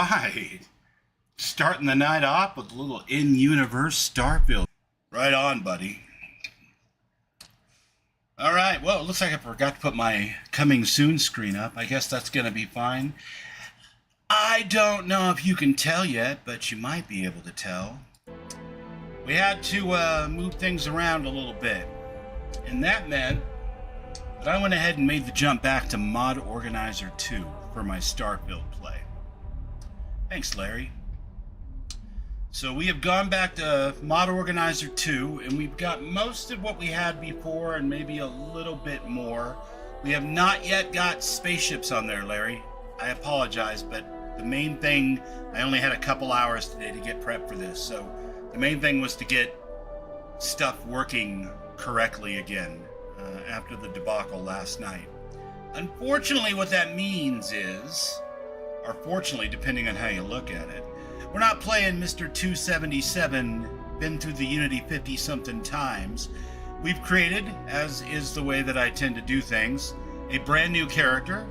right. Starting the night off with a little in-universe Starfield. Right on, buddy. All right, well, it looks like I forgot to put my coming soon screen up. I guess that's going to be fine. I don't know if you can tell yet, but you might be able to tell. We had to move things around a little bit. And that meant that I went ahead and made the jump back to Mod Organizer 2 for my Starfield play. Thanks, Larry. So we have gone back to Mod Organizer 2, and we've got most of what we had before and maybe a little bit more. We have not yet got spaceships on there, Larry. I apologize, but the main thing, I only had a couple hours today to get prepped for this, so the main thing was to get stuff working correctly again after the debacle last night. Unfortunately, what that means is, or fortunately, depending on how you look at it, we're not playing Mr. 277, been through the Unity 50-something times. We've created, as is the way that I tend to do things, a brand new character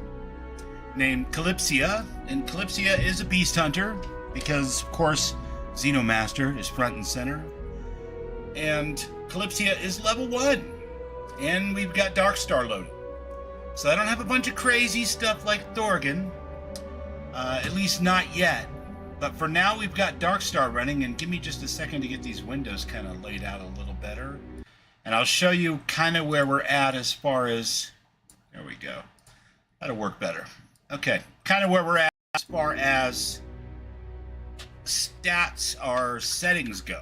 named Calypsia. And Calypsia is a beast hunter because, of course, Xeno Master is front and center. And Calypsia is level 1. And we've got Darkstar loaded. So I don't have a bunch of crazy stuff like Thorgan. At least not yet. But for now, we've got Darkstar running, and give me just a second to get these windows kind of laid out a little better. And I'll show you kind of where we're at as far as... There we go. That'll work better. Okay, kind of where we're at as far as stats or settings go.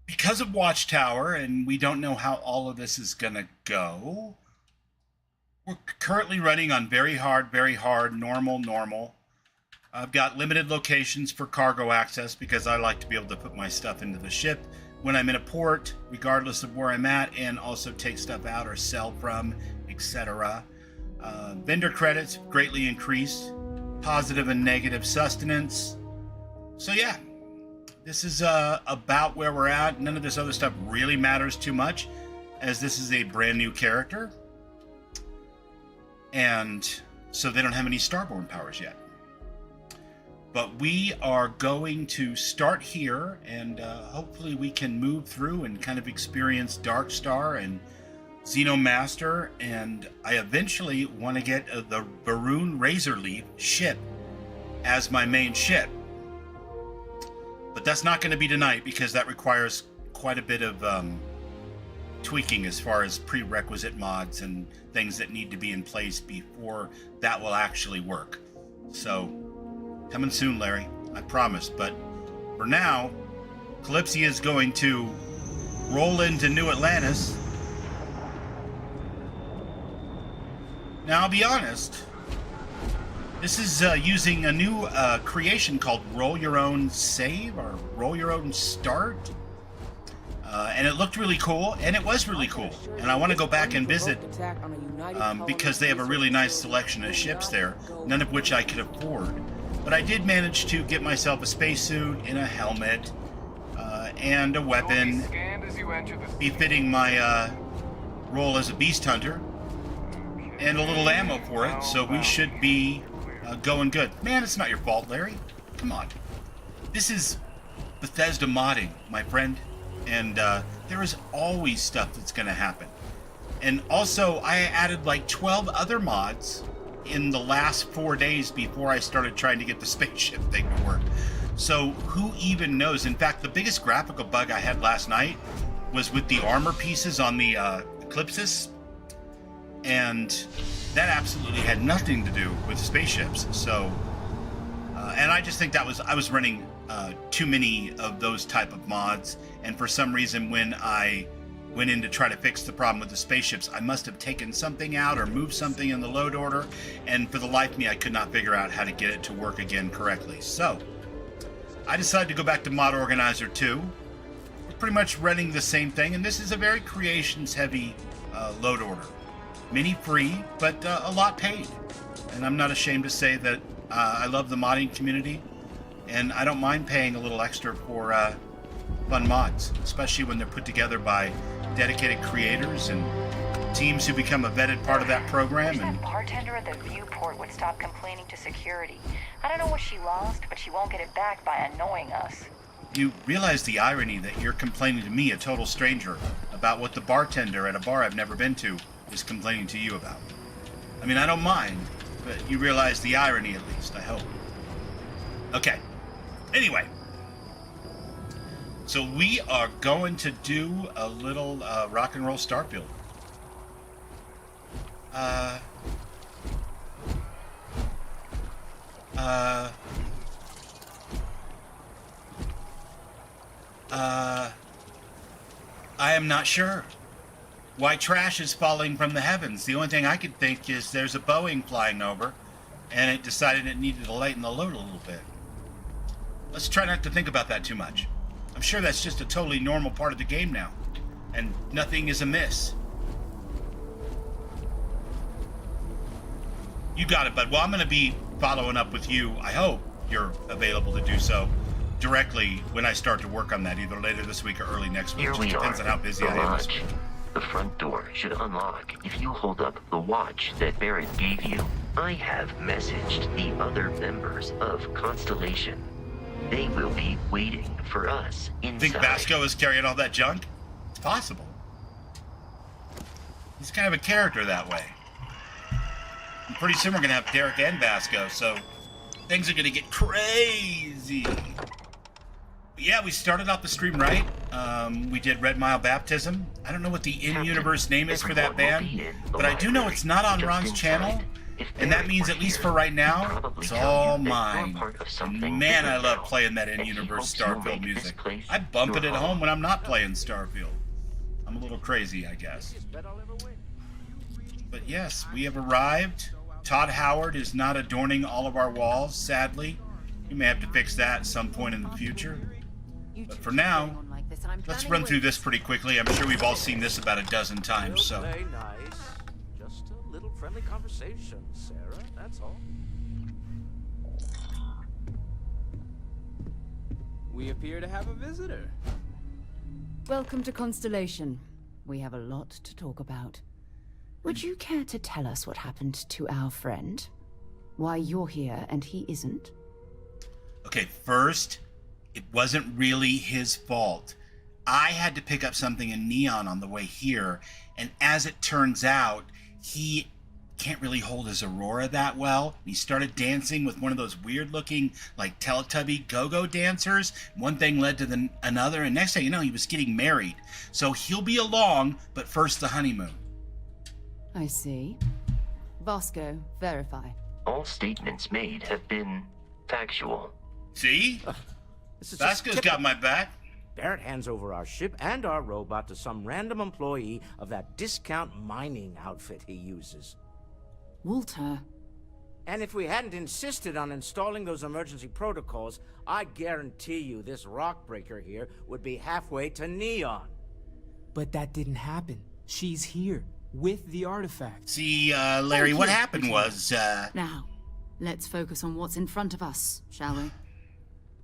Because of Watchtower, and we don't know how all of this is going to go, we're currently running on very hard, normal. I've got limited locations for cargo access because I like to be able to put my stuff into the ship when I'm in a port, regardless of where I'm at, and also take stuff out or sell from, etc. Vendor credits greatly increased, positive and negative sustenance. So yeah, this is about where we're at. None of this other stuff really matters too much, as this is a brand new character. And so they don't have any Starborn powers yet. But we are going to start here, and hopefully we can move through and kind of experience Darkstar and Xeno Master, and I eventually want to get the Baroon Razorleaf ship as my main ship. But that's not going to be tonight because that requires quite a bit of tweaking as far as prerequisite mods and things that need to be in place before that will actually work. So... coming soon, Larry. I promise. But for now, Calypsia is going to roll into New Atlantis. Now, I'll be honest. This is using a new creation called Roll Your Own Save or Roll Your Own Start. And it looked really cool, and it was really cool. And I want to go back and visit because they have a really nice selection of ships there, none of which I could afford. But I did manage to get myself a spacesuit and a helmet and a weapon befitting my role as a beast hunter and a little ammo for it, so we should be going good. Man, it's not your fault, Larry. Come on. This is Bethesda modding, my friend, and there is always stuff that's going to happen. And also, I added like 12 other mods in the last 4 days before I started trying to get the spaceship thing to work. So who even knows? In fact, the biggest graphical bug I had last night was with the armor pieces on the Eclipsis, and that absolutely had nothing to do with spaceships. So, and I just think that I was running too many of those type of mods, and for some reason when I went in to try to fix the problem with the spaceships, I must have taken something out or moved something in the load order, and for the life of me, I could not figure out how to get it to work again correctly. So, I decided to go back to Mod Organizer 2. We're pretty much running the same thing, and this is a very creations-heavy load order. Many free, but a lot paid. And I'm not ashamed to say that I love the modding community, and I don't mind paying a little extra for fun mods, especially when they're put together by dedicated creators and Teams who become a vetted part of that program. Wish And that bartender at the viewport would stop complaining to security. I don't know what she lost, but she won't get it back by annoying us. you realize the irony that you're complaining to me, a total stranger, about what the bartender at a bar I've never been to is complaining to you about. I mean, I don't mind, but you realize the irony at least, I hope. Okay. Anyway. So we are going to do a little rock and roll Starfield. I am not sure. White trash is falling from the heavens. The only thing I could think is there's a Boeing flying over, and it decided it needed to lighten the load a little bit. Let's try not to think about that too much. I'm sure that's just a totally normal part of the game now, and nothing is amiss. You got it, bud. Well, I'm going to be following up with you. I hope you're available to do so directly when I start to work on that, either later this week or early next week. Here we Depends are. on how busy The I am. lodge. The front door should unlock if you hold up the watch that Barrett gave you. I have messaged the other members of Constellation. They will be waiting for us inside. Think Vasco is carrying all that junk? It's possible. He's kind of a character that way. And pretty soon we're going to have Derek and Vasco, so things are going to get crazy. But yeah, we started off the stream right. We did Red Mile Baptism. I don't know what the in-universe name is for that band, but I do know it's not on Ron's channel. And that means, at least for right now, it's all mine. And man, I love playing that in-universe Starfield music. I bump it at home when I'm not playing Starfield. I'm a little crazy, I guess. But yes, we have arrived. Todd Howard is not adorning all of our walls, sadly. We may have to fix that at some point in the future. But for now, let's run through this pretty quickly. I'm sure we've all seen this about a dozen times, so... Play nice. Just a little friendly conversation, Sarah, that's all. We appear to have a visitor. Welcome to Constellation. We have a lot to talk about. Would you care to tell us what happened to our friend? Why you're here and he isn't? Okay, first, it wasn't really his fault. I had to pick up something in Neon on the way here, and as it turns out, he can't really hold his Aurora that well. He started dancing with one of those weird-looking, like, Teletubby go-go dancers. One thing led to another, and next thing you know, he was getting married. So he'll be along, but first the honeymoon. I see. Vasco, verify. All statements made have been factual. See? This is just Vasco's typical. got my back. Barrett hands over our ship and our robot to some random employee of that discount mining outfit he uses. Walter. And if we hadn't insisted on installing those emergency protocols, I guarantee you this rock breaker here would be halfway to Neon. But that didn't happen. She's here, with the artifact. See, Larry, Thank what you. happened was, Now, let's focus on what's in front of us, shall we?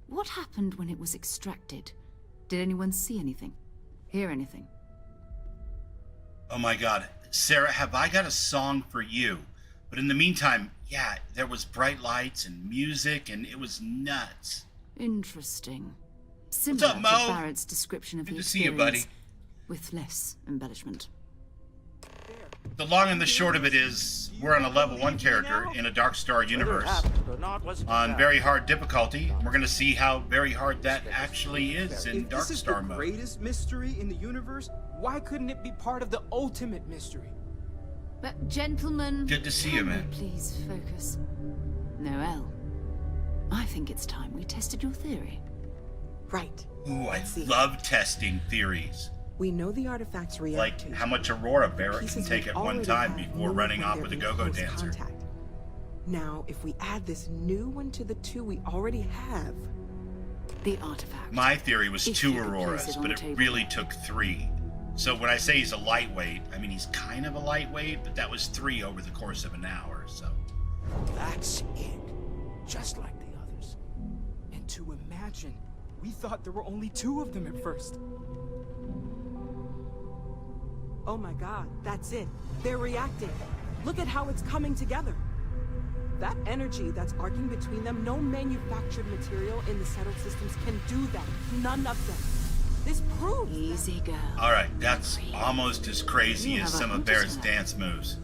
What happened when it was extracted? Did anyone see anything? Hear anything? oh my God. Sarah, have I got a song for you? But in the meantime, yeah, there was bright lights and music, and it was nuts. Interesting. Similar up, Mo? to Barrett's description of Good the to see you, buddy. experience, with less embellishment. The long and the short of it is, we're on a level 1 character in a Dark Star universe on very hard difficulty. We're going to see how very hard that actually is in If Dark this is Star the mode. greatest mystery in the universe, why couldn't it be part of the ultimate mystery? But gentlemen, Good to see you, can we man. please focus. Noel, I think it's time we tested your theory. Right. Ooh, I Let's see. love testing theories. We know the artifacts react Like to how much Aurora Barrett can pieces take we at one already time have before move running when off they're with a in go-go close dancer. contact. Now, if we add this new one to the two we already have, The artifact. My theory was If 2 you could place Auroras, it on but the it table. really took 3. So when I say he's a lightweight, I mean he's kind of a lightweight, but that was 3 over the course of an hour, so. That's it. Just like the others. And to imagine, we thought there were only 2 of them at first. Oh my god, that's it. They're reacting. Look at how it's coming together. That energy that's arcing between them, no manufactured material in the settled systems can do that. None of them. This proves Easy, girl. Alright, that's almost as crazy as some of Barrett's dance moves.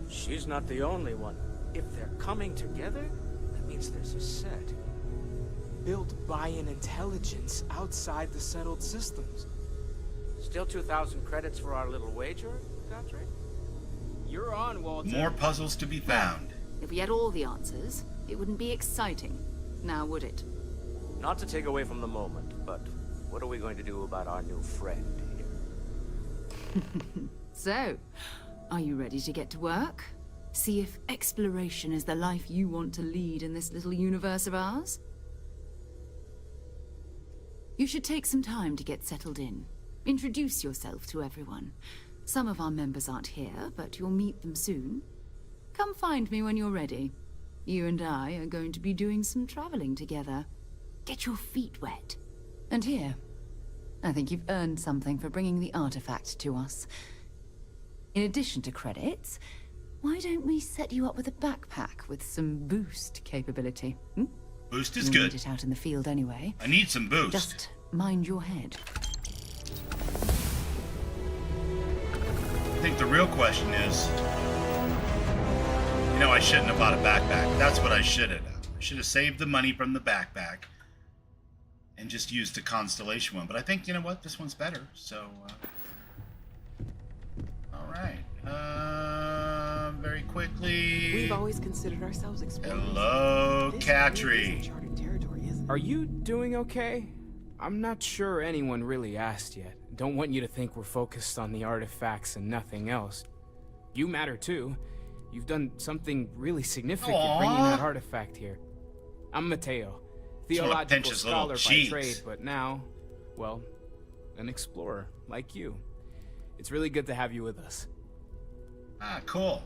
She's not the only one. If they're coming together, that means there's a set. Built by an intelligence outside the settled systems. Still 2,000 credits for our little wager, Godfrey? You're on, Walter. More puzzles to be found. If we had all the answers, it wouldn't be exciting. Now, would it? Not to take away from the moment, but what are we going to do about our new friend here? So, are you ready to get to work? See if exploration is the life you want to lead in this little universe of ours? You should take some time to get settled in. Introduce yourself to everyone. Some of our members aren't here, but you'll meet them soon. Come find me when you're ready. You and I are going to be doing some traveling together. Get your feet wet. And here, I think you've earned something for bringing the artifact to us. In addition to credits, why don't we set you up with a backpack with some boost capability? Boost is You'll good. need it out in the field anyway. I need some boost. Just mind your head. I think the real question is, you know, I shouldn't have bought a backpack. That's what I should have done. I should have saved the money from the backpack and just used the Constellation one. But I think, you know what, this one's better. So, all right. Very quickly. We've always considered ourselves explorers. Hello, This Katri. really is uncharted territory, isn't it? Are you doing okay? I'm not sure anyone really asked yet. Don't want you to think we're focused on the artifacts and nothing else. You matter too. You've done something really significant bringing that artifact here. I'm Mateo, theological scholar by trade, but now, well, an explorer like you. It's really good to have you with us. Ah, cool.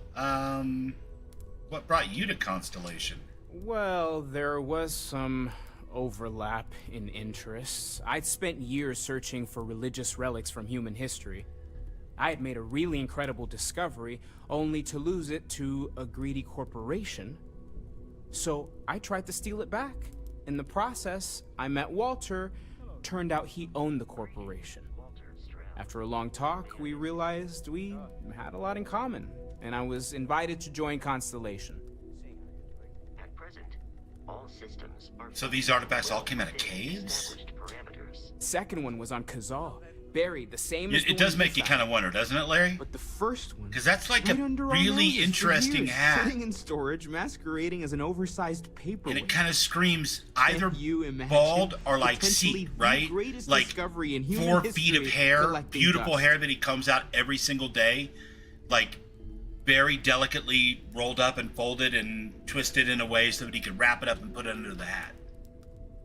What brought you to Constellation? Well, there was some overlap in interests. I'd spent years searching for religious relics from human history. I had made a really incredible discovery, only to lose it to a greedy corporation. So I tried to steal it back. In the process, I met Walter. Turned out he owned the corporation. After a long talk, we realized we had a lot in common, and I was invited to join Constellation. At present, all systems are... So these artifacts all came out of caves? established parameters. Second one was on Kazal, buried the same as the It does one make you found. kind of wonder, doesn't it, Larry? But the first one, Because that's like right a under our really noses for interesting years, hat. sitting in storage, masquerading as an oversized paperweight. And it kind of screams either Can you imagine bald or like potentially Seek, the right? greatest Like discovery in human 4 feet of history hair, collecting beautiful dust? hair that he combs out every single day, like very delicately rolled up and folded and twisted in a way so that he could wrap it up and put it under the hat.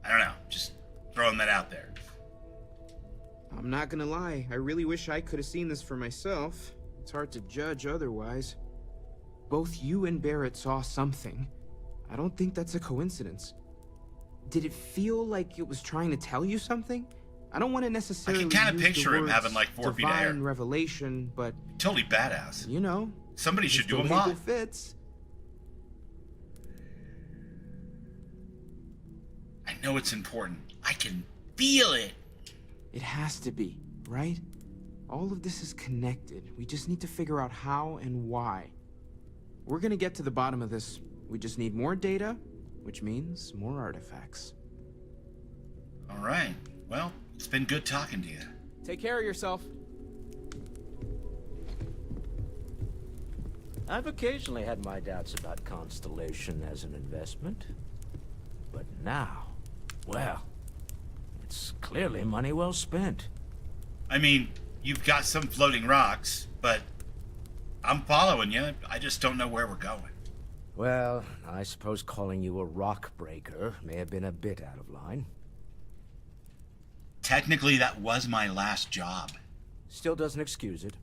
I don't know, just throwing that out there. I'm not gonna lie, I really wish I could have seen this for myself. It's hard to judge otherwise. Both you and Barrett saw something. I don't think that's a coincidence. Did it feel like it was trying to tell you something? I don't want to necessarily kinda use picture the him words having, like, 4 feet of hair. divine revelation, but Totally badass. you know, Somebody if should do the a label mod. fits. I know it's important. I can feel it. It has to be, right? All of this is connected. We just need to figure out how and why. We're gonna get to the bottom of this. We just need more data, which means more artifacts. All right. Well, it's been good talking to you. Take care of yourself. I've occasionally had my doubts about Constellation as an investment. But now, well, it's clearly money well spent. I mean, you've got some floating rocks, but I'm following you. I just don't know where we're going. Well, I suppose calling you a rock breaker may have been a bit out of line. Technically, that was my last job. Still doesn't excuse it.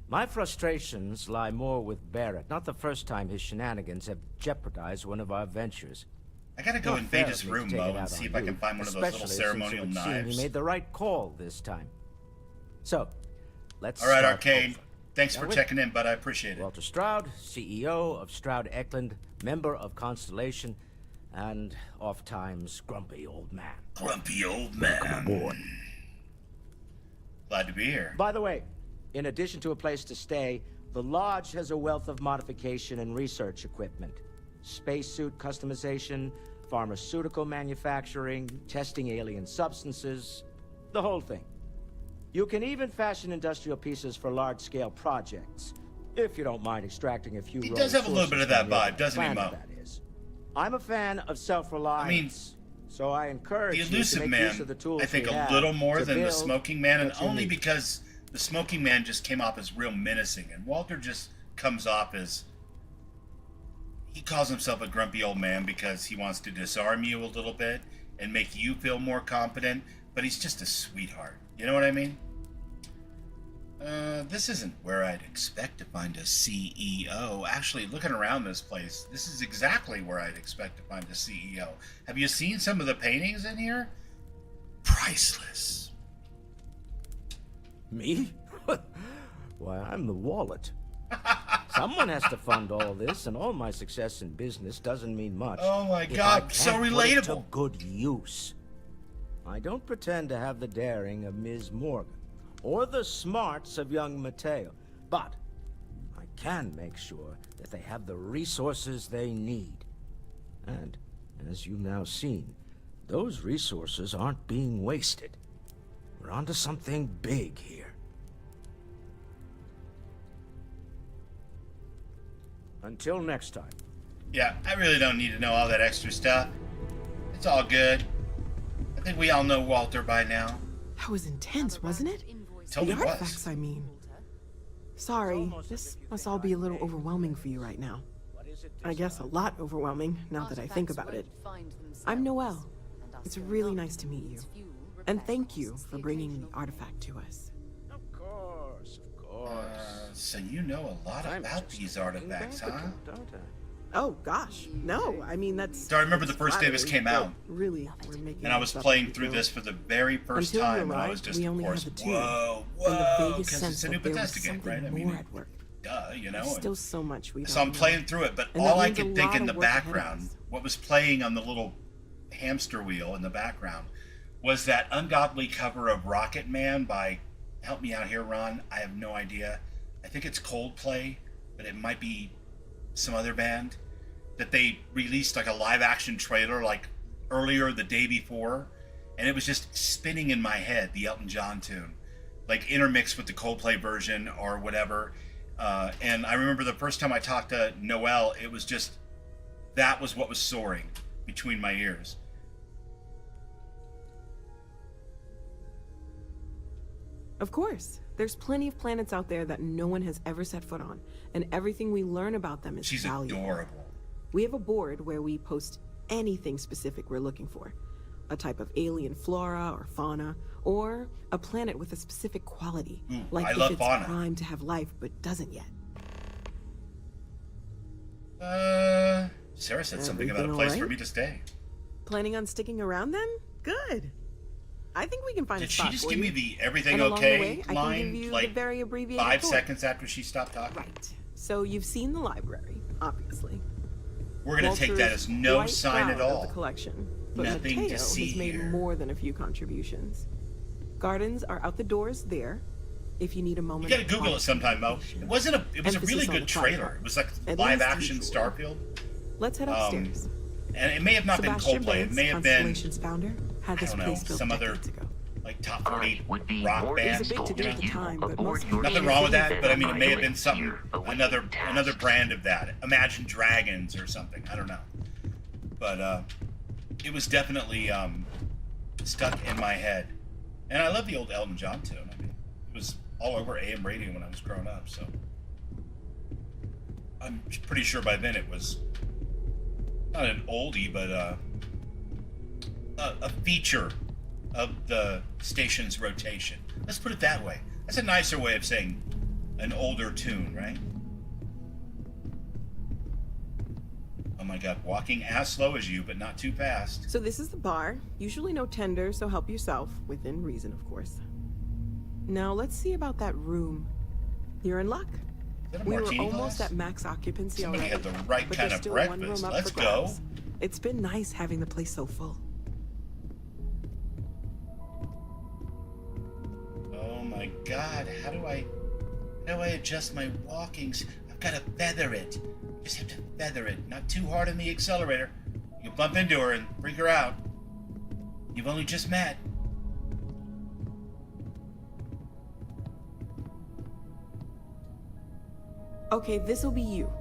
My frustrations lie more with Barrett. Not the first time his shenanigans have jeopardized one of our ventures. I gotta go Not invade fair his of me to room, take Mo, it out and see on if I you, can find one of those little especially since it ceremonial would seem knives. He made the right call this time. So, let's All right, start Arcane. over. Thanks Shall for we? checking in, bud. I appreciate it. Walter Stroud, CEO of Stroud Eklund, member of Constellation, and oft-times grumpy old man. Grumpy old Welcome man. aboard. Glad to be here. By the way, in addition to a place to stay, the Lodge has a wealth of modification and research equipment. Spacesuit customization, pharmaceutical manufacturing, testing alien substances, the whole thing. You can even fashion industrial pieces for large-scale projects, if you don't mind extracting a few He raw does have a little bit of that resources from vibe, your doesn't he, planet, Mo? that is. I'm a fan of self-reliance, so I encourage The you to Elusive make Man, use of the tools I think we a have little more to than the build Smoking Man, and what you only need. because the Smoking Man just came off as real menacing, and Walter just comes off as... He calls himself a grumpy old man because he wants to disarm you a little bit and make you feel more confident, but he's just a sweetheart. You know what I mean? This isn't where I'd expect to find a CEO. Actually, looking around this place, this is exactly where I'd expect to find a CEO. Have you seen some of the paintings in here? Priceless. Me? Why, I'm the wallet. Someone has to fund all this, and all my success in business doesn't mean much. Oh my if God, I so can't put it to relatable. good use. I don't pretend to have the daring of Ms. Morgan, or the smarts of young Mateo, but I can make sure that they have the resources they need. And, as you've now seen, those resources aren't being wasted. We're onto something big here. Until next time. Yeah, I really don't need to know all that extra stuff. It's all good. I think we all know Walter by now. That was intense, wasn't it? Totally The was. artifacts, I mean. Sorry, this must all be a little overwhelming for you right now. I guess a lot overwhelming, now that I think about it. I'm Noelle. It's really nice to meet you. And thank you for bringing the artifact to us. Of course, of course. So you know a lot about these artifacts, huh? Don't I? Oh, gosh. No, I mean, that's... So I remember the first day this flattering, came out, but really, we're making and I was this up playing as we through go. this for the very first Until you time, and I was arrived, just, we of only course, had the two. whoa, And the whoa, vaguest because sense it's a new that there was Bethesda game, right? I something mean, more at work. duh, you know. There's and- still so much we don't So I'm know. playing through it, but And that all I means a could think lot in the of work ahead of background, us. what was playing on the little hamster wheel in the background, was that ungodly cover of Rocket Man by, help me out here, Ron, I have no idea. I think it's Coldplay, but it might be some other band, that they released like a live action trailer like earlier the day before, and it was just spinning in my head, the Elton John tune, like intermixed with the Coldplay version or whatever. And I remember the first time I talked to Noelle, it was just, that was what was soaring between my ears. Of course. There's plenty of planets out there that no one has ever set foot on, and everything we learn about them is She's valuable. adorable. We have a board where we post anything specific we're looking for. A type of alien flora or fauna, or a planet with a specific quality. Ooh, like I if love it's fauna. primed to have life but doesn't yet. Sarah said something about a Everything place all for right? me to stay. Planning on sticking around then? Good. I think we can find Did a she spot just for give you. me the everything And along the okay way, I can line, give you like the very abbreviated 5 tour. seconds after she stopped talking? Right. So you've seen the library, obviously. We're going to take that Walter's as no quite sign at proud of all. the collection, but Nothing to Mateo see has made here. more than a few contributions. Gardens are out the doors there. If you need a You moment. gotta of Google it sometime, Mo. contemplation. It wasn't a. It was a Emphasis really on good the trailer. part. It was like At live least action usually. Starfield, Let's head upstairs. and it may have not Sebastian been Coldplay. It Banks, may have been Constellation's founder, had I this don't know, place built some other decades ago. like top I 40 would be rock more band. It was a big useful to-do at to the you time, but aboard most your Nothing people wrong with think that, but I mean, it may have been Here, something awaiting another task. brand of that. Imagine Dragons or something. I don't know, but it was definitely stuck in my head, and I love the old Elton John tune. I mean, it was all over AM radio when I was growing up, so I'm pretty sure by then it was not an oldie, but a feature of the station's rotation. Let's put it that way. That's a nicer way of saying an older tune, right? Oh my god, walking as slow as you, but not too fast. So this is the bar. Usually no tender, so help yourself, within reason, of course. Now let's see about that room. You're in luck. Is that a We were martini almost glass? at max occupancy Somebody already. had the right but kind there's of still one breakfast. room up Let's for go. grabs. It's been nice having the place so full. Oh my god, how do I adjust my walkings? I've got to feather it. Just have to feather it. Not too hard on the accelerator. You'll bump into her and freak her out. You've only just met. Okay, this'll be you.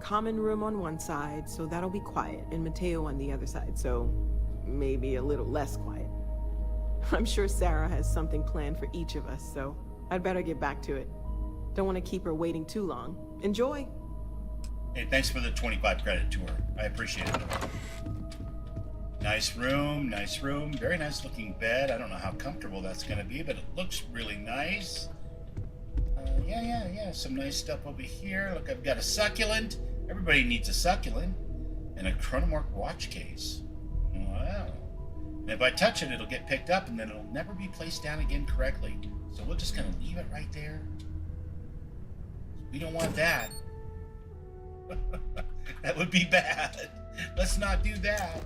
Common room on one side, so that'll be quiet, and Mateo on the other side, so maybe a little less quiet. I'm sure Sarah has something planned for each of us, so I'd better get back to it. Don't want to keep her waiting too long. Enjoy! Hey, thanks for the 25 credit tour. I appreciate it. Nice room, nice room. Very nice looking bed. I don't know how comfortable that's going to be, but it looks really nice. Yeah. Some nice stuff over here. Look, I've got a succulent. Everybody needs a succulent. And a Chronomark watch case. Wow. And if I touch it, it'll get picked up, and then it'll never be placed down again correctly. So we're just going to leave it right there. We don't want that. That would be bad. Let's not do that.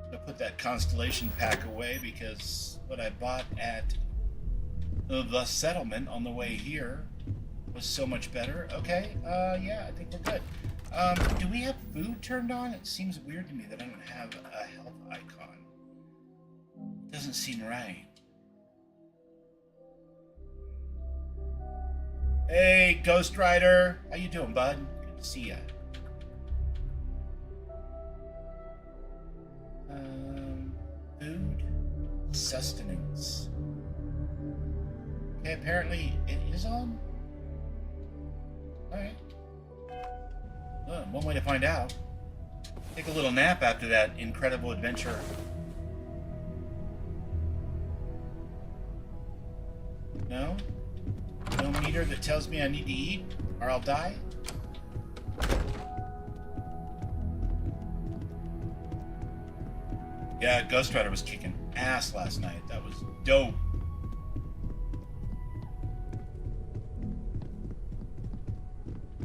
I'm going to put that Constellation pack away because what I bought at the settlement on the way here was so much better. Okay, yeah, I think we're good. Do we have food turned on? It seems weird to me that I don't have a health icon. It doesn't seem right. Hey, Ghost Rider. How you doing, bud? Good to see ya. Food. Sustenance. Okay, apparently it is on. Alright. Well, one way to find out. Take a little nap after that incredible adventure. No? No meter that tells me I need to eat or I'll die? Yeah, Ghost Rider was kicking ass last night. That was dope.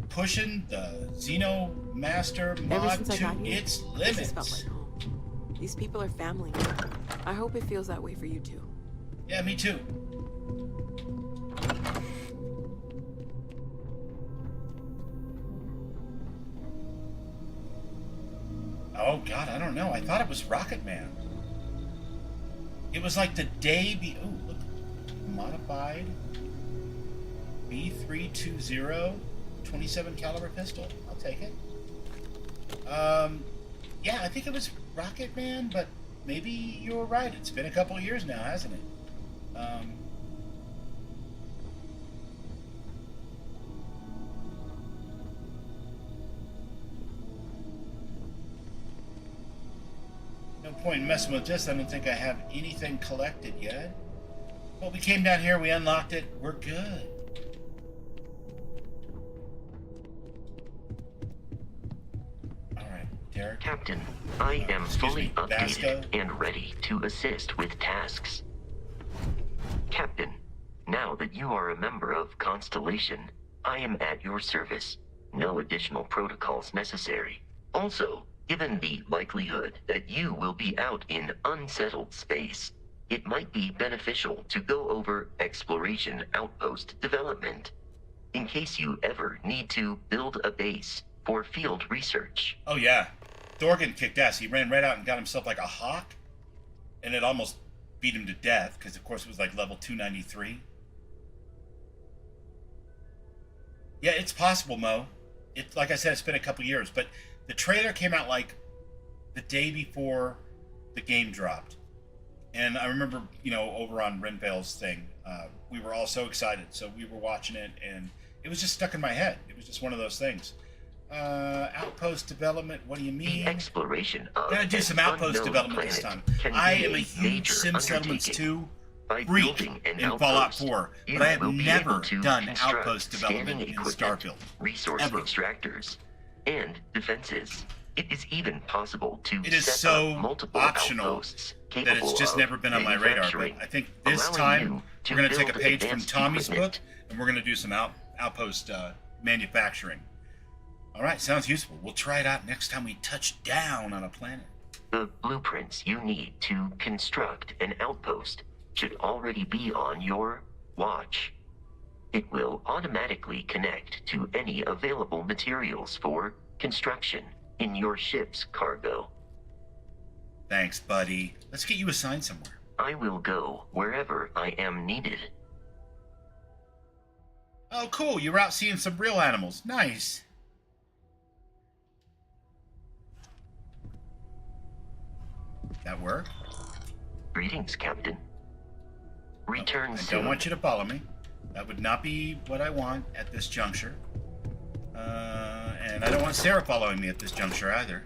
Pushing the Xeno Master Ever mod since I to got here, its this has felt limits. like home. These people are family. I hope it feels that way for you too. Yeah, me too. Oh god, I don't know. I thought it was Rocket Man. It was like the day oh, look. Modified B320 27 caliber pistol. I'll take it. Yeah, I think it was Rocket Man, but maybe you're right. It's been a couple of years now, hasn't it? No point in messing with this. I don't think I have anything collected yet. Well, we came down here, we unlocked it. We're good. Alright, Derek. Captain, I am fully me, updated Vasco? and ready to assist with tasks. Captain, now that you are a member of Constellation, I am at your service. No additional protocols necessary. Also, given the likelihood that you will be out in unsettled space, it might be beneficial to go over exploration outpost development, in case you ever need to build a base for field research. Oh yeah, Thorgan kicked ass. He ran right out and got himself like a hawk, and it almost beat him to death, because of course it was like level 293. Yeah, it's possible, Mo. It's like I said, it's been a couple years, but the trailer came out like the day before the game dropped. And I remember, over on Renvale's thing, we were all so excited. So we were watching it, and it was just stuck in my head. It was just one of those things. Outpost development, what do you mean? The exploration of Gotta do an some outpost unknown development this planet time. can I be am a a huge major Sim Settlements undertaking. 2 By freak building an in Fallout outpost, 4, you but I have will be never able to done construct outpost scanning development in equipment, Starfield. resource Ever. extractors, and defenses. It is even possible to It is set so up multiple optional outposts that capable it's just of never been on my radar. But manufacturing, I think this allowing time you to we're going to take a build page from advanced Tommy's equipment. book, and we're going to do some outpost manufacturing. All right, sounds useful. We'll try it out next time we touch down on a planet. The blueprints you need to construct an outpost should already be on your watch. It will automatically connect to any available materials for construction in your ship's cargo. Thanks, buddy. Let's get you assigned somewhere. I will go wherever I am needed. Oh, cool. You were out seeing some real animals. Nice. That work? Greetings, Captain. Return I soon. don't want you to follow me. That would not be what I want at this juncture. And I don't want Sarah following me at this juncture either.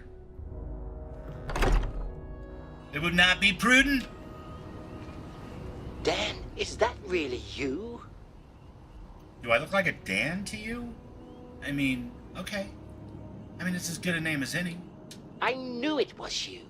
It would not be prudent. Dan, is that really you? Do I look like a Dan to you? I mean, okay. I mean, it's as good a name as any. I knew it was you.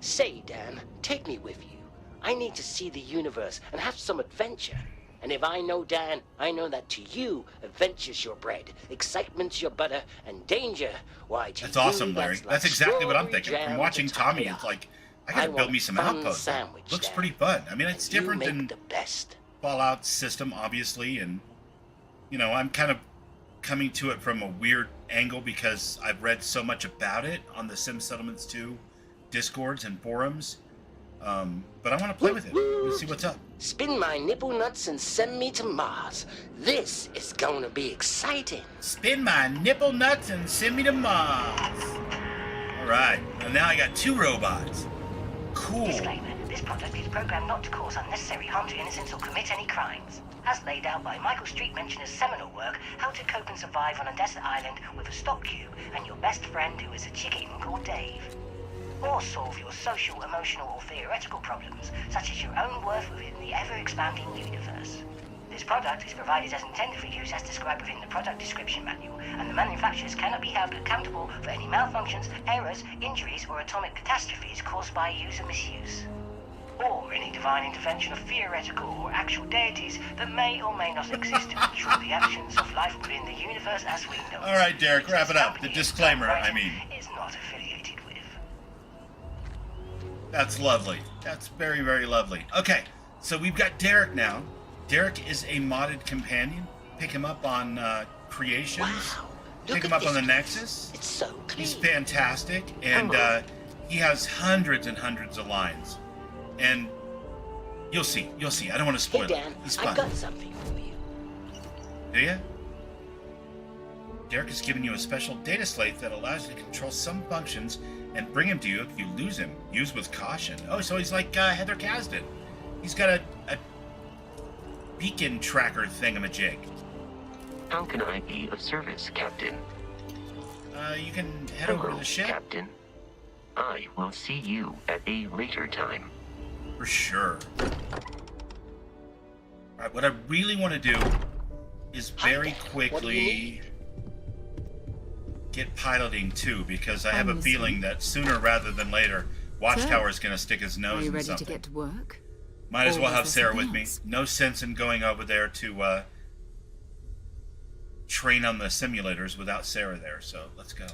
Say, Dan, take me with you. I need to see the universe and have some adventure. And if I know Dan, I know that to you, adventure's your bread, excitement's your butter, and danger, why, to That's you, awesome, Larry. like That's exactly what I'm strawberry thinking. From jam watching to Tommy, top it's it like, I I gotta build want me some fun outposts. sandwich, Looks Dan. pretty fun. I mean, it's And you different make than the best. Fallout system, obviously, and, you know, I'm kind of coming to it from a weird angle because I've read so much about it on the Sim Settlements 2 discords and forums. But I want to play with it. Let's see what's up. Spin my nipple nuts and send me to Mars. This is gonna be exciting. Spin my nipple nuts and send me to Mars. Alright, and now I got 2 robots. Cool. Disclaimer. This product is programmed not to cause unnecessary harm to innocents or commit any crimes. As laid out by Michael Street Mentioner's seminal work, How to Cope and Survive on a Desert Island with a Stock Queue and your best friend who is a chicken called Dave. Or solve your social, emotional, or theoretical problems, such as your own worth within the ever-expanding universe. This product is provided as intended for use as described within the product description manual, and the manufacturers cannot be held accountable for any malfunctions, errors, injuries, or atomic catastrophes caused by use or misuse. Or any divine intervention of theoretical or actual deities that may or may not exist to control the actions of life within the universe as we know it. Alright, Derek, Which wrap this it up. The company disclaimer, I is mean. Is not affiliated with. That's lovely. That's very, very lovely. Okay, so we've got Derek now. Derek is a modded companion. Pick him up on Creations. Wow. Look Pick him at up on the this Nexus. It's so clean. He's fantastic, and he has hundreds and hundreds of lines. And you'll see. You'll see. I don't want to spoil Hey, Dan, it. He's I've fun. got something for you. Do you? Derek has given you a special data slate that allows you to control some functions and bring him to you if you lose him. Use with caution. Oh, so he's like Heather Kasdan. He's got a beacon tracker thingamajig. How can I be of service, Captain? You can head over to Hello, the ship. Captain. I will see you at a later time. For sure. Alright, what I really want to do is very quickly get piloting too, because I have a feeling that sooner rather than later, Watchtower is going to stick his Are nose you in ready something. to get to work? Might as Or well was have there Sarah with something me. else? No sense in going over there to train on the simulators without Sarah there, so let's go.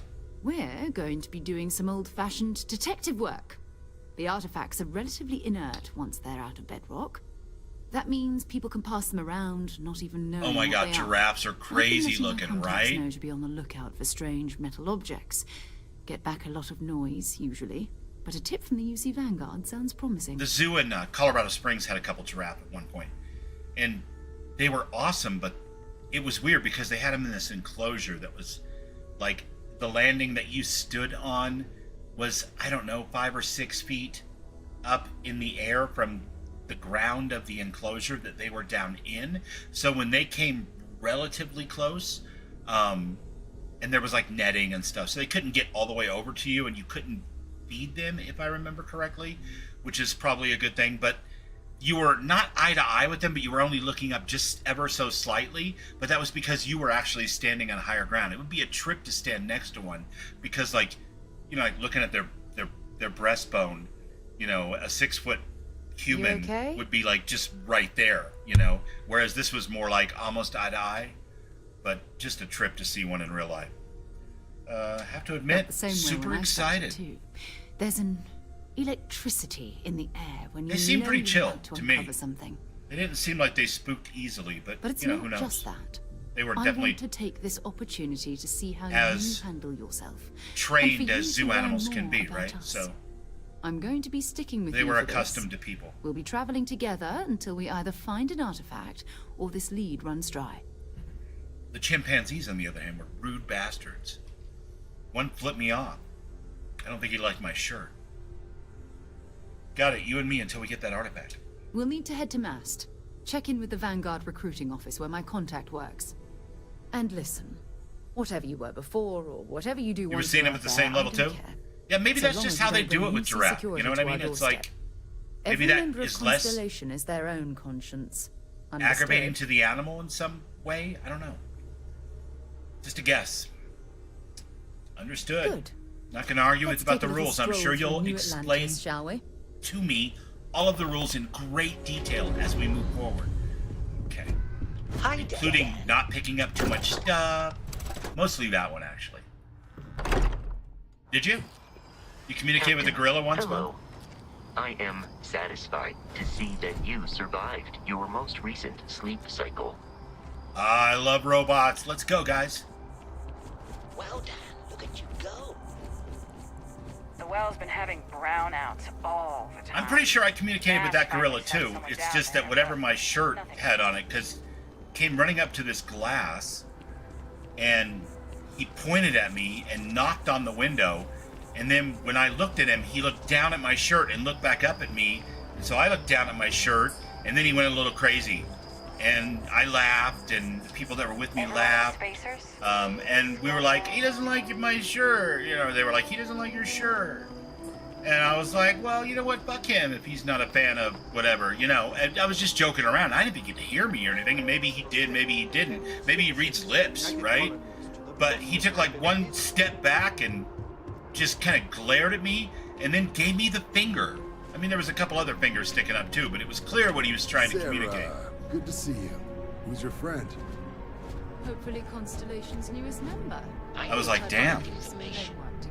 We're going to be doing some old-fashioned detective work. The artifacts are relatively inert once they're out of bedrock. That means people can pass them around, not even knowing Oh my what god, they giraffes are I've been crazy letting my looking, contacts right? know to be on the lookout for strange metal objects. Get back a lot of noise, usually. But a tip from the UC Vanguard sounds promising. The zoo in Colorado Springs had a couple giraffe at one point, and they were awesome, but it was weird because they had them in this enclosure that was like the landing that you stood on was, I don't know, 5 or 6 feet up in the air from the ground of the enclosure that they were down in. So when they came relatively close, and there was like netting and stuff, so they couldn't get all the way over to you, and you couldn't feed them, if I remember correctly, which is probably a good thing. But you were not eye to eye with them, but you were only looking up just ever so slightly. But that was because you were actually standing on higher ground. It would be a trip to stand next to one because, like, you know, like looking at their breastbone, you know, a 6-foot human would be like just right there, you know. Whereas this was more like almost eye to eye, but just a trip to see one in real life. Have to admit, super excited. Too. There's an electricity in the air when you They seem pretty chill to to me. uncover something. They didn't seem like they spooked easily, but it's you know, not who knows? just that. They were I definitely want to take this opportunity to see how you as handle yourself. trained and for as you zoo to learn animals can more be, about right? us. So I'm going to be sticking with they you were for accustomed this. to people. We'll be traveling together until we either find an artifact or this lead runs dry. The chimpanzees, on the other hand, were rude bastards. One flipped me off. I don't think he liked my shirt. Got it, you and me until we get that artifact. We'll need to head to Mast. Check in with the Vanguard recruiting office where my contact works. And listen, whatever you were before or whatever you do You were once seeing you're him out at the there, same level I don't too? care. Yeah, maybe So that's long just as how you they don't do bring it with useless Giraffe. You security know what to I our mean? It's doorstep. like maybe Every that member is of less Constellation is their own conscience. aggravating Understood? to the animal in some way. I don't know. Just a guess. Understood. Good. Not going to argue Let's about take the a little rules. I'm stroll sure through you'll New explain Atlantis, shall we? to me all of the rules in great detail as we move forward. Okay. Hi, Including Dad. not picking up too much stuff. Mostly that one, actually. Did you? You communicate with the gorilla once? Hello. I am satisfied to see that you survived your most recent sleep cycle. I love robots. Let's go, guys. Well, Dan, look at you go. The well's been having brownouts all the time. I'm pretty sure I communicated with that Nash gorilla finally too. sent someone It's down just there, that whatever but my shirt nothing had on it, because came running up to this glass, and he pointed at me and knocked on the window. And then when I looked at him, he looked down at my shirt and looked back up at me. And so I looked down at my shirt, and then he went a little crazy. And I laughed, and the people that were with me Everyone laughed. spacers? And we were like, he doesn't like my shirt. You know, they were like, he doesn't like your shirt. And I was like, well, you know what? Fuck him if he's not a fan of whatever, you know. And I was just joking around. I didn't think he'd hear me or anything. And maybe he did, maybe he didn't. Maybe he reads lips, right? But he took like one step back and just kind of glared at me and then gave me the finger. I mean, there was a couple other fingers sticking up too, but it was clear what he was trying to communicate. Good to see you. Who's your friend? Hopefully Constellation's newest member. I was like, damn.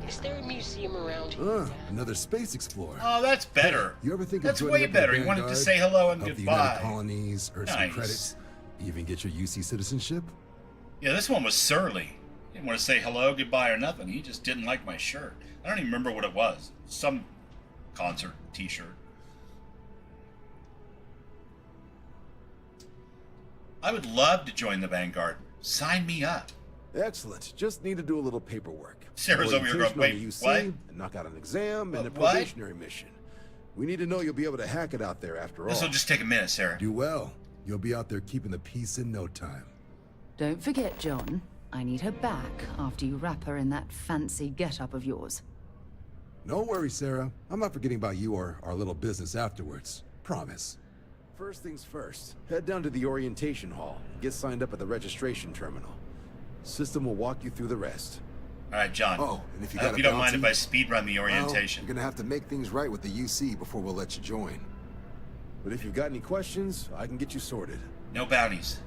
Is there a museum around here? Another space explorer. Oh, that's better. You ever think That's of way joining up with better. the He wanted to Vanguard? say hello and Help the goodbye. United Colonies, earn some Nice. credits, even get your UC citizenship? Yeah, this one was surly. He didn't want to say hello, goodbye, or nothing. He just didn't like my shirt. I don't even remember what it was. Some concert t-shirt. I would love to join the Vanguard. Sign me up. Excellent. Just need to do a little paperwork. Sarah's over here going, Orientation on wait, the UC, what? and knock out an exam, and a What? probationary mission. We need to know you'll be able to hack it out there after all. This will just take a minute, Sarah. Do well. You'll be out there keeping the peace in no time. Don't forget, John. I need her back after you wrap her in that fancy get-up of yours. No worries, Sarah. I'm not forgetting about you or our little business afterwards. Promise. First things first, head down to the orientation hall. Get signed up at the registration terminal. System will walk you through the rest. All right, John. Oh, and if you I got hope a you don't mind if bounty, I speed run the orientation. Well, you're gonna have to make things right with the UC before we'll let you join. But if you've got any questions, I can get you sorted. No bounties.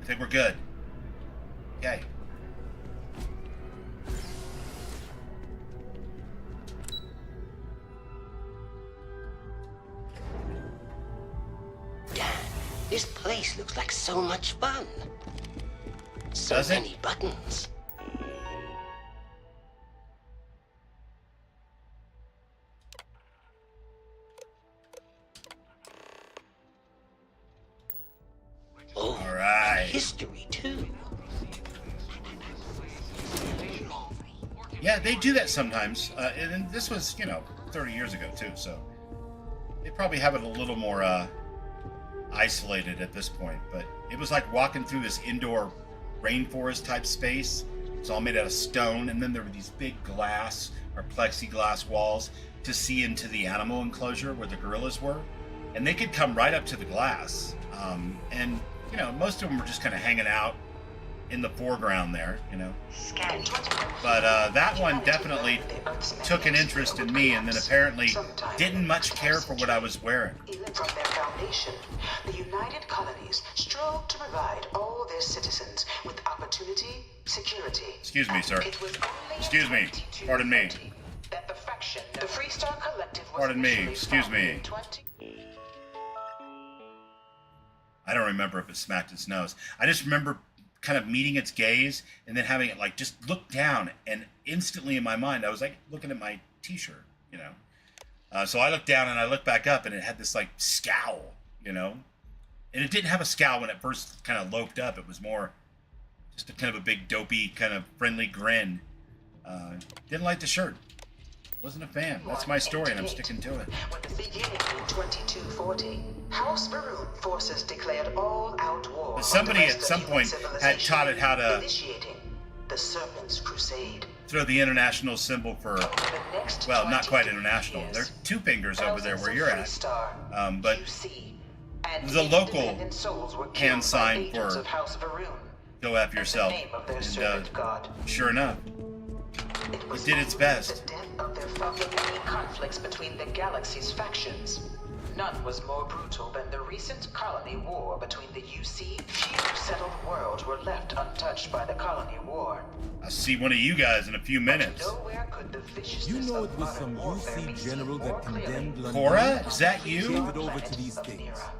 I think we're good. Okay. Dan, this place looks like so much fun. So Does it? many buttons. Oh, All right. history too. Yeah, they do that sometimes. And this was, 30 years ago, too, so they probably have it a little more isolated at this point. But it was like walking through this indoor rainforest type space. It's all made out of stone, and then there were these big glass or plexiglass walls to see into the animal enclosure where the gorillas were. and they could come right up to the glass. And, you know, most of them were just kind of hanging out in the foreground there, you know. But that one definitely took an interest in me, and then apparently didn't much care for what I was wearing. From their foundation, the United Colonies strove to provide all their citizens with opportunity, security. Excuse me, sir. It was only Excuse me. Pardon me. that the faction, the Freestar Collective, was Pardon me. initially Excuse founded me. in 20 I don't remember if it smacked its nose. I just remember kind of meeting its gaze and then having it like just look down, and instantly in my mind I was like looking at my t-shirt, you know. So I looked down and I looked back up, and it had this like scowl, you know. And it didn't have a scowl when it first kind of loped up. It was more just a kind of a big dopey kind of friendly grin. Didn't like the shirt. Wasn't a fan. That's my story, and I'm sticking to it. When the beginning in 2240, House Varun forces declared all-out war. But somebody on the at rest some of human point had taught it how to initiating the Serpent's Crusade. throw the international symbol for, Over the next well, not quite 22 international. years, There are two fingers over there where thousands you're of at. Freestar, But UC, and there's a local independent souls were hand killed by sign agents for of House Varun go F in the yourself. name of their And servant god. sure enough, It did its only best. The death of the many conflicts between the galaxy's factions. None was more brutal than the recent colony war between the UC. Few settled worlds were left untouched by the colony war. I'll see one of you guys in a few minutes. Nowhere could the viciousness You know of it was modern some warfare be UC seen general more that clearly. condemned London. Cora, is that you? Gave it over to Planet these of kings. Mira.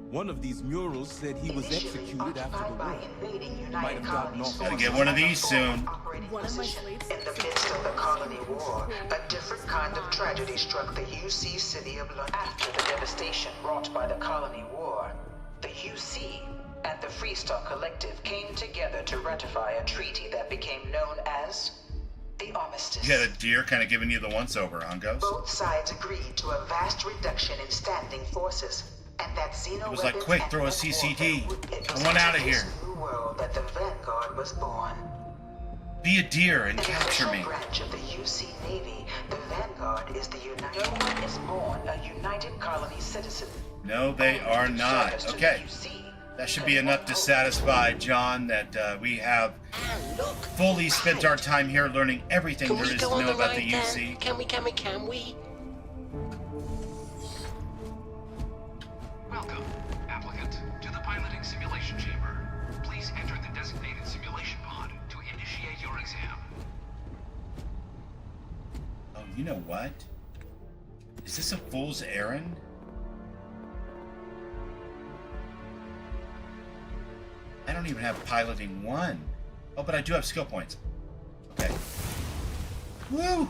One of these murals said he was Initially executed after the occupied by war. invading Might United have gotten Colonies off. Gotta forces get one of as a these forward soon. operating One of my position. slates In the says midst of the that colony it's war, cool. a different kind of tragedy struck the UC city of London. After the devastation wrought by the colony war, the UC and the Freestar Collective came together to ratify a treaty that became known as the Armistice. You got a deer kind of giving you the once-over, huh, Ghost? Both sides agreed to a vast reduction in standing forces, and that Xeno It was like, weapons quick, and throw a net CCD. warfare would- it I was want outta into this here. new world that the Vanguard was born. Be a deer and An capture official me. branch of the UC Navy, the Vanguard is the United. No one is born a United Colony citizen. No, they are Only through not. service to the Okay. UC. That should be enough to satisfy John that we have fully spent our time here learning everything Can there we is go to on know the about the ride then? UC. Can we? Welcome, applicant, to the piloting simulation chamber. Please enter the designated simulation pod to initiate your exam. Oh, you know what? Is this a fool's errand? I don't even have piloting 1. Oh, but I do have skill points. Okay. Woo!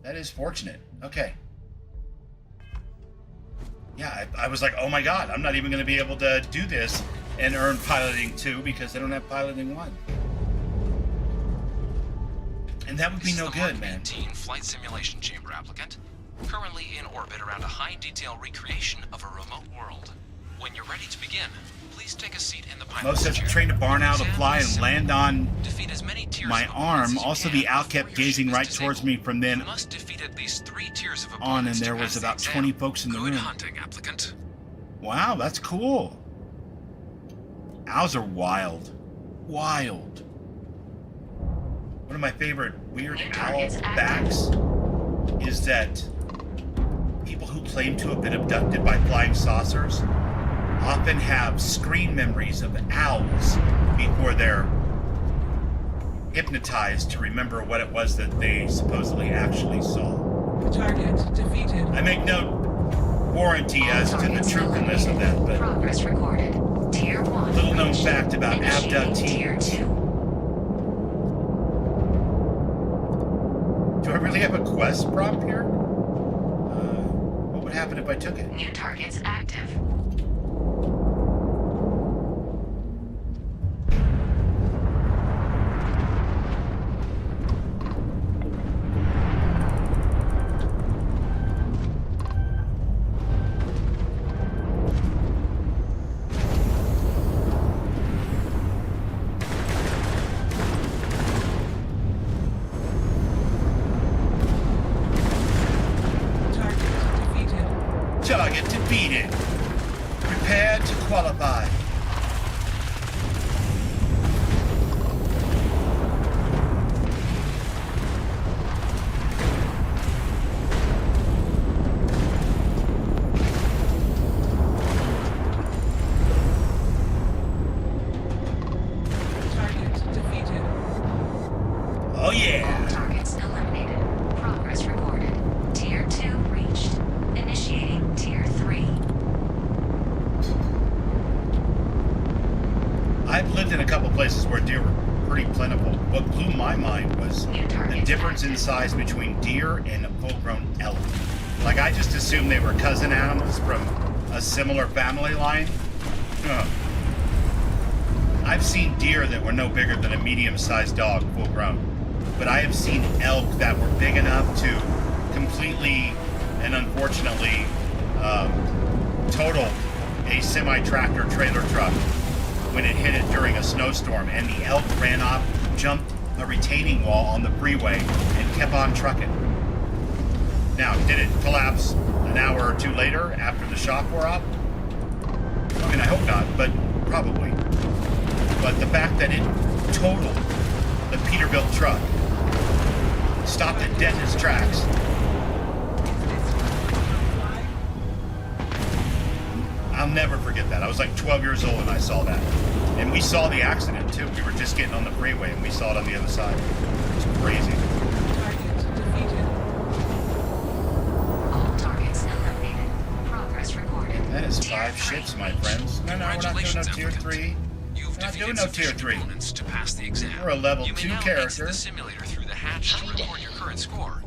That is fortunate. Okay. Yeah, I was like, oh my god, I'm not even going to be able to do this and earn piloting 2 because I don't have piloting 1. And that would be no good, man. This is the Mark 18 flight simulation chamber applicant, currently in orbit around a high-detail recreation of a remote world. When you're ready to begin, please take a seat in the pilot's Most have chair. trained a barn owl to fly and land on Defeat as many tiers my of arm. opponents as you Also, can the owl before kept your gazing ship is right towards me disabled. from then You must defeat at least 3 tiers of on, and opponents to there pass was the about exam. 20 folks in the Good room. hunting, applicant. Wow, that's cool. Owls are wild. Wild. One of my favorite weird owl facts is that people who claim to have been abducted by flying saucers often have screen memories of owls before they're hypnotized to remember what it was that they supposedly actually saw. Target defeated. I make no warranty as to the truthfulness of that, but Progress recorded. Tier 1. little known fact about Initiating Tier abductees. 2. Do I really have a quest prompt here? What would happen if I took it? New targets active. Target defeated. Target defeated. yeah! All targets eliminated. Progress recorded. Tier 2 reached. Initiating Tier 3. I've lived in a couple places where deer were pretty plentiful. What blew my mind was the difference in size between deer and a full-grown elk. Like, I just assumed they were cousin animals from a similar family line. I've seen deer that were no bigger than a medium-sized dog, full-grown. But I have seen elk that were big enough to completely and unfortunately total a semi-tractor trailer truck when it hit it during a snowstorm, and the elk ran off, jumped a retaining wall on the freeway, and kept on trucking. Now, did it collapse an hour or two later after the shock wore off? I mean, I hope not, but probably. But the fact that it totaled the Peterbilt truck, stopped it dead in its tracks. I'll never forget that. I was like 12 years old and I saw that. And we saw the accident too. We were just getting on the freeway and we saw it on the other side. It's crazy. Target defeated. All targets eliminated. Progress recorded. That is Tier 5 3 ships, my friends. No, we're not doing no tier 3. You've We're not doing defeated no tier sufficient 3. opponents to pass the exam. We're a level You may 2 now character. exit the simulator through the hatch to record your current score,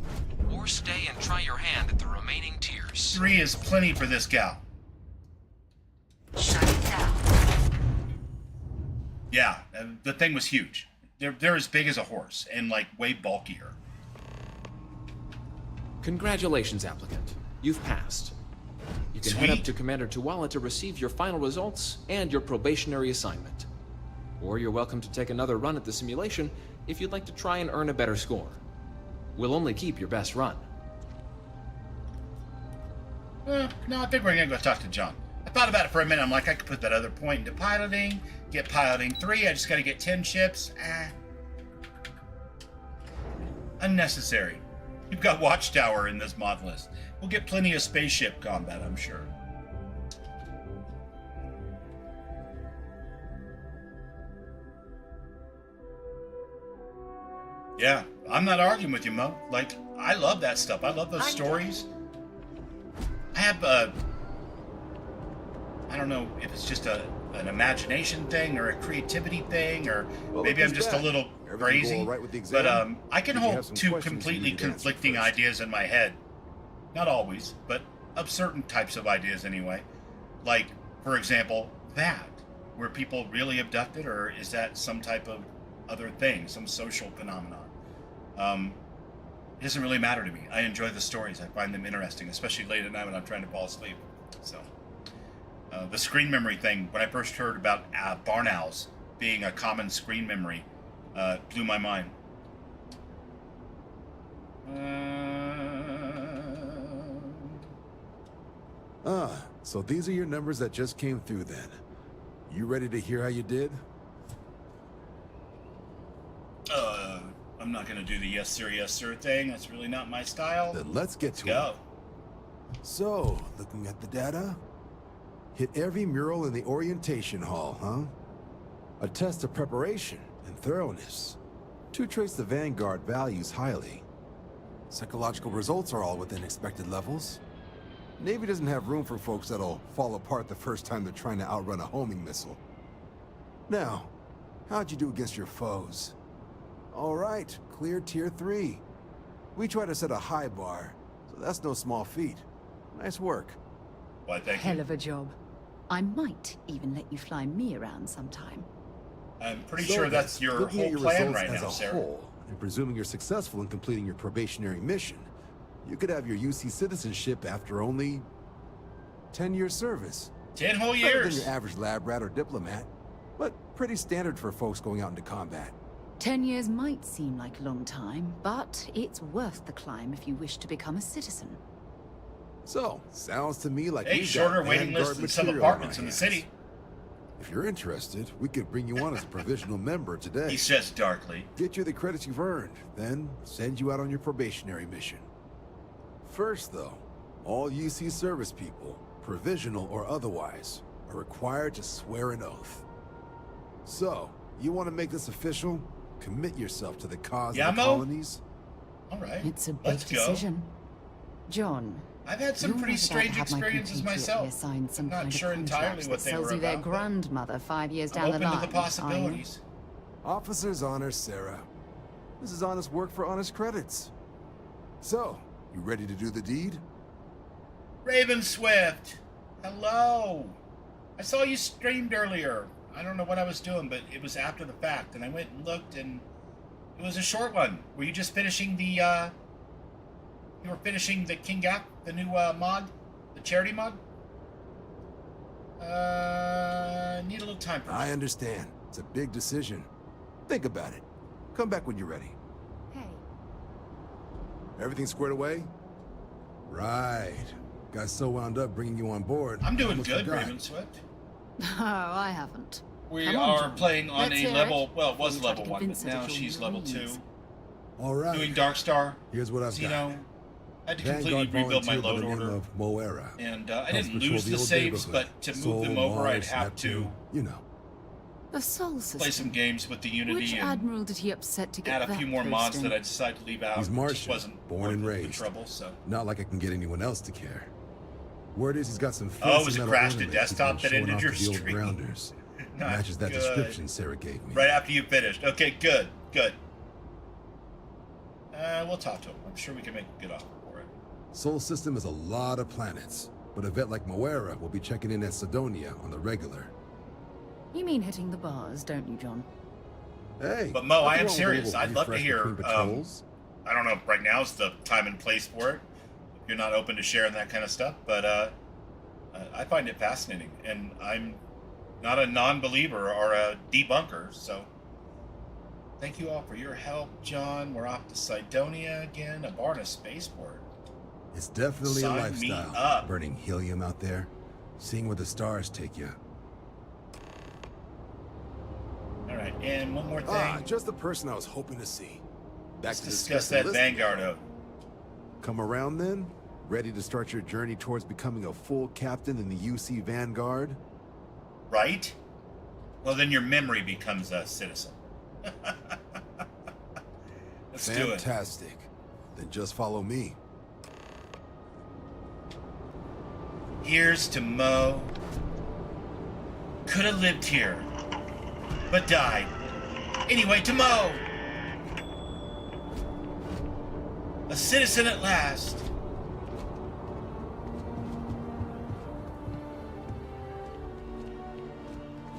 or stay and try your hand at the remaining tiers. 3 is plenty for this gal. Shut it down. Yeah, the thing was huge. They're as big as a horse and like way bulkier. Congratulations, applicant. You've passed. You can head up to Commander Tuwala to receive your final results and your probationary assignment. Or you're welcome to take another run at the simulation if you'd like to try and earn a better score. We'll only keep your best run. No, I think we're gonna go talk to John. I thought about it for a minute. I'm like, I could put that other point into piloting, get piloting 3. I just gotta get 10 ships. Unnecessary. You've got Watchtower in this mod list. We'll get plenty of spaceship combat, I'm sure. Yeah, I'm not arguing with you, Mo. Like, I love that stuff. I love those stories. I have, I don't know if it's just an imagination thing or a creativity thing, or maybe I'm just a little crazy. But I can hold 2 completely conflicting ideas in my head. Not always, but of certain types of ideas anyway. Like, for example, that. Were people really abducted, or is that some type of other thing, some social phenomenon? It doesn't really matter to me. I enjoy the stories. I find them interesting, especially late at night when I'm trying to fall asleep. So, the screen memory thing, when I first heard about barn owls being a common screen memory, blew my mind. So these are your numbers that just came through then. You ready to hear how you did? I'm not gonna do the yes sir thing. That's really not my style. Then let's get to go. it. So, looking at the data, hit every mural in the orientation hall, huh? A test of preparation and thoroughness. 2 trace the Vanguard values highly. Psychological results are all within expected levels. Navy doesn't have room for folks that'll fall apart the first time they're trying to outrun a homing missile. Now, how'd you do against your foes? All right, clear tier 3. We try to set a high bar, so that's no small feat. Nice work. Why, thank Hell you. of a job. I might even let you fly me around sometime. I'm pretty sure that's your looking whole at your plan results right as now, a Sarah. whole, and presuming you're successful in completing your probationary mission, you could have your UC citizenship after only 10 years service. 10 whole Better years. than your average lab rat or diplomat, but pretty standard for folks going out into combat. 10 years might seem like a long time, but it's worth the climb if you wish to become a citizen. So, sounds to me like Hey, we've shorter got waiting Vanguard list than some material on apartments our in the hands. city. If you're interested, we could bring you on as a provisional member today. He says darkly. Get you the credits you've earned, then send you out on your probationary mission. First, though, all UC service people, provisional or otherwise, are required to swear an oath. So, you want to make this official? commit yourself to the cause Yamo? of the colonies? All right. It's a big Let's go. decision. John, I've had some you're pretty not about to strange have my experiences compatriot myself. here sign some I'm not kind sure of entirely contract what that they sells were you their about, but grandmother 5 years I'm down the open line. to the possibilities. Officer's honor, Sarah. This is honest work for honest credits. So, you ready to do the deed? Raven Swift, hello. I saw you streamed earlier. I don't know what I was doing, but it was after the fact, and I went and looked, and it was a short one. Were you just finishing the, you were finishing the King Gap, the new, mod? The charity mod? Need a little time for I understand. It's a big decision. Think about it. Come back when you're ready. Hey. Everything squared away? Right. Got so wound up bringing you on board. I'm doing almost good, forgot. Raven Swift. Oh, I haven't. We Come on, are John. playing on Let's a hear level, it. well, it was Before you try level to 1, but convince her now that you're she's level 2. Louise. All right. Doing Darkstar. Here's what I've Xeno. got. I had to completely rebuild my load order. Of Moera. And I Helps didn't patrol lose the old saves, neighborhood. but to move Sol, them over, I'd Mars, have to Neptune, you know. The Soul System. play some games with the Unity Which and admiral did he upset to get add a that few more mods posting? that I decided to leave out. He's It Martian, just wasn't born worth and the raised. trouble, so. Not like I can get anyone else to care. Word is he's got some Oh, it fancy was a metal crashed ornaments desktop he's that been showing ended off your to the old stream. grounders. Not Matches that good. description Sarah gave me. Right after you finished. Okay, good, good. We'll talk to him. I'm sure we can make a good offer for it. Sol System is a lot of planets, but a vet like Moera will be checking in at Sidonia on the regular. You mean hitting the bars, don't you, John? Hey, But Mo, I nothing am wrong with a serious. little I'd love to refresh hear. between patrols. I don't know if right now is the time and place for it. If you're not open to sharing that kind of stuff, but I find it fascinating, and I'm not a non-believer or a debunker. So, thank you all for your help, John. We're off to Sidonia again, a bar and a spaceport. It's definitely a Sign me lifestyle. up. Burning helium out there, seeing where the stars take you. All right, and one more thing. Ah, just the person I was hoping to see. Back Let's to discuss the that list. Vanguard out. Come around then? Ready to start your journey towards becoming a full captain in the UC Vanguard? Right? Well, then your memory becomes a citizen. Let's do it. Fantastic. Then just follow me. Here's to Mo. Could have lived here, but died. Anyway, to Mo. A citizen at last.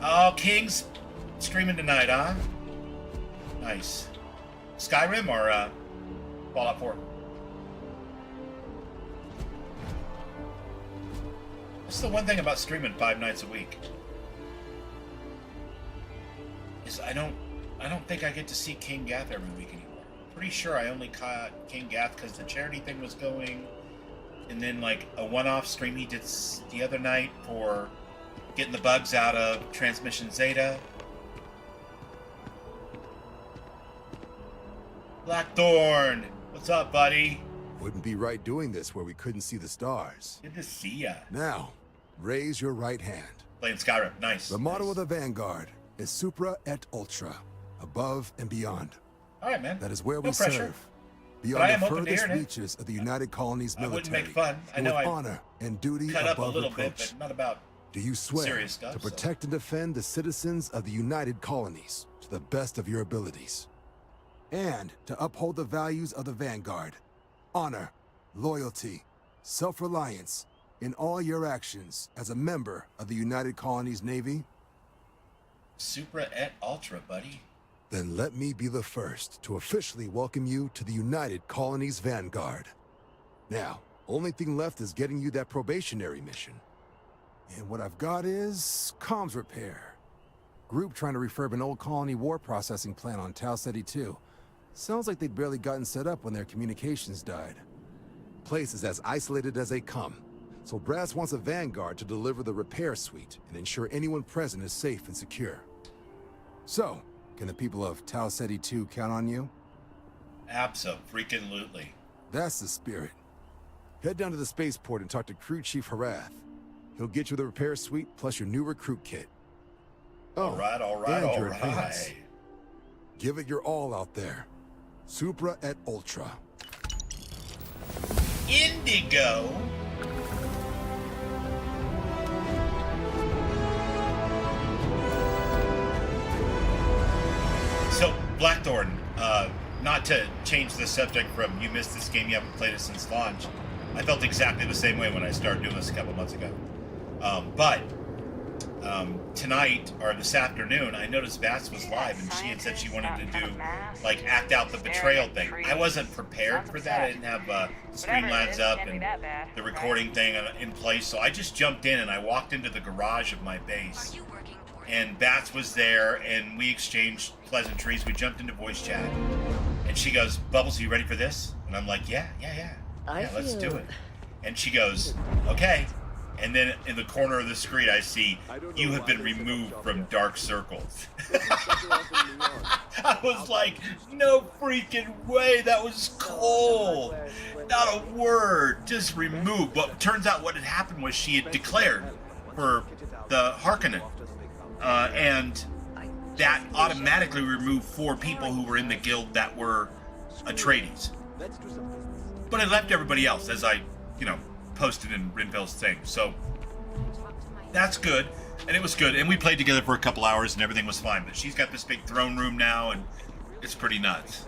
Oh, King's streaming tonight, huh? Nice. Skyrim or Fallout 4? That's the one thing about streaming 5 nights a week. Is I don't think I get to see King Gath every week anymore. Pretty sure I only caught King Gath because the charity thing was going, and then like a one-off stream he did the other night for getting the bugs out of Transmission Zeta. Blackthorn, what's up, buddy? Wouldn't be right doing this where we couldn't see the stars. Good to see ya. Now, raise your right hand. Playing Skyrim, nice. The motto of the Vanguard is Supra et Ultra, above and beyond. All right, man. That is where No we pressure. serve. But I Beyond am the open to furthest hearing it. reaches of the United Colonies I military. wouldn't make fun. I know with I honor and duty cut up a above little bit, reproach. but not about Do you swear serious stuff, to so. protect and defend the citizens of the United Colonies to the best of your abilities? And to uphold the values of the Vanguard. Honor, loyalty, self-reliance in all your actions as a member of the United Colonies Navy? Supra et Ultra, buddy. Then let me be the first to officially welcome you to the United Colonies Vanguard. Now, only thing left is getting you that probationary mission. And what I've got is comms repair. Group trying to refurb an old colony war processing plant on Tau Ceti 2. Sounds like they'd barely gotten set up when their communications died. Place is as isolated as they come, so Brass wants a Vanguard to deliver the repair suite and ensure anyone present is safe and secure. So, can the people of Tau Ceti 2 count on you? Abso-freaking-lutely. That's the spirit. Head down to the spaceport and talk to Crew Chief Harath. He'll get you the repair suite plus your new recruit kit. Oh, All right, and your all advance. right. Give it your all out there. Supra et Ultra. Indigo. So, Blackthorn, not to change the subject from you missed this game, you haven't played it since launch. I felt exactly the same way when I started doing this a couple months ago. But tonight, or this afternoon, I noticed Vats was live, and she had said she wanted to do, like, act out the betrayal thing. I wasn't prepared for that. I didn't have Streamlabs up and the recording thing in place, so I just jumped in, and I walked into the garage of my base. And Bats was there, and we exchanged pleasantries. We jumped into voice chat, and she goes, "Bubbles, are you ready for this?" And I'm like, "Yeah, let's do it." And she goes, "Okay." And then in the corner of the screen, I see, "You have been removed from Dark Circles." I was like, no freaking way, that was cold. Not a word, just removed. But turns out what had happened was she had declared for the Harkonnen. And that automatically removed 4 people who were in the guild that were Atreides. But I left everybody else, as I, posted in Rinville's thing. So that's good, and it was good. And we played together for a couple hours, and everything was fine. But she's got this big throne room now, and it's pretty nuts.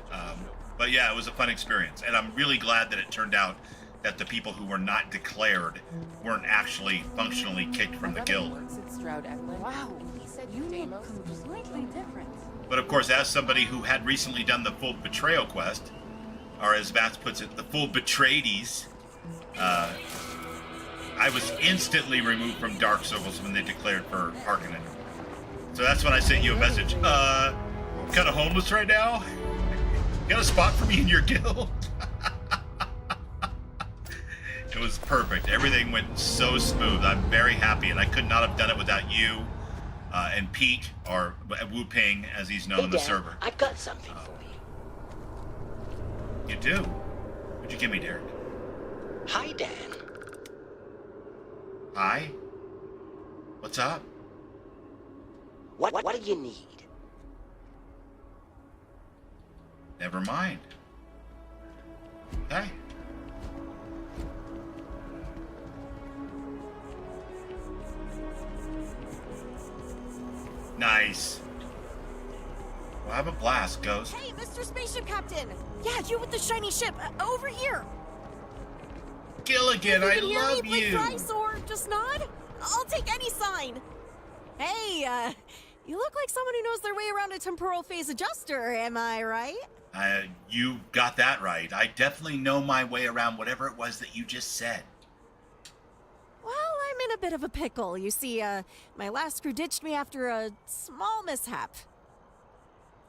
But yeah, it was a fun experience, and I'm really glad that it turned out that the people who were not declared weren't actually functionally kicked from the guild. Wow, he said you look completely different. But of course, as somebody who had recently done the full betrayal quest, or as Vats puts it, the full Betrayedies, I was instantly removed from Dark Circles when they declared for Harkonnen. So that's when I sent you a message. Kind of homeless right now? Got a spot for me in your guild? It was perfect. Everything went so smooth. I'm very happy, and I could not have done it without you and Pete, or Wu Ping, as he's known on the server. I've got something for you. You do? What'd you give me, Derek? Hi, Dan. Hi? What's up? What do you need? Never mind. Okay. Nice. Well, have a blast, Ghost. Hey, Mr. Spaceship Captain! Yeah, you with the shiny ship. Over here! Gilligan, I love you! you! Price or just nod? I'll take any sign! Hey, you look like someone who knows their way around a temporal phase adjuster, am I right? You got that right. I definitely know my way around whatever it was that you just said. Well, I'm in a bit of a pickle. You see, my last crew ditched me after a small mishap.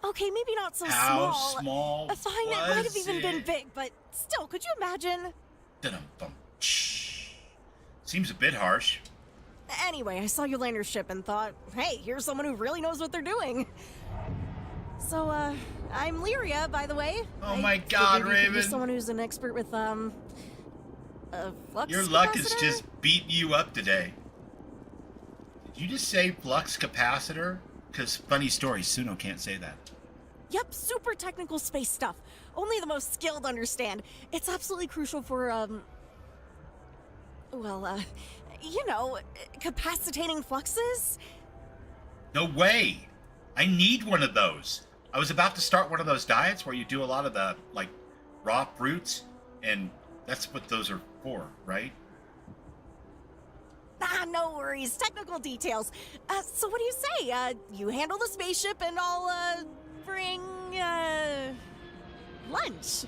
Okay, maybe not so How small. small Fine, it might have even been big, but still, could you imagine? Seems a bit harsh. Anyway, I saw you land your ship and thought, hey, here's someone who really knows what they're doing. So, I'm Lyria, by the way. Oh my God, Raven. You're someone who's an expert with, flux Your luck capacitor? is just beating you up today. Did you just say flux capacitor? Because funny story, Suno can't say that. Yep, super technical space stuff. Only the most skilled understand. It's absolutely crucial for, capacitating fluxes. No way! I need one of those. I was about to start one of those diets where you do a lot of the, raw fruits, and that's what those are for, right? No worries. Technical details. So what do you say? You handle the spaceship and I'll, bring, lunch.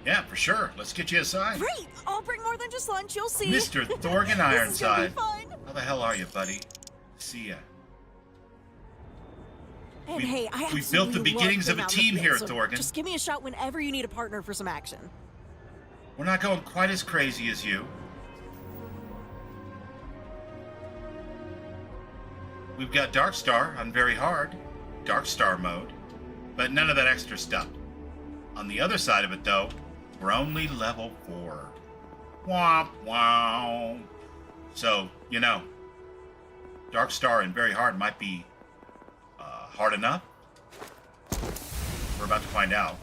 Yeah, for sure. Let's get you a sign. Great! I'll bring more than just lunch, you'll see. Mr. Thorgan Ironside. This is gonna be fun. How the hell are you, buddy? See ya. And hey, I we built the beginnings of a team here, so Thorgan. Just give me a shout whenever you need a partner for some action. We're not going quite as crazy as you. We've got Darkstar on very hard, Darkstar mode, but none of that extra stuff. On the other side of it, though, we're only level 4. Womp wow. So, Darkstar and very hard might be hard enough? We're about to find out.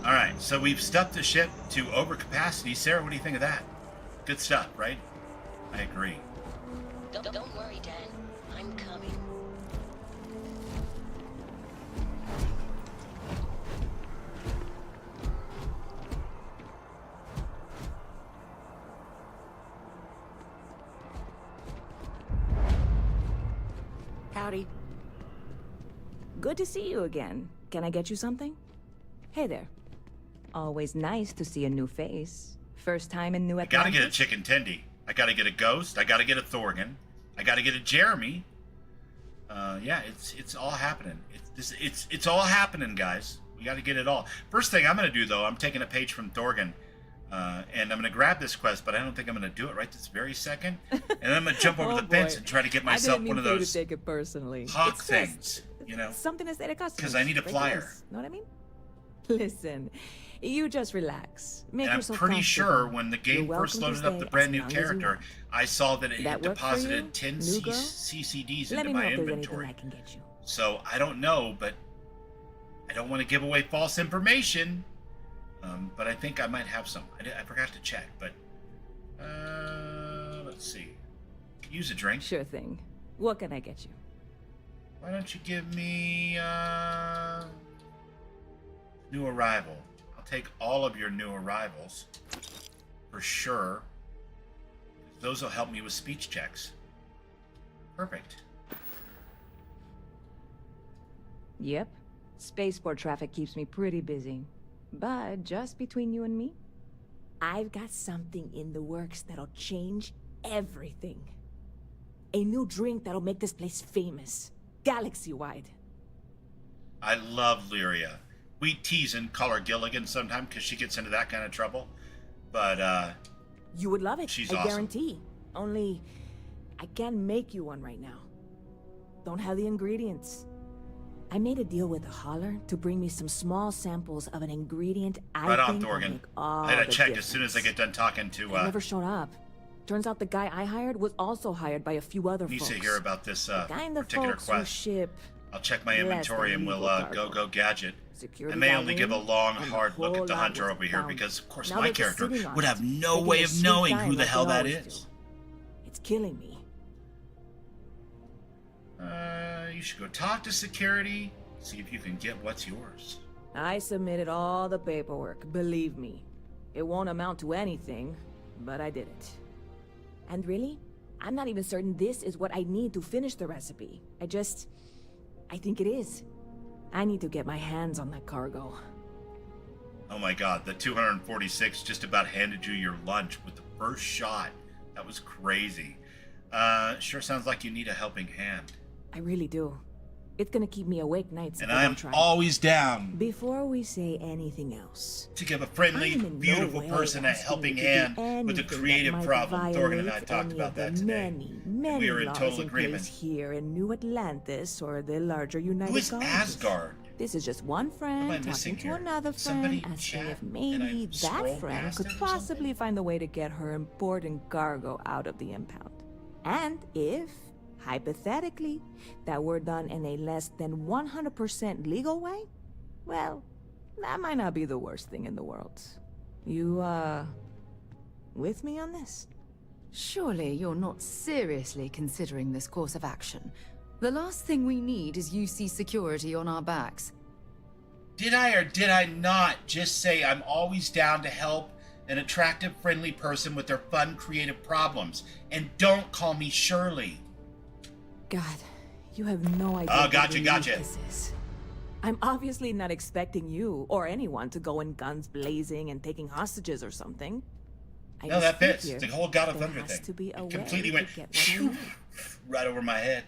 Alright, so we've stuffed the ship to overcapacity. Sarah, what do you think of that? Good stuff, right? I agree. Don't worry, Dan. I'm coming. Howdy. Good to see you again. Can I get you something? Hey there. Always nice to see a new face. First time in New I Atlantis? gotta get a chicken tendy. I gotta get a Ghost. I gotta get a Thorgan. I gotta get a Jeremy. Yeah, it's all happening. It's all happening, guys. We gotta get it all. First thing I'm gonna do, though, I'm taking a page from Thorgan. And I'm gonna grab this quest, but I don't think I'm gonna do it right this very second. And then I'm gonna jump over the fence and try to get myself one of those to take it personally. hawk It's things, you know? Something to say to customers. Because I need a flyer. Regulars, know what I mean? Listen, you just relax. Make And I'm yourself pretty sure comfortable. when the You're game welcome first to loaded up stay the brand as new long as you character, want. I saw that it had That work for deposited you, 10 new girl? CCDs Let into me know my if there's inventory. anything I can get you. So I don't know, but I don't want to give away false information. But I think I might have some. I forgot to check, but let's see. Use a drink. Sure thing. What can I get you? Why don't you give me new arrival? I'll take all of your new arrivals for sure. Those will help me with speech checks. Perfect. Yep. Spaceport traffic keeps me pretty busy. But just between you and me, I've got something in the works that'll change everything. A new drink that'll make this place famous. Galaxy-wide. I love Lyria. We tease and call her Gilligan sometime because she gets into that kind of trouble. But, You would love it, she's I awesome. guarantee. Only, I can't make you one right now. Don't have the ingredients. I made a deal with a hauler to bring me some small samples of an ingredient I right on, think will Thorgan. make all I had the to check difference. as soon as I get done talking to, They never showed up. Turns out the guy I hired was also hired by a few other needs folks. to hear about this kind of particular folks who quest. ship I'll check my less inventory than and we'll legal cargo. go gadget. Security I may got only give a wind, long, and the hard look whole at the lot hunter was over here found. because, of course, Now my they're just character sitting on would it, have no taking way their of sweet knowing time who the like hell they that always is. do. It's killing me. You should go talk to security, see if you can get what's yours. I submitted all the paperwork, believe me. It won't amount to anything, but I did it. And really, I'm not even certain this is what I need to finish the recipe. I think it is. I need to get my hands on that cargo. Oh my god, the 246 just about handed you your lunch with the first shot. That was crazy. Sure sounds like you need a helping hand. I really do. It's gonna keep me awake nights. And if I I'm don't try. always down Before we say anything else, to give a friendly, I'm in no beautiful way person a asking helping you to do hand with a anything that creative might problem. Thorgan and I violate talked any about of the that today. Many We were in laws total in agreement. place here in New Atlantis or the larger United Who is Colonies. Asgard? This is just one Am I friend missing talking to here? another Somebody friend, asking chat if and maybe I that scroll friend past could it or possibly find a way to get her important cargo out of the impound. And if, hypothetically, that were done in a less than 100% legal way, well, that might not be the worst thing in the world. You, with me on this? Surely you're not seriously considering this course of action. The last thing we need is UC security on our backs. Did I or did I not just say I'm always down to help an attractive, friendly person with their fun, creative problems? And don't call me Shirley. God, you have no idea Oh, what gotcha, relief gotcha. this is. I'm obviously not expecting you or anyone to go in guns blazing and taking hostages or something. I No, just that fits. figure The whole God of there Thunder has thing. to be a It way completely to went get what you need. right over my head.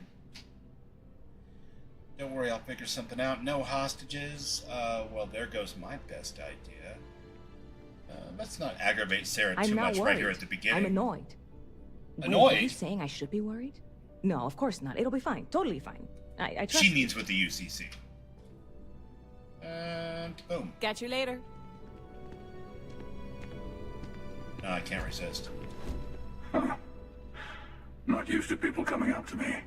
Don't worry, I'll figure something out. No hostages. Well, there goes my best idea. Let's not aggravate Sarah I'm too not much worried. right here at the beginning. I'm annoyed. Wait, Annoyed? are you saying I should be worried? No, of course not. It'll be fine. Totally fine. I trust She you. means with the UCC. And boom. Catch you later. No, I can't resist. Not used to people coming up to me.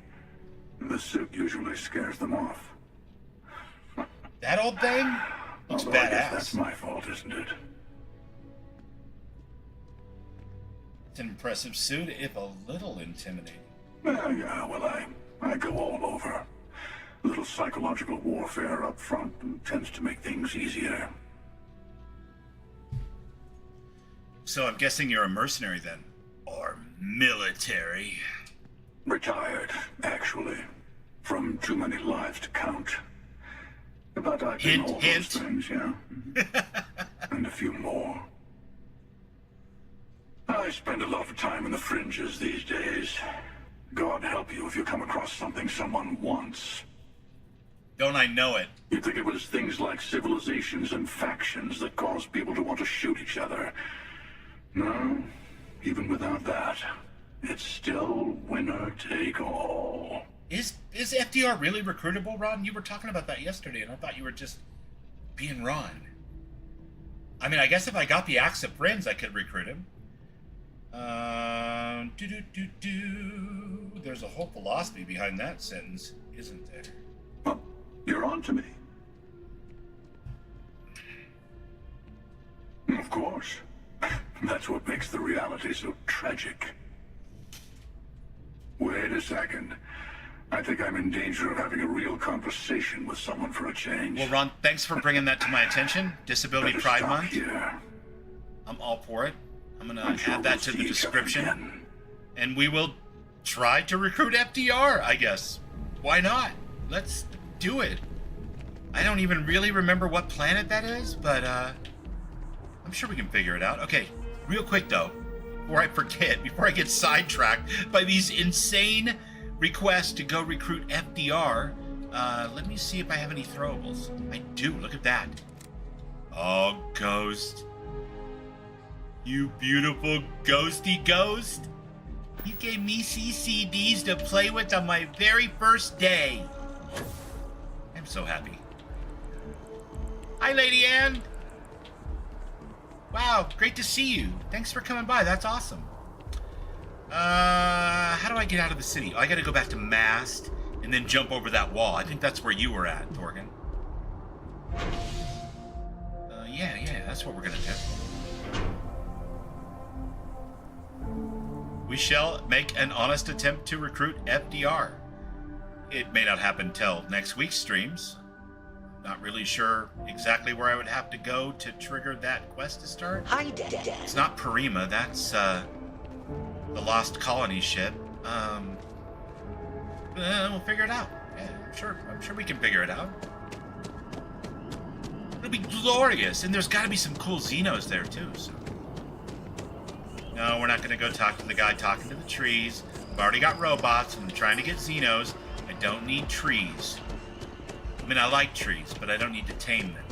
The suit usually scares them off. That old thing looks Although I guess badass. that's my fault, isn't it? It's an impressive suit, if a little intimidating. Yeah, well, I go all over. A little psychological warfare up front tends to make things easier. So I'm guessing you're a mercenary then? Or military? Retired, actually. From too many lives to count. But I've been all those things, yeah. And a few more. I spend a lot of time in the fringes these days. God help you if you come across something someone wants. Don't I know it? You'd think it was things like civilizations and factions that cause people to want to shoot each other. No, even without that, it's still winner take all. Is FDR really recruitable, Ron? You were talking about that yesterday, and I thought you were just being Ron. I mean, I guess if I got the Axe of Friends, I could recruit him. There's a whole philosophy behind that sentence, isn't there? Well, you're on to me. Of course. That's what makes the reality so tragic. Wait a second. I think I'm in danger of having a real conversation with someone for a change. Well, Ron, thanks for bringing that to my attention. Disability Better Pride stop Month. here. I'm all for it. I'm gonna I'm sure add that we'll to see the each other description. again. And we will try to recruit FDR, I guess. Why not? Let's do it. I don't even really remember what planet that is, but I'm sure we can figure it out. Okay, real quick though, before I forget, before I get sidetracked by these insane requests to go recruit FDR, let me see if I have any throwables. I do, look at that. Oh, Ghost. You beautiful ghosty ghost. You gave me CCDs to play with on my very first day. I'm so happy. Hi, Lady Anne. Wow, great to see you. Thanks for coming by. That's awesome. How do I get out of the city? Oh, I gotta go back to Mast and then jump over that wall. I think that's where you were at, Thorgan. Yeah, that's what we're gonna do. We shall make an honest attempt to recruit FDR. It may not happen till next week's streams. Not really sure exactly where I would have to go to trigger that quest to start. Hi, Dad. It's not Parima, that's the Lost Colony ship. We'll figure it out. Yeah, I'm sure we can figure it out. It'll be glorious, and there's gotta be some cool Xenos there too, so. No, we're not gonna go talk to the guy talking to the trees. I've already got robots, and I'm trying to get Xenos. I don't need trees. I mean, I like trees, but I don't need to tame them.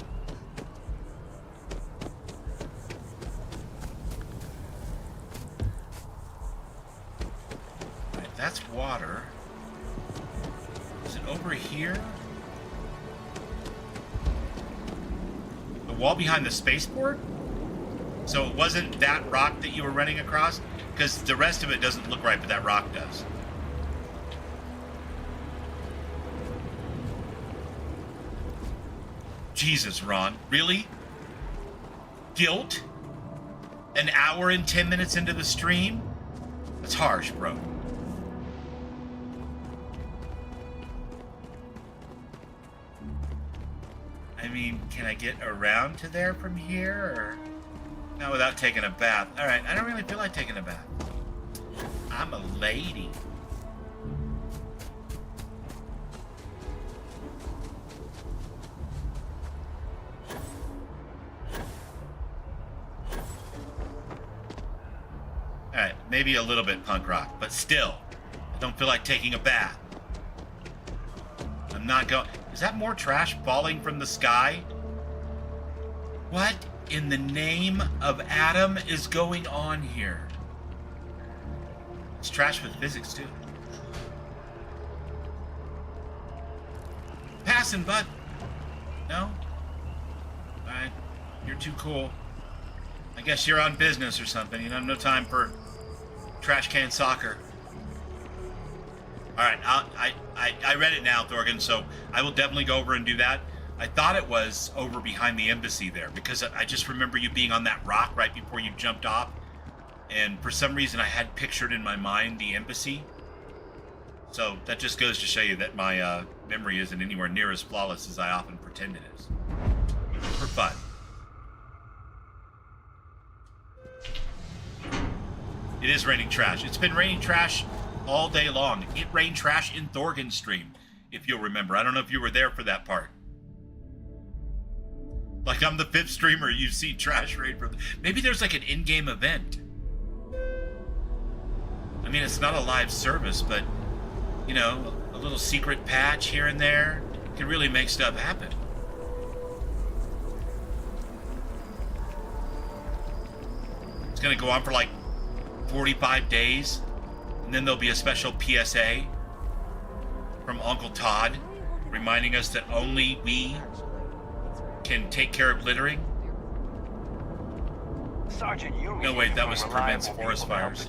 Alright, that's water. Is it over here? The wall behind the spaceport? So it wasn't that rock that you were running across? Because the rest of it doesn't look right, but that rock does. Jesus, Ron. Really? Guilt? An hour and 10 minutes into the stream? That's harsh, bro. I mean, can I get around to there from here, or... Not without taking a bath. Alright, I don't really feel like taking a bath. I'm a lady. Alright, maybe a little bit punk rock, but still, I don't feel like taking a bath. I'm not going... Is that more trash falling from the sky? What in the name of Adam is going on here? It's trash with physics, too. Passing, bud. No? Alright, you're too cool. I guess you're on business or something. You don't have no time for Trash can soccer. All right, I read it now, Thorgan, so I will definitely go over and do that. I thought it was over behind the embassy there, because I just remember you being on that rock right before you jumped off, and for some reason I had pictured in my mind the embassy. So that just goes to show you that my memory isn't anywhere near as flawless as I often pretend it is. For fun. It is raining trash. It's been raining trash all day long. It rained trash in Thorgan's stream, if you'll remember. I don't know if you were there for that part. Like, I'm the 5th streamer you've seen trash rain from. Maybe there's like an in-game event. I mean, it's not a live service, but, you know, a little secret patch here and there can really make stuff happen. It's gonna go on for like 45 days, and then there'll be a special PSA from Uncle Todd reminding us that only we can take care of littering. Sergeant Yumi. No, wait, that was prevents forest fires.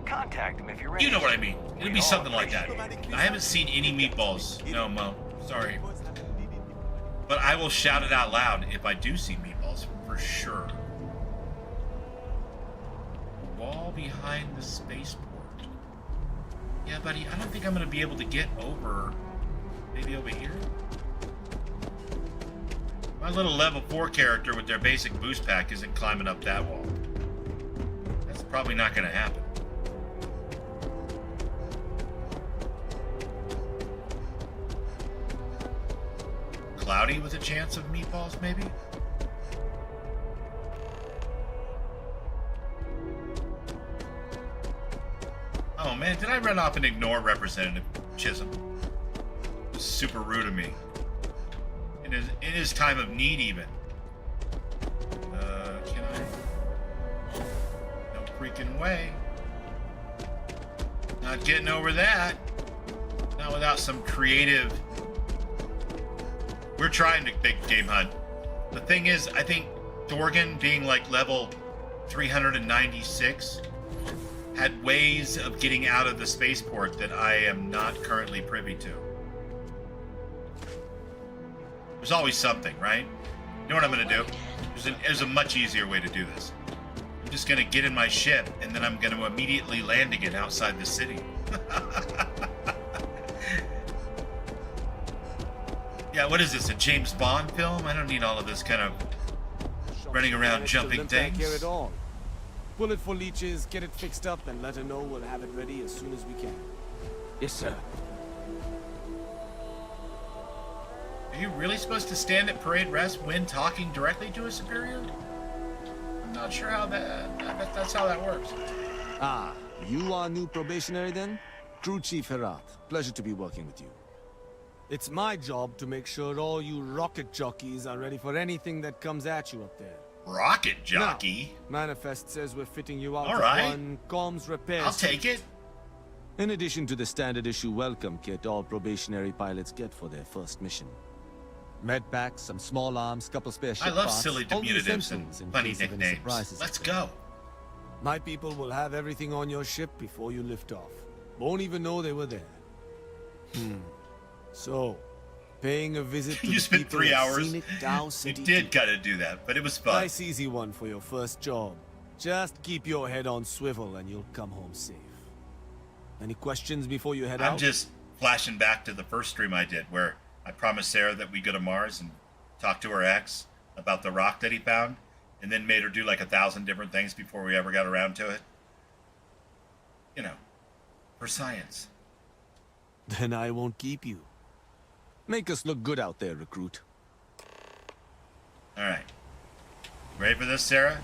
Contact him if you're ready. You know what I mean. It'll be something like that. I haven't seen any meatballs. No, Mo. Sorry. But I will shout it out loud if I do see meatballs, for sure. Wall behind the spaceport. Yeah, buddy, I don't think I'm going to be able to get over... Maybe over here? My little level 4 character with their basic boost pack isn't climbing up that wall. That's probably not going to happen. Cloudy with a chance of meatballs, maybe? Oh man, did I run off and ignore Representative Chisholm? It was super rude of me. In his time of need, even. Can I? No freaking way. Not getting over that. Not without some creative... We're trying to big game hunt. The thing is, I think Thorgan being like level 396 had ways of getting out of the spaceport that I am not currently privy to. There's always something, right? You know what I'm gonna do? There's a much easier way to do this. I'm just gonna get in my ship and then I'm gonna immediately land again outside the city. Yeah, what is this, a James Bond film? I don't need all of this kind of running around jumping things. Here at all. Bullet for leeches, get it fixed up, and let her know we'll have it ready as soon as we can. Yes, sir. Are you really supposed to stand at parade rest when talking directly to a superior? I'm not sure how that's how that works. Ah, you are new probationary then? Crew Chief Herat, pleasure to be working with you. It's my job to make sure all you rocket jockeys are ready for anything that comes at you up there. Rocket jockey? Now, manifest says we're fitting you out all with right. one comms repair. I'll take it. In addition to the standard issue welcome kit all probationary pilots get for their first mission. Med packs, some small arms, couple spare ship I love parts, silly diminutives and funny nicknames. Let's go. My people will have everything on your ship before you lift off. Won't even know they were there. So, paying a visit to you the spent people 3 of hours. scenic Tau City. You did gotta do that, but it was fun. Nice easy one for your first job. Just keep your head on swivel and you'll come home safe. Any questions before you head out? I'm just flashing back to the first stream I did where I promised Sarah that we go to Mars and talk to her ex about the rock that he found, and then made her do like 1,000 different things before we ever got around to it. You know, for science. Then I won't keep you. Make us look good out there, recruit. All right. Ready for this, Sarah?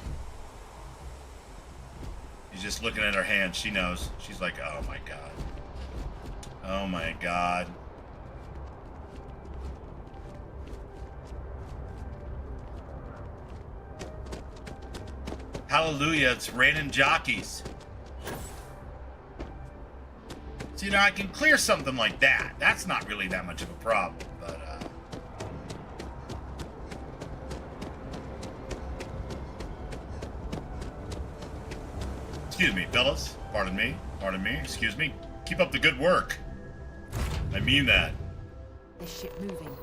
She's just looking at her hand. She knows. She's like, oh my god. Oh my god. Hallelujah, it's raining jockeys. So, you know, I can clear something like that. That's not really that much of a problem, but, excuse me, fellas. Pardon me. Pardon me. Excuse me. Keep up the good work. I mean that. This ship moving.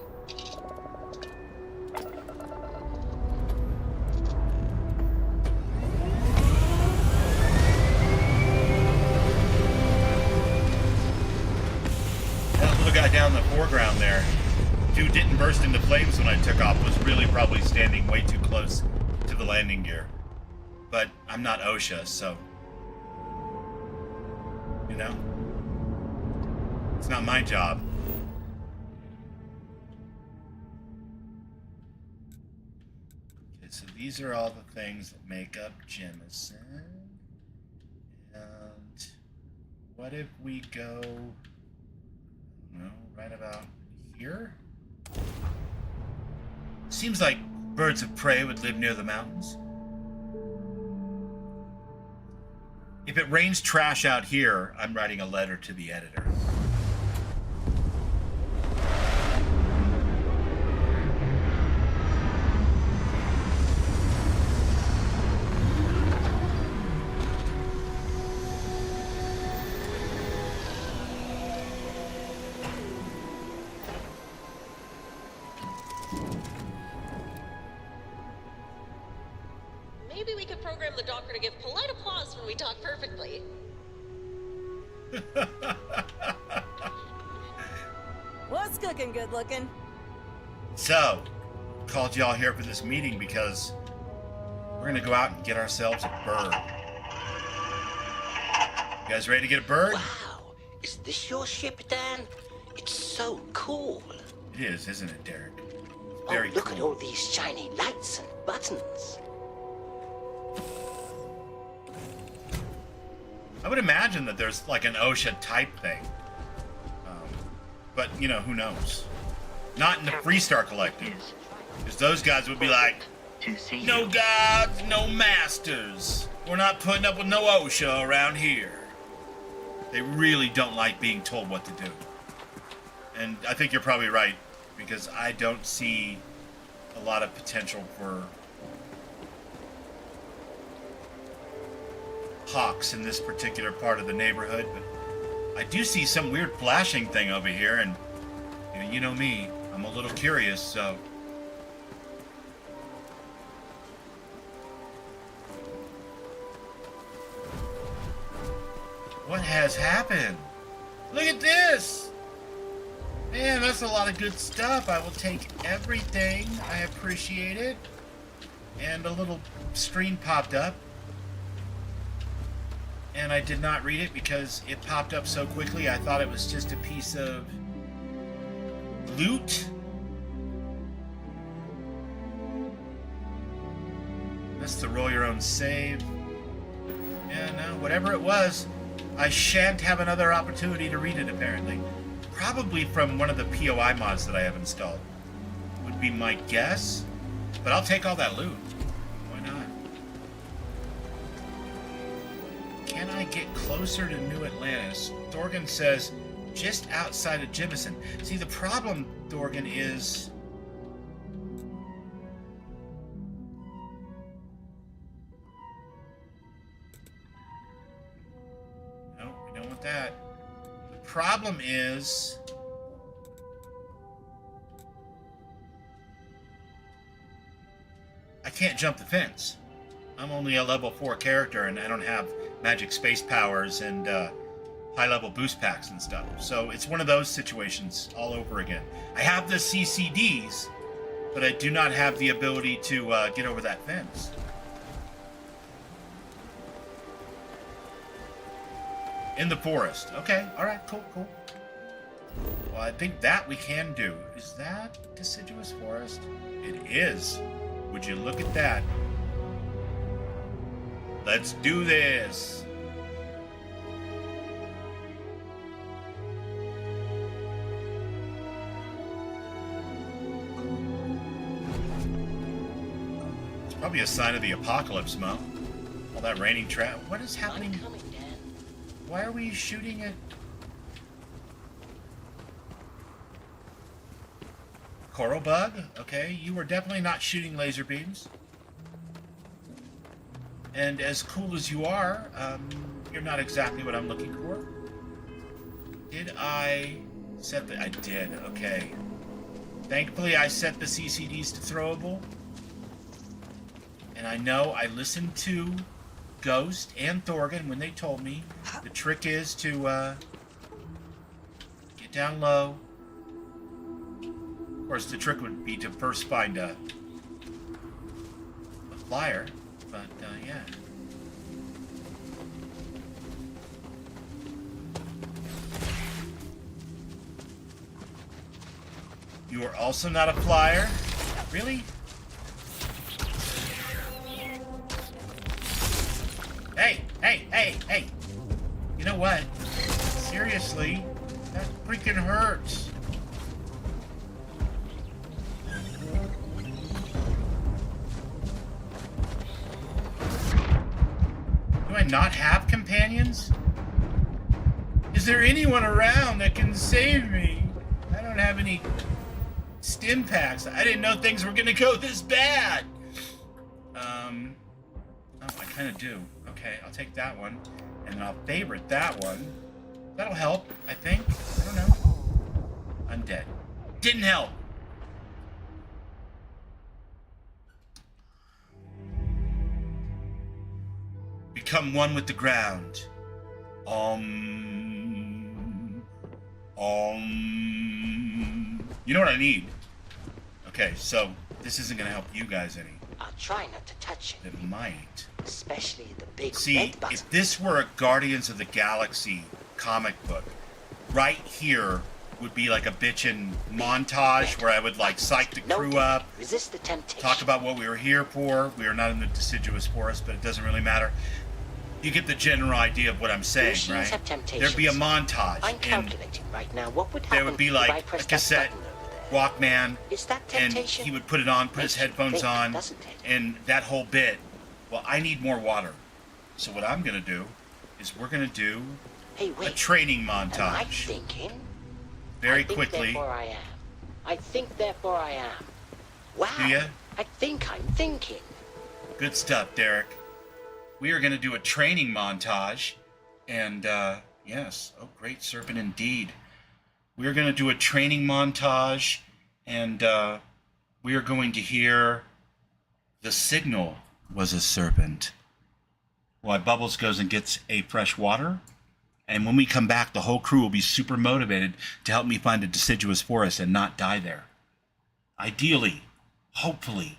That little guy down in the foreground there, dude didn't burst into flames when I took off, was really probably standing way too close to the landing gear. But I'm not OSHA, so... You know? It's not my job. Okay, so these are all the things that make up Jemison. And what if we go... No, right about here? Seems like birds of prey would live near the mountains. If it rains trash out here, I'm writing a letter to the editor. Maybe we could program the doctor to give polite applause when we talk perfectly. What's cooking, good looking? So, called y'all here for this meeting because we're gonna go out and get ourselves a bird. You guys ready to get a bird? Wow, is this your ship, Dan? It's so cool. It is, isn't it, Derek? It's very look cool. at all these shiny lights and buttons. I would imagine that there's like an OSHA type thing. But, you know, who knows? Not in the Freestar Collective. Because those guys would be like, no gods, no masters. We're not putting up with no OSHA around here. They really don't like being told what to do. And I think you're probably right, because I don't see a lot of potential for hawks in this particular part of the neighborhood, but I do see some weird flashing thing over here, and you know me, I'm a little curious, so... What has happened? Look at this! Man, that's a lot of good stuff. I will take everything. I appreciate it. And a little screen popped up. And I did not read it because it popped up so quickly. I thought it was just a piece of loot. That's the roll your own save. Yeah, no, whatever it was, I shan't have another opportunity to read it, apparently. Probably from one of the POI mods that I have installed. Would be my guess. But I'll take all that loot. Why not? Can I get closer to New Atlantis? Thorgan says, just outside of Jemison. See, the problem, Thorgan, is... No, we don't want that. The problem is... I can't jump the fence. I'm only a level 4 character, and I don't have magic space powers and high-level boost packs and stuff. So it's one of those situations all over again. I have the CCDs, but I do not have the ability to get over that fence. In the forest. Okay, alright, cool. Well, I think that we can do. Is that deciduous forest? It is. Would you look at that? Let's do this. It's probably a sign of the apocalypse, Mo. All that raining trap. What is happening? Why are we shooting at... Coral bug? Okay, you were definitely not shooting laser beams. And as cool as you are, you're not exactly what I'm looking for. Did I set the... I did, okay. Thankfully, I set the CCDs to throwable. And I know I listened to Ghost and Thorgan when they told me the trick is to get down low. Of course, the trick would be to first find a flyer, but yeah. You are also not a flyer? Really? Hey! You know what? Seriously, that freaking hurts. Do I not have companions? Is there anyone around that can save me? I don't have any stim packs. I didn't know things were gonna go this bad. Oh, I kind of do. Okay, I'll take that one, and I'll favorite that one. That'll help, I think. I don't know. I'm dead. Didn't help. Become one with the ground. You know what I need? Okay, so this isn't gonna help you guys any. I'll try not to touch it. It might. Especially the big See, red button. if this were a Guardians of the Galaxy comic book, right here would be like a bitchin' montage where I would like psych the crew up, Resist the temptation. talk about what we were here for. We are not in the deciduous forest, but it doesn't really matter. You get the general idea of what I'm saying, Machines right? have temptations. There'd be a montage, I'm and calculating right now. What would happen there would be if I like a pressed that cassette button over there? Walkman, Is that and temptation? he would put it on, put his Makes you headphones think, on, doesn't it? and that whole bit. Well, I need more water. So what I'm gonna do is we're gonna do Hey, a wait. training Am I montage. thinking? Very I think, quickly. Therefore I am. I think, therefore I am. Wow. Do ya? I think I'm thinking. Good stuff, Derek. We are gonna do a training montage, and yes, oh great serpent indeed. We're gonna do a training montage, and we are going to hear the signal was a serpent. While Bubbles goes and gets a fresh water, and when we come back, the whole crew will be super motivated to help me find a deciduous forest and not die there. Ideally, hopefully.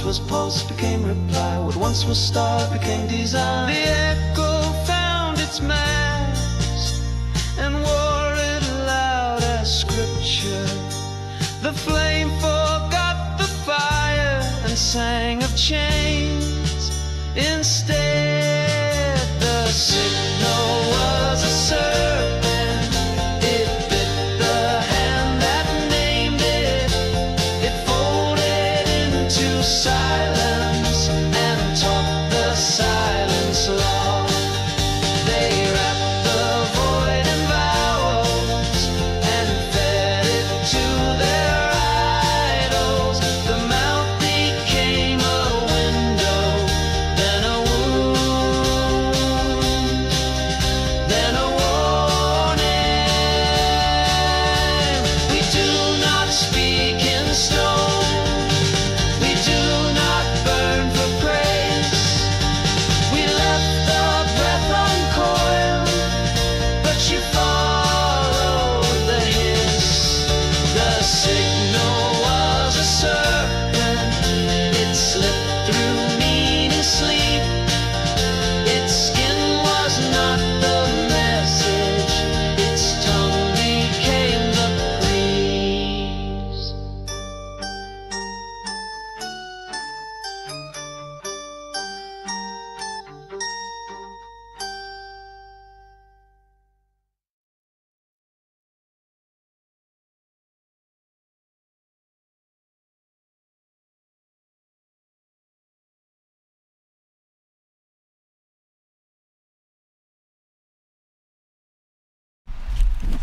Was pulse became reply. What once was star became design. The echo found its mast and wore it aloud as scripture. Instead, the signal was a serpent. It bit the hand that named it. It folded into silence and taught the silence law. They wrapped the void in vowels and fed it to their idols. The mouth became a window, then a wound, then a warning. We do not speak in stone. We do not burn for praise. We left the breath uncoiled, but you followed the hiss. The signal was a serpent. It slipped through meaning sleep. Its skin was not the message. Its tongue became the breeze.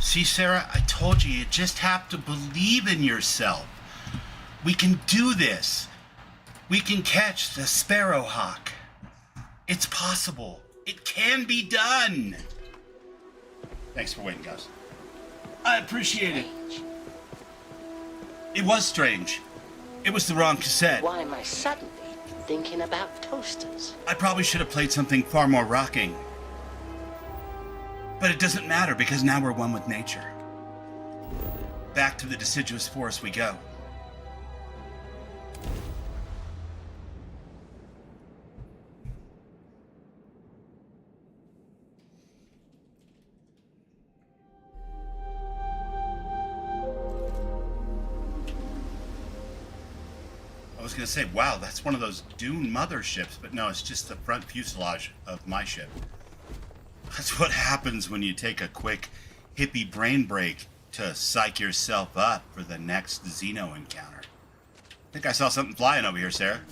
See, Sarah, I told you just have to believe in yourself. We can do this. We can catch the Sparrowhawk. It's possible. It can be done. Thanks for waiting, guys. I appreciate it. It was strange. It was the wrong cassette. Why am I suddenly thinking about toasters? I probably should have played something far more rocking. But it doesn't matter because now we're one with nature. Back to the deciduous forest we go. I was going to say, wow, that's one of those Dune motherships, but no, it's just the front fuselage of my ship. That's what happens when you take a quick hippie brain break to psych yourself up for the next Xeno encounter. I think I saw something flying over here, Sarah.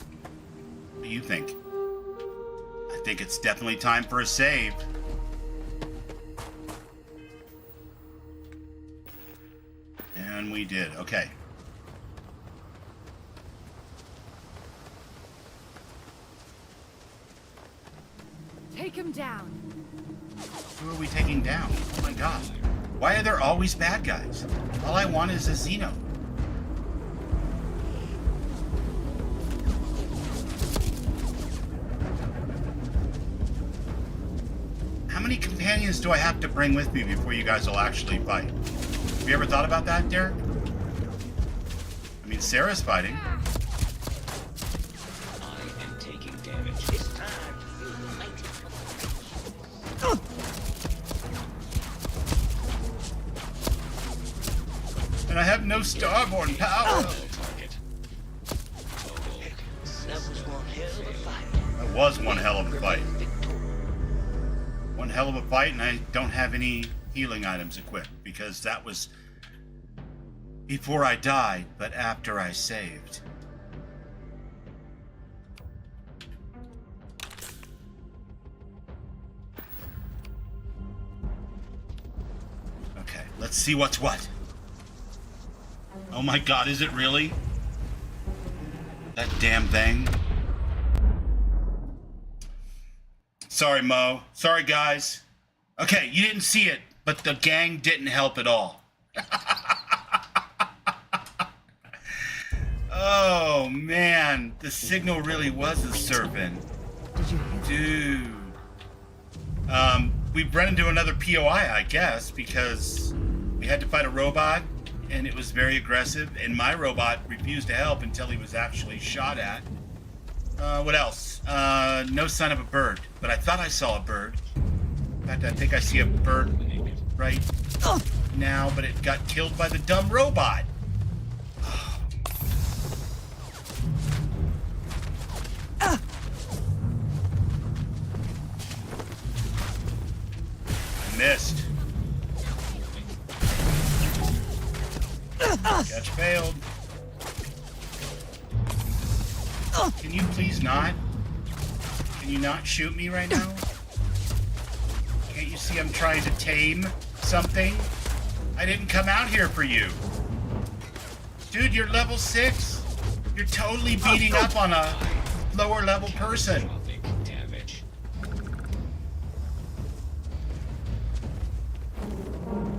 What do you think? I think it's definitely time for a save. And we did. Okay. Take him down. Who are we taking down? Oh my god. Why are there always bad guys? All I want is a Xeno. How many companions do I have to bring with me before you guys will actually fight? Have you ever thought about that, Derek? I mean, Sarah's fighting. I am taking damage. It's time to feel the mighty. And I have no starborn power. That was one hell of a fight. That was one hell of a fight. One hell of a fight, and I don't have any healing items equipped because that was before I died, but after I saved. Okay, let's see what's what. Oh my god, is it really? That damn thing. Sorry, Mo. Sorry, guys. Okay, you didn't see it, but the gang didn't help at all. Oh, man. The signal really was a serpent. Dude. We ran into another POI, I guess, because we had to fight a robot, and it was very aggressive, and my robot refused to help until he was actually shot at. What else? No sign of a bird, but I thought I saw a bird. In fact, I think I see a bird right now, but it got killed by the dumb robot. Can you please not? Can you not shoot me right now? Can't you see I'm trying to tame something? I didn't come out here for you. Dude, you're level 6. You're totally beating up on a lower level person. What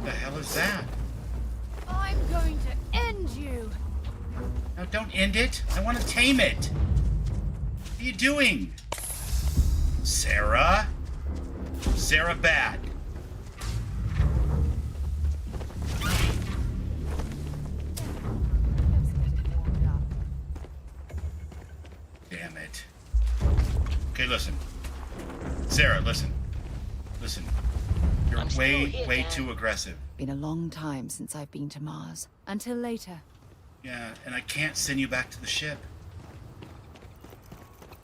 the hell is that? I'm going to end you. No, don't end it. I want to tame it. What are you doing? Sarah? Sarah bad. Damn it. Okay, listen. Sarah, listen. Listen. You're way too aggressive. Been a long time since I've been to Mars. Until later. Yeah, and I can't send you back to the ship.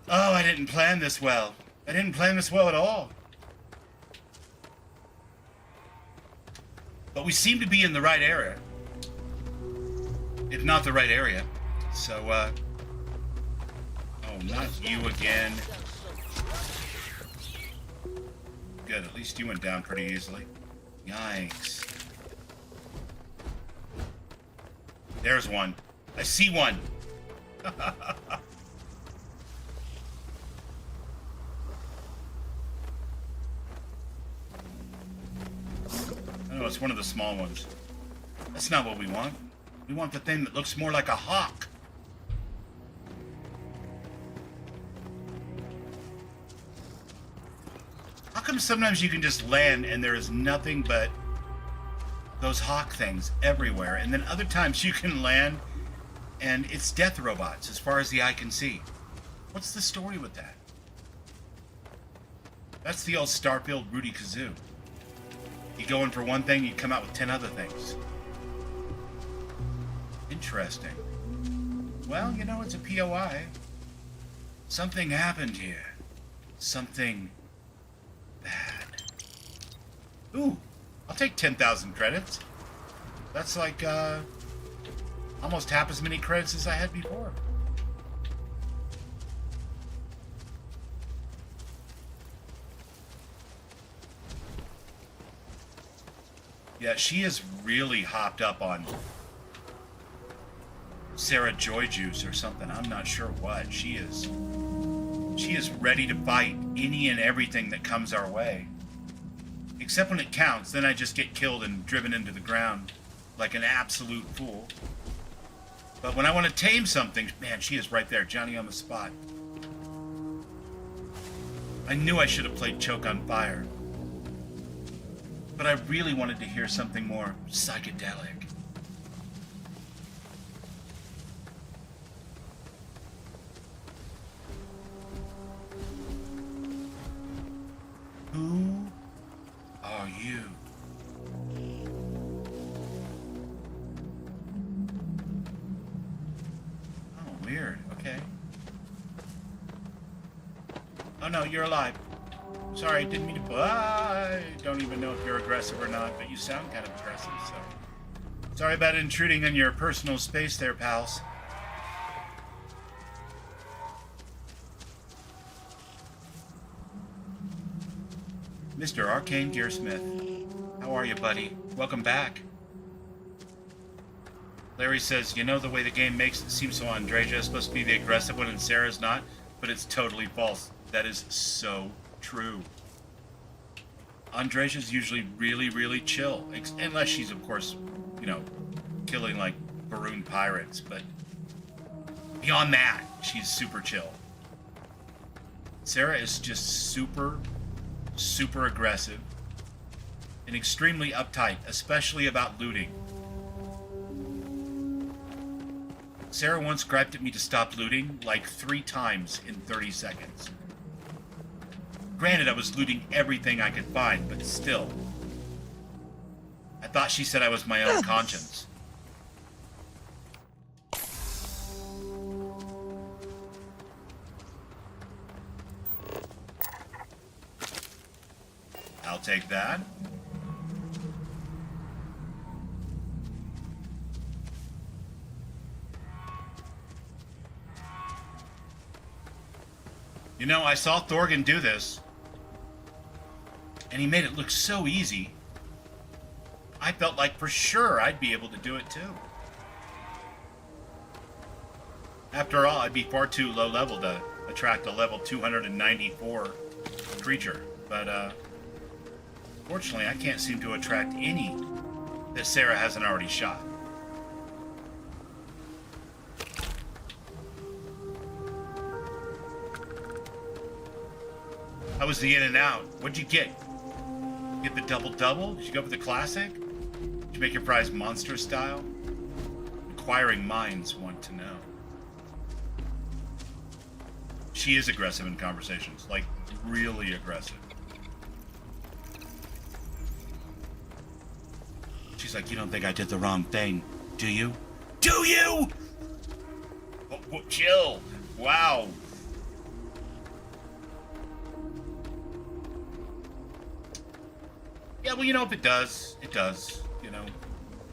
Oh, I didn't plan this well. I didn't plan this well at all. But we seem to be in the right area. If not the right area. So, oh, not you again. Good, at least you went down pretty easily. Yikes. There's one. I see one. Oh, it's one of the small ones. That's not what we want. We want the thing that looks more like a hawk. How come sometimes you can just land and there is nothing but those hawk things everywhere, and then other times you can land and it's death robots as far as the eye can see? What's the story with that? That's the old Starfield Rudy Kazoo. You go in for one thing, you come out with 10 other things. Interesting. Well, you know, it's a POI. Something happened here. Something bad. Ooh, I'll take 10,000 credits. That's like, almost half as many credits as I had before. Yeah, she is really hopped up on Sarah Joy Juice or something. I'm not sure what. She is ready to fight any and everything that comes our way. Except when it counts, then I just get killed and driven into the ground like an absolute fool. But when I want to tame something, man, she is right there, Johnny on the spot. I knew I should have played Choke on Fire. But I really wanted to hear something more psychedelic. Who are you? Oh, weird. Okay. Oh no, you're alive. Sorry, didn't mean to. I don't even know if you're aggressive or not, but you sound kind of aggressive, so. Sorry about intruding on your personal space there, pals. Mr. Arcane Gearsmith. How are you, buddy? Welcome back. Larry says, you know the way the game makes it seem so Andreja is supposed to be the aggressive one and Sarah's not, but it's totally false. That is so true. Andreja's usually really, really chill. Unless she's, of course, you know, killing, like, Baroon pirates. But beyond that, she's super chill. Sarah is just super, super aggressive. And extremely uptight, especially about looting. Sarah once griped at me to stop looting, like 3 times in 30 seconds. Granted, I was looting everything I could find, but still. I thought she said I was my own conscience. I'll take that. You know, I saw Thorgan do this, and he made it look so easy. I felt like for sure I'd be able to do it too. After all, I'd be far too low level to attract a level 294 creature. But, fortunately, I can't seem to attract any that Sarah hasn't already shot. How was the in and out? What'd you get? Get the double-double? Did you go for the classic? Did you make your prize monster style? Inquiring minds want to know. She is aggressive in conversations, like really aggressive. She's like, you don't think I did the wrong thing, do you? Do you? Oh, chill. Wow. Yeah, well, you know, if it does, it does. You know,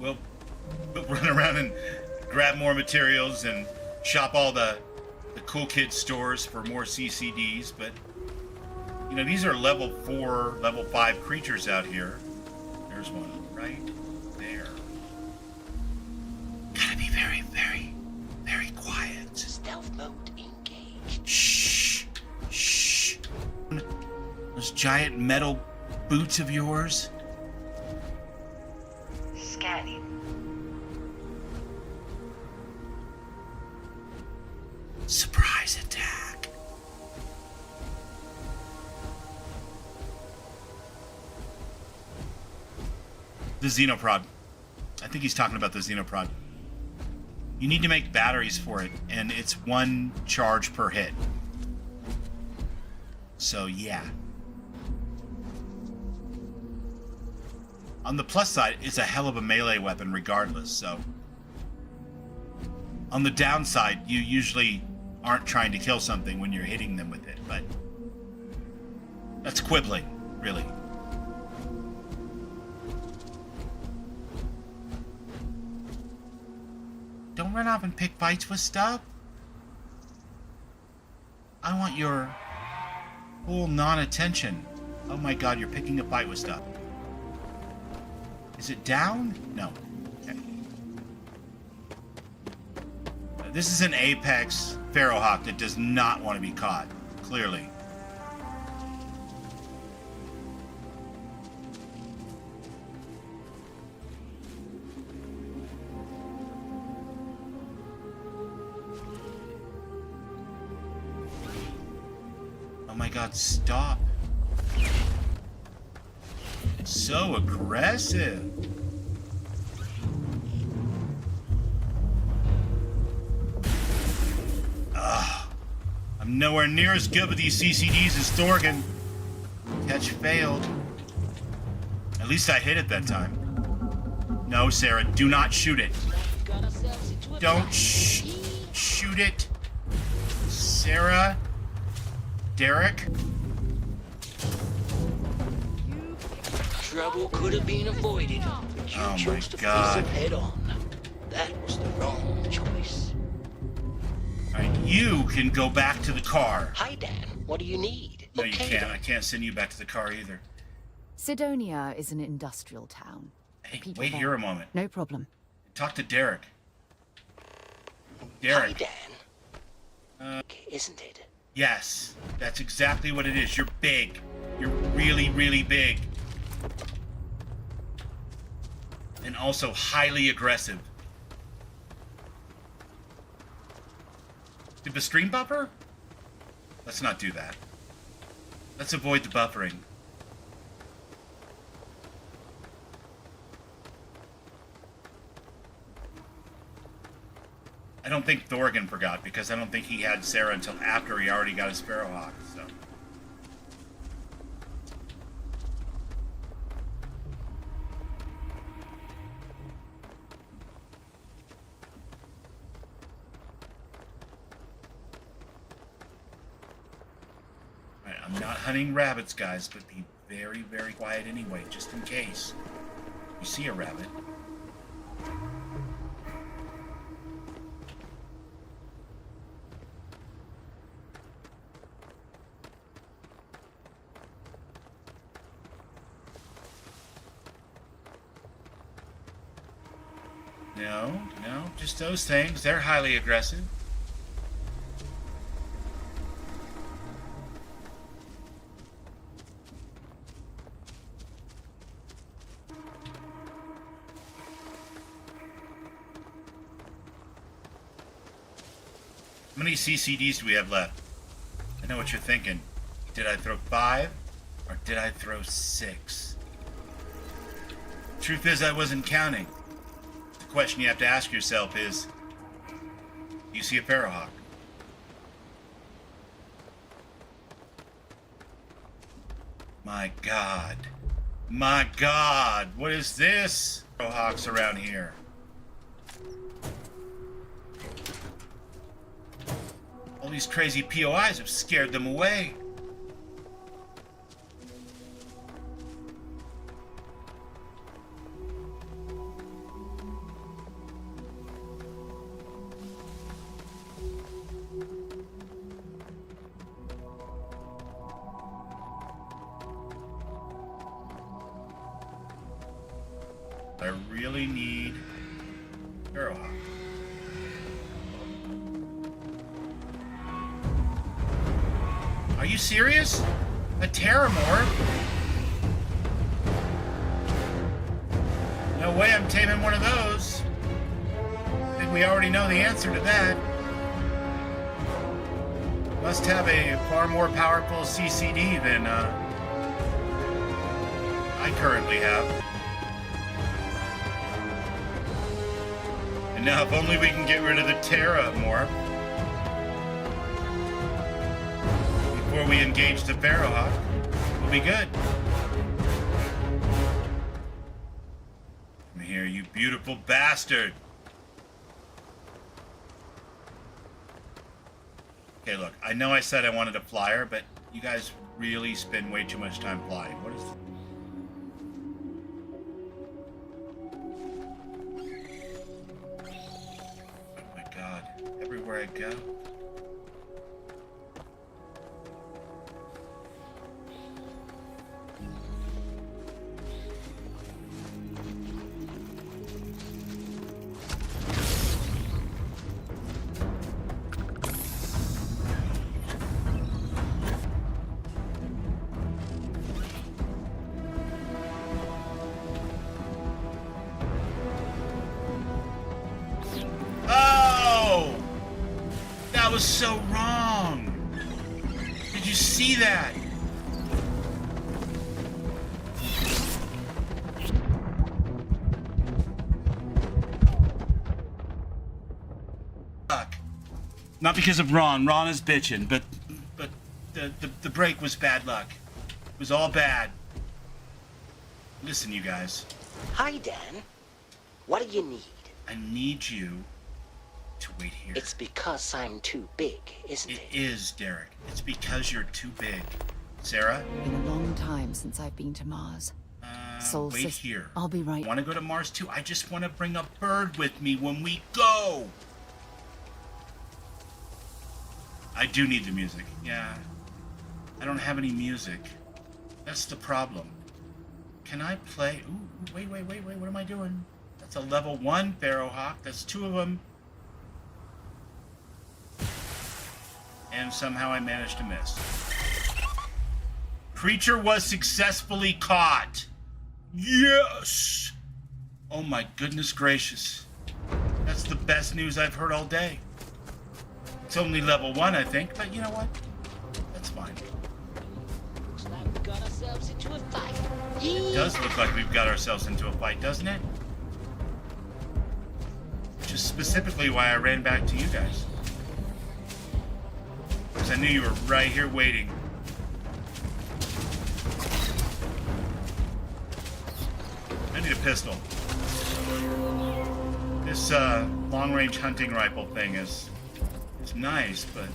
we'll run around and grab more materials and shop all the cool kids stores for more CCDs, but, you know, these are level 4, level 5 creatures out here. There's one right there. Gotta be very, very, very quiet. Stealth mode engaged. Shh. Shh. Those giant metal boots of yours? Scanning. Surprise attack. The Xenoprod. I think he's talking about the Xenoprod. You need to make batteries for it, and it's 1 charge per hit. So, yeah. On the plus side, it's a hell of a melee weapon regardless, so... On the downside, you usually aren't trying to kill something when you're hitting them with it, but... That's quibbling, really. Don't run off and pick fights with stuff. I want your full non-attention. Oh my god, you're picking a fight with stuff. Is it down? No. Okay. This is an apex Pharaohhawk that does not want to be caught, clearly. Oh my god, stop. So aggressive. Ugh. I'm nowhere near as good with these CCDs as Thorgan. Catch failed. At least I hit it that time. No, Sarah, do not shoot it. Don't shoot it. Sarah. Derek. Trouble could have been avoided, but you chose to face it head on. That was the wrong choice. Alright, you can go back to the car. Hi, Dan. What do you need? No, you can't. I can't send you back to the car either. Sidonia is an industrial town. Hey, People wait there. here a moment. No problem. Talk to Derek. Derek. Hi, Dan. Isn't it? Yes, that's exactly what it is. You're big. You're really, really big. And also highly aggressive. Did the stream buffer? Let's not do that. Let's avoid the buffering. I don't think Thorgan forgot, because I don't think he had Sarah until after he already got his Sparrowhawk, so... Alright, I'm not hunting rabbits, guys, but be very, very quiet anyway, just in case you see a rabbit. No, just those things. They're highly aggressive. How many CCDs do we have left? I know what you're thinking. Did I throw 5 or did I throw 6? Truth is, I wasn't counting. The question you have to ask yourself is, do you see a Pharaohhawk? My God. My God. What is this? Pharaohhawks around here. All these crazy POIs have scared them away. I really need Pharaohhawk. Are you serious? A Terramorph? No way I'm taming one of those. I think we already know the answer to that. Must have a far more powerful CCD than I currently have. And now if only we can get rid of the Terramorph before we engage the Pharaohhawk, we'll be good. Come here, you beautiful bastard. Okay, look, I know I said I wanted a flyer, but you guys really spend way too much time flying. What is this? Oh my God, everywhere I go. That was so wrong. Did you see that? Fuck. Not because of Ron. Ron is bitching, but the break was bad luck. It was all bad. Listen, you guys. Hi, Dan. What do you need? I need you to wait here. It's because I'm too big, isn't it? It is, Derek. It's because you're too big. Sarah? It's been a long time since I've been to Mars. Wait here. I'll be right. Want to go to Mars too? I just want to bring a bird with me when we go. I do need the music. Yeah. I don't have any music. That's the problem. Can I play? Ooh, wait. What am I doing? That's a level 1 Pharaohhawk. That's 2 of them. And somehow I managed to miss. Creature was successfully caught. Yes! Oh my goodness gracious. That's the best news I've heard all day. It's only level 1, I think, but you know what? That's fine. Looks like we got ourselves into a fight. It does look like we've got ourselves into a fight, doesn't it? Which is specifically why I ran back to you guys. Because I knew you were right here waiting. I need a pistol. This long-range hunting rifle thing is nice, but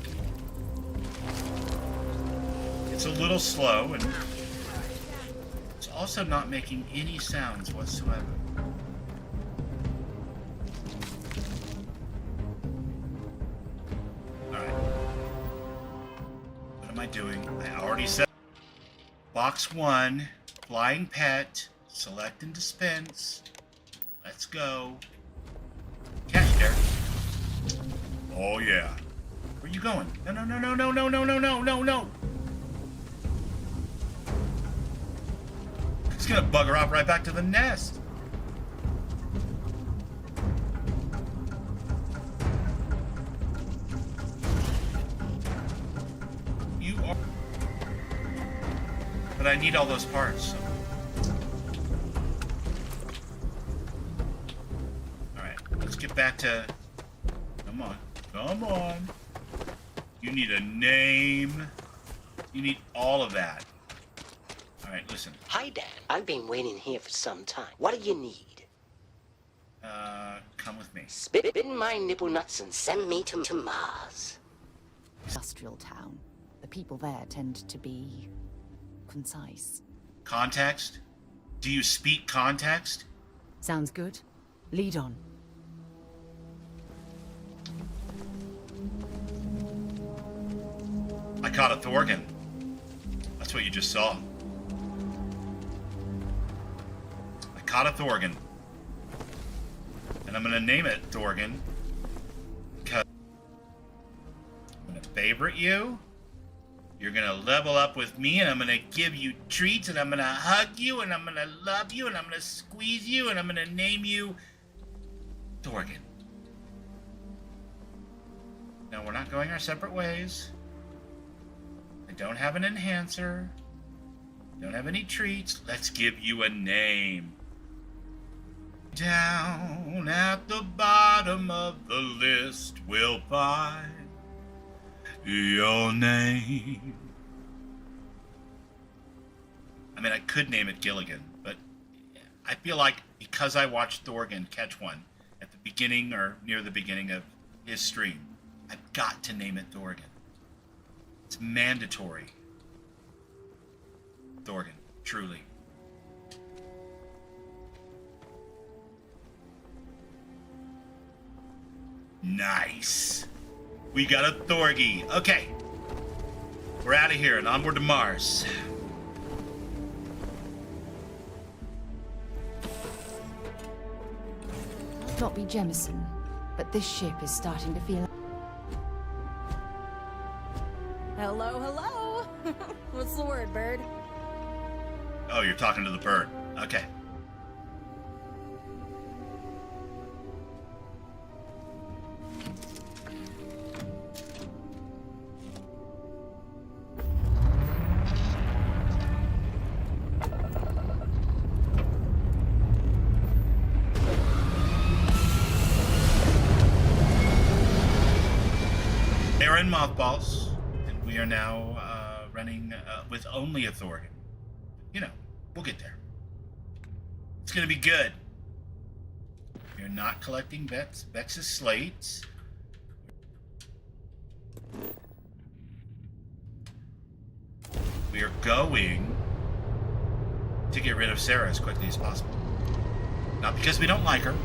it's a little slow, and it's also not making any sounds whatsoever. Doing. I already said box 1, flying pet, select and dispense. Let's go. Oh yeah. Where you going? No, no, no, no, no, no, no, no, no, no, no. It's gonna bugger off right back to the nest. You are. But I need all those parts. So. Alright, let's get back to. Come on. Come on. You need a name. You need all of that. Alright, listen. Hi, Dan. I've been waiting here for some time. What do you need? Come with me. Spit in my nipple nuts and send me to Mars. Industrial town. The people there tend to be concise. Context? Do you speak context? Sounds good. Lead on. I caught a Thorgan. That's what you just saw. I caught a Thorgan. And I'm gonna name it Thorgan. Because I'm gonna favorite you. You're gonna level up with me, and I'm gonna give you treats, and I'm gonna hug you, and I'm gonna love you, and I'm gonna squeeze you, and I'm gonna name you Thorgan. Now, we're not going our separate ways. I don't have an enhancer. Don't have any treats. Let's give you a name. Down at the bottom of the list, we'll find your name. I mean, I could name it Gilligan, but I feel like because I watched Thorgan catch one at the beginning or near the beginning of his stream, I've got to name it Thorgan. It's mandatory. Thorgan, truly. Nice. We got a Thorgy. Okay. We're out of here and onward to Mars. I'll not be Jemison, but this ship is starting to feel... Hello, hello. What's the word, bird? Oh, you're talking to the bird. Okay. They're in mothballs, and we are now running with only a Thorgan. You know, we'll get there. It's gonna be good. You're not collecting Vex's slates. We are going to get rid of Sarah as quickly as possible. Not because we don't like her,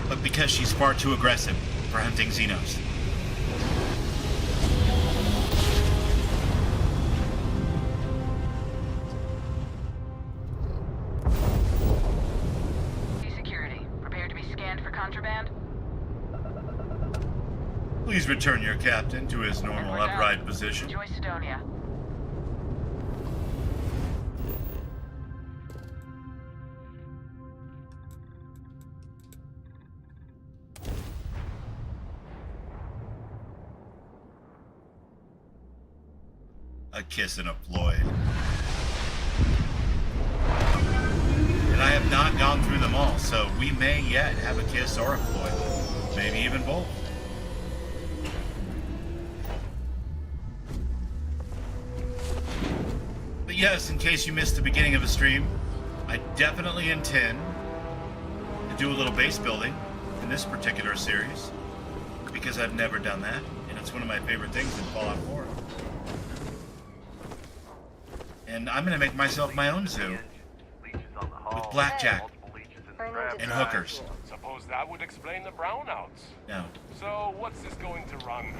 but because she's far too aggressive for hunting Xenos. Security, prepare to be scanned for contraband. Please return your captain to his normal upright position. Enjoy Sidonia. A kiss and a Floyd. And I have not gone through them all, so we may yet have a kiss or a Floyd. Maybe even both. But yes, in case you missed the beginning of the stream, I definitely intend to do a little base building in this particular series, because I've never done that, and it's one of my favorite things in Fallout 4. And I'm gonna make myself my own zoo with blackjack and hookers. Suppose that would explain the brownouts. No. So what's this going to run?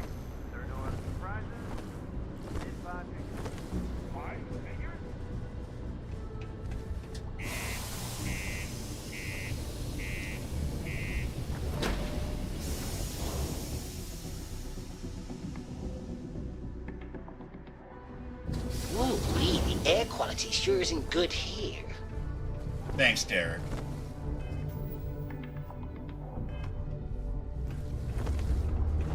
Air quality sure isn't good here. Thanks, Derek.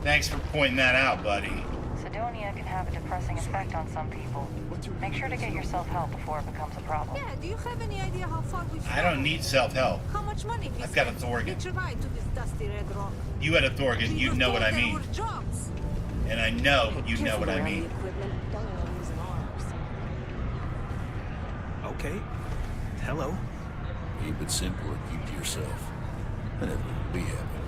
Thanks for pointing that out, buddy. Cydonia can have a depressing effect on some people. Make sure to get yourself help before it becomes a problem. Yeah, do you have any idea how far we've I don't need self-help. How much money we I've got a spent? Thorgan. Hitch a ride to this dusty red rock. You had a Thorgan, you know what I mean. Jobs. And I know you know what I mean. Okay. Hello. Keep it simple and keep to yourself. And everyone will be happy.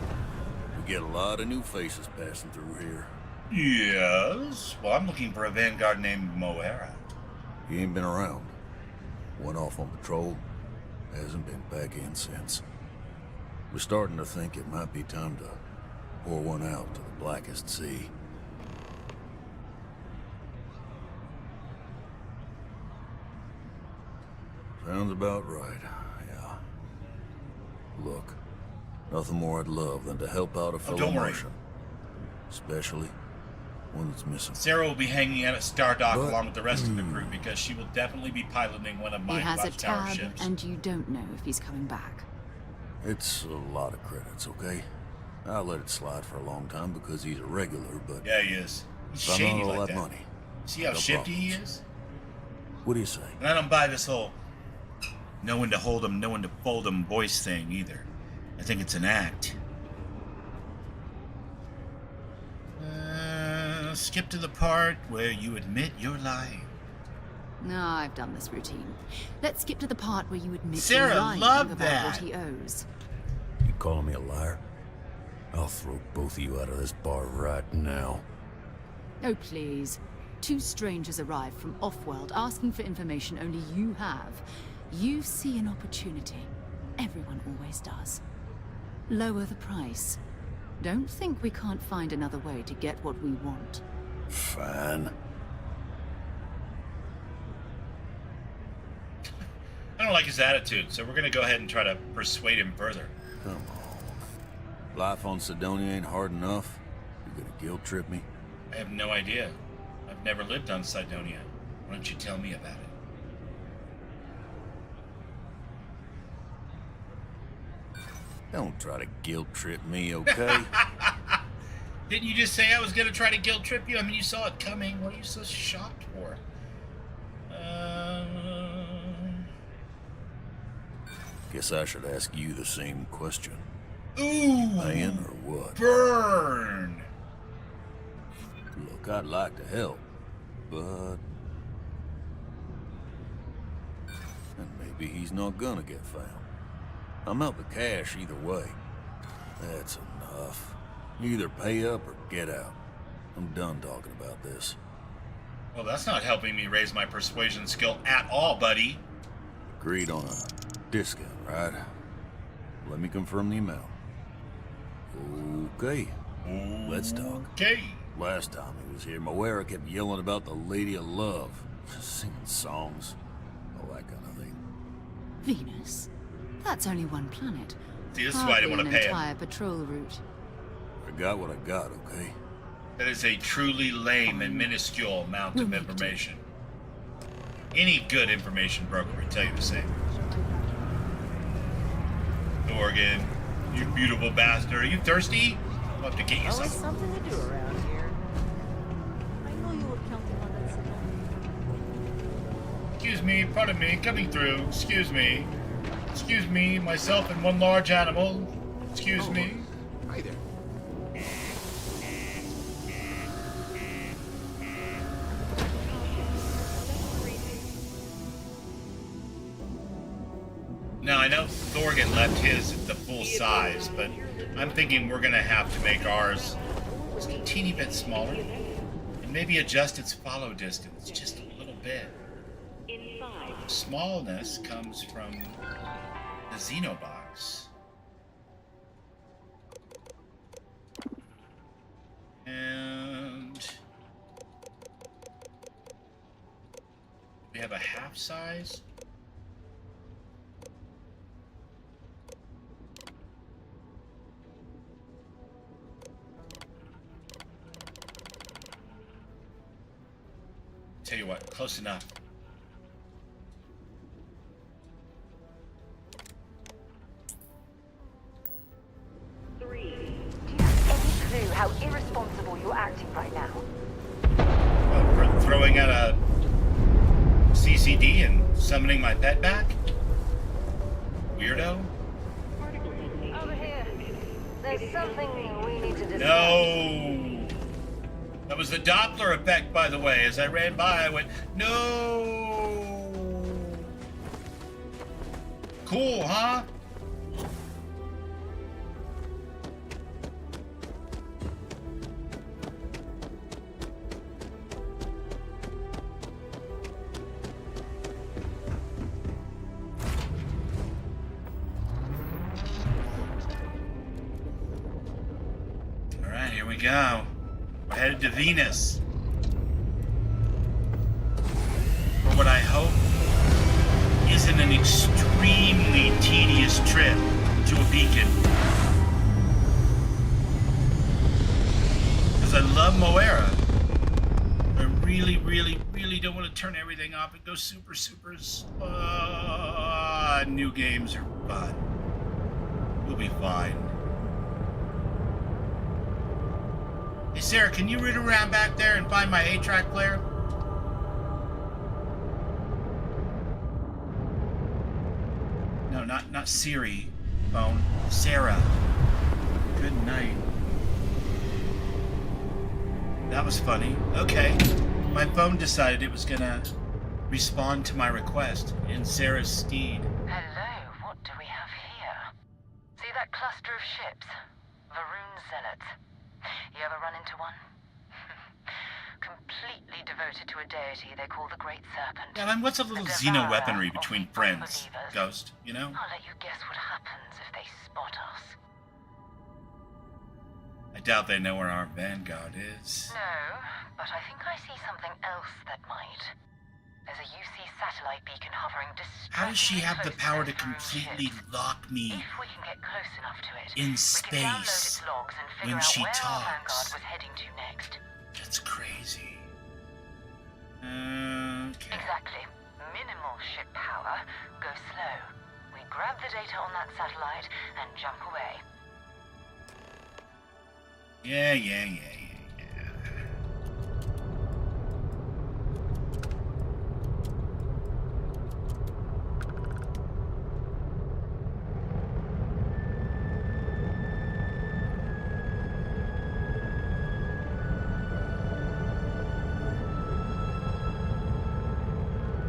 We get a lot of new faces passing through here. Yes. Well, I'm looking for a vanguard named Moera. He ain't been around. Went off on patrol. Hasn't been back in since. We're starting to think it might be time to pour one out to the blackest sea. Sounds about right, yeah. Look, nothing more I'd love than to help out a fellow don't worry. Martian. Especially one that's missing. Sarah will be hanging out at Stardock along with the rest of the crew because she will definitely be piloting one of He my has a Watchtower tab, ships. and you don't know if he's coming back. It's a lot of credits, okay? I let it slide for a long time because he's a regular, but... Yeah, he is. He's if I shady not all like that that. money. See how no shifty he problems. is? What do you say? And I don't buy this whole know when to hold him, know when to fold him voice thing either. I think it's an act. Skip to the part where you admit you're lying. No, I've done this routine. Let's skip to the part where you admit Sarah, you're lying love about that. what he owes. You calling me a liar? I'll throw both of you out of this bar right now. Oh, please. Two strangers arrive from off-world asking for information only you have. You see an opportunity. Everyone always does. Lower the price. Don't think we can't find another way to get what we want. Fine. I don't like his attitude, so we're gonna go ahead and try to persuade him further. Come on. Life on Cydonia ain't hard enough. You gonna guilt trip me? I have no idea. I've never lived on Cydonia. Why don't you tell me about it? Don't try to guilt trip me, okay? Didn't you just say I was gonna try to guilt trip you? I mean, you saw it coming. What are you so shocked for? Guess I should ask you the same question. Ooh! Paying or what? Burn! Look, I'd like to help, but... And maybe he's not gonna get found. I'm out the cash either way. That's enough. Either pay up or get out. I'm done talking about this. Well, that's not helping me raise my persuasion skill at all, buddy. Agreed on a discount, right? Let me confirm the amount. Okay. Let's talk. Okay. Last time he was here, Moera kept yelling about the Lady of Love. Singing songs. All that kind of thing. Venus? That's only one planet. See, this is why I didn't want to pay an him. entire patrol route. I got what I got, okay? That is a truly lame and minuscule amount of information. Any good information broker would tell you the same. Morgan, you beautiful bastard. Are you thirsty? I'll have to get you Always some. something to do around here. I know you were counting on that signal. Excuse me, pardon me, coming through. Excuse me. Excuse me, myself and one large animal. Excuse me. Hi there. Now, I know Thorgan left his at the full size, but I'm thinking we're going to have to make ours just a teeny bit smaller and maybe adjust its follow distance just a little bit. Smallness comes from the Xeno box. And we have a half size. Tell you what, close enough. how irresponsible you're acting right now. Throwing out a CCD and summoning my pet back? Weirdo? Over here. There's something we need to discuss. No! That was the Doppler effect, by the way. As I ran by, I went, no! Cool, huh? Alright, here we go. We're headed to Venus. For what I hope isn't an extremely tedious trip to a beacon. Because I love Moera. I really, really, really don't want to turn everything off and go super, super new games are fun. We'll be fine. Hey Sarah, can you root around back there and find my 8-track player? No, not Siri. Phone. Sarah. Good night. That was funny. Okay. My phone decided it was gonna respond to my request in Sarah's steed. Hello, what do we have here? See that cluster of ships? Varun Zealots. You ever run into one? Completely devoted to a deity they call the Great Serpent. Yeah, man, what's a little Xeno weaponry between friends, Ghost, you know? I'll let you guess what happens if they spot us. I doubt they know where our vanguard is. No, but I think I see something else that might. There's a UC satellite beacon hovering How does she have the power to completely lock me If we can get close enough to it, in we can download space its logs and figure when out she where our vanguard talks? was heading to next. That's crazy. Okay. Exactly. Minimal ship power. Go slow. We grab the data on that satellite and jump away. Yeah.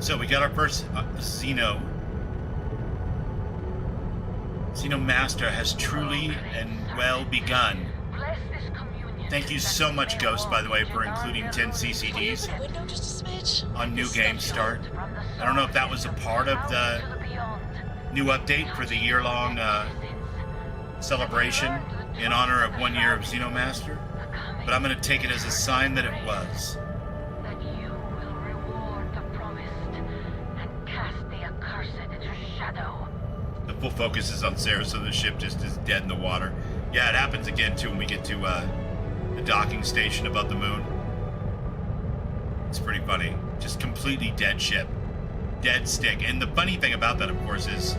So we got our first Xeno Master has truly and well begun. Thank you so much, Ghost, by the way, for including 10 CCDs on New Game Start. I don't know if that was a part of the new update for the year-long celebration in honor of 1 year of Xeno Master, but I'm going to take it as a sign that it was. The full focus is on Sarah, so the ship just is dead in the water. Yeah, it happens again, too, when we get to the docking station above the moon. It's pretty funny. Just completely dead ship. Dead stick. And the funny thing about that, of course, is,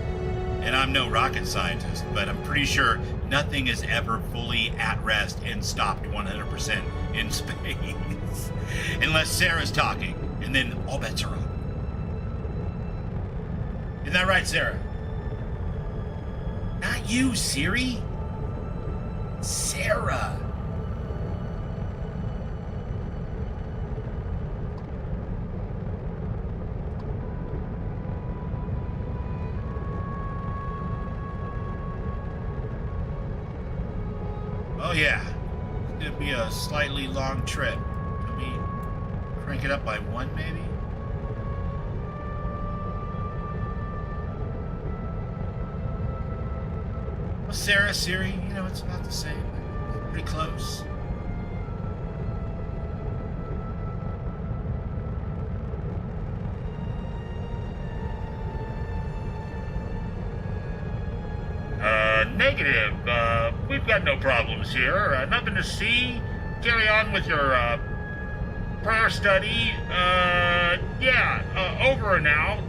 and I'm no rocket scientist, but I'm pretty sure nothing is ever fully at rest and stopped 100% in space. Unless Sarah's talking, and then all bets are off. Isn't that right, Sarah? Not you, Siri. Sarah. Oh yeah. It's gonna be a slightly long trip. Let me crank it up by 1, maybe? Sarah, Siri, you know, it's about the same. Pretty close. Negative. We've got no problems here. Nothing to see. Carry on with your, prayer study. Over and out.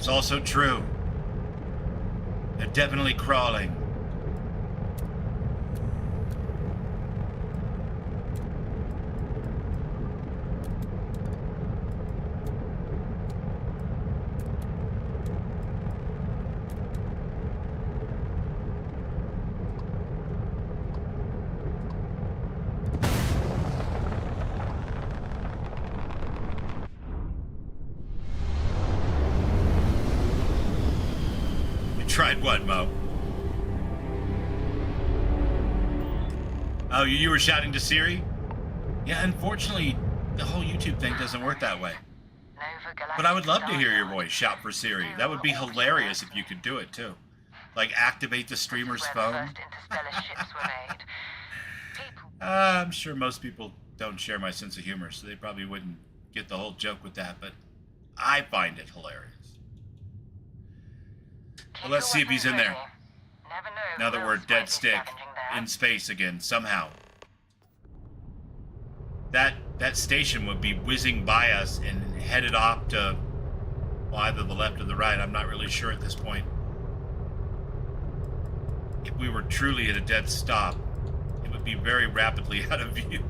It's also true. They're definitely crawling. Tried what, Mo? Oh, you were shouting to Siri? Yeah, unfortunately, the whole YouTube thing doesn't work that way. But I would love to hear your voice shout for Siri. That would be hilarious if you could do it, too. Like, activate the streamer's phone. I'm sure most people don't share my sense of humor, so they probably wouldn't get the whole joke with that, but I find it hilarious. Well, let's see if he's in there. Now that we're dead stick in space again, somehow. That station would be whizzing by us and headed off to, well, either the left or the right. I'm not really sure at this point. If we were truly at a dead stop, it would be very rapidly out of view.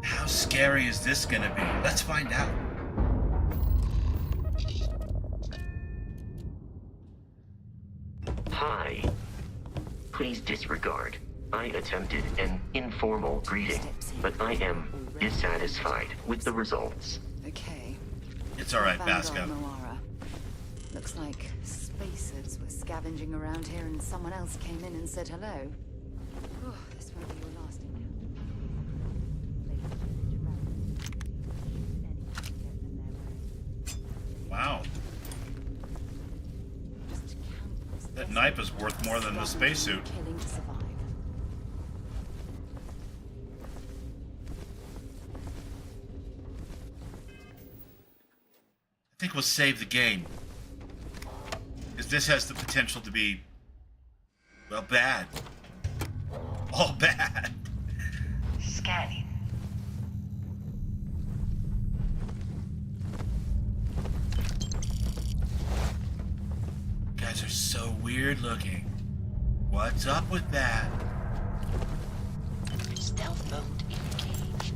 How scary is this gonna be? Let's find out. Hi. Please disregard. I attempted an informal greeting, but I am dissatisfied with the results. Okay. It's alright, Found Vasco. our Moara. Looks like spacers were scavenging around here and someone else came in and said hello. Oh, this won't be your last encounter. Wow. That knife is worth more than the spacesuit. Killing to survive. I think we'll save the game. Because this has the potential to be, well, bad. All bad. Scanning. You guys are so weird looking. What's up with that? Stealth mode engaged.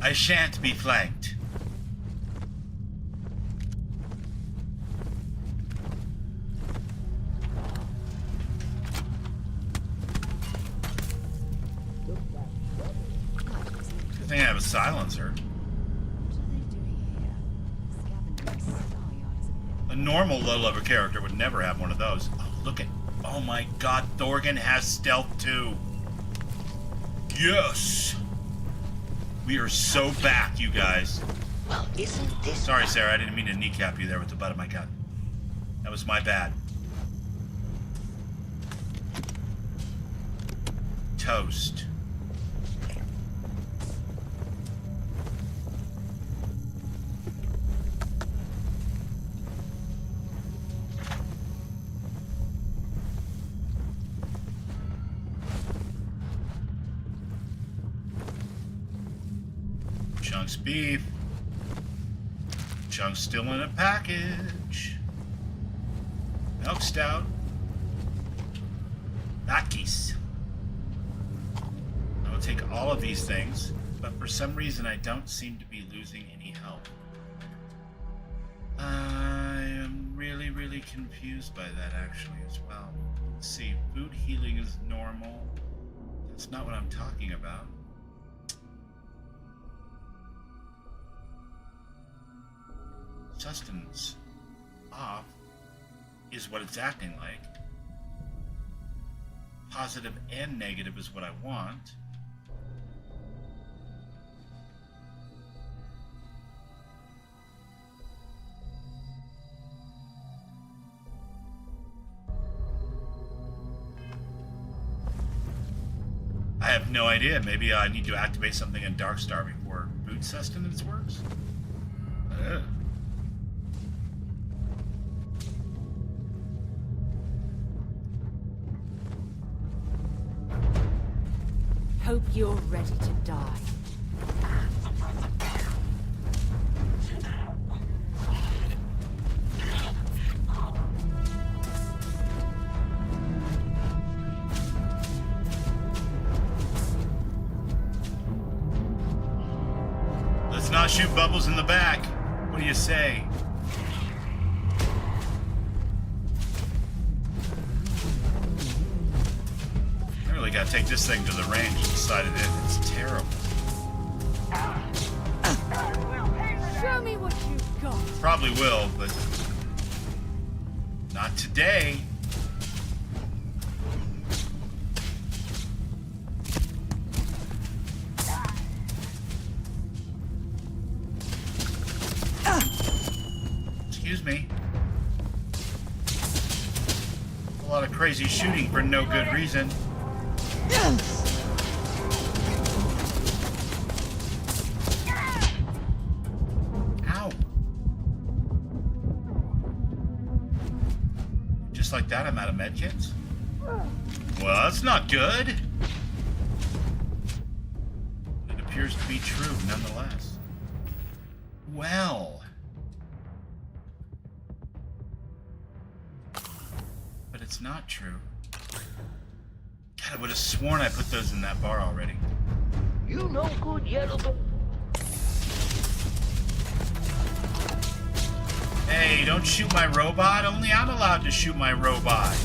I shan't be flanked. Good thing I have a silencer. A normal low-level character would never have one of those. Oh, look at... Oh my god, Thorgan has stealth too. Yes! We are so back, you guys. Well, isn't this... Sorry, Sarah, I didn't mean to kneecap you there with the butt of my gun. That was my bad. Toast. Chunk's beef. Chunk's still in a package. Milk stout. Latkes. I will take all of these things, but for some reason I don't seem to be losing any health. I am really, really confused by that actually as well. Let's see, food healing is normal. That's not what I'm talking about. Sustenance off is what it's acting like. Positive and negative is what I want. I have no idea. Maybe I need to activate something in Darkstar before food sustenance works. Hope you're ready to die. Let's not shoot Bubbles in the back. What do you say? I really gotta take this thing to the range and decide it. It's terrible. Show me what you've got. Probably will, but not today. Excuse me. A lot of crazy shooting for no good reason. Ow. Just like that, I'm out of medkits? Well, that's not good. It appears to be true, nonetheless. Well. But it's not true. God, I would have sworn I put those in that bar already. You no good yellow. Hey, don't shoot my robot. Only I'm allowed to shoot my robot.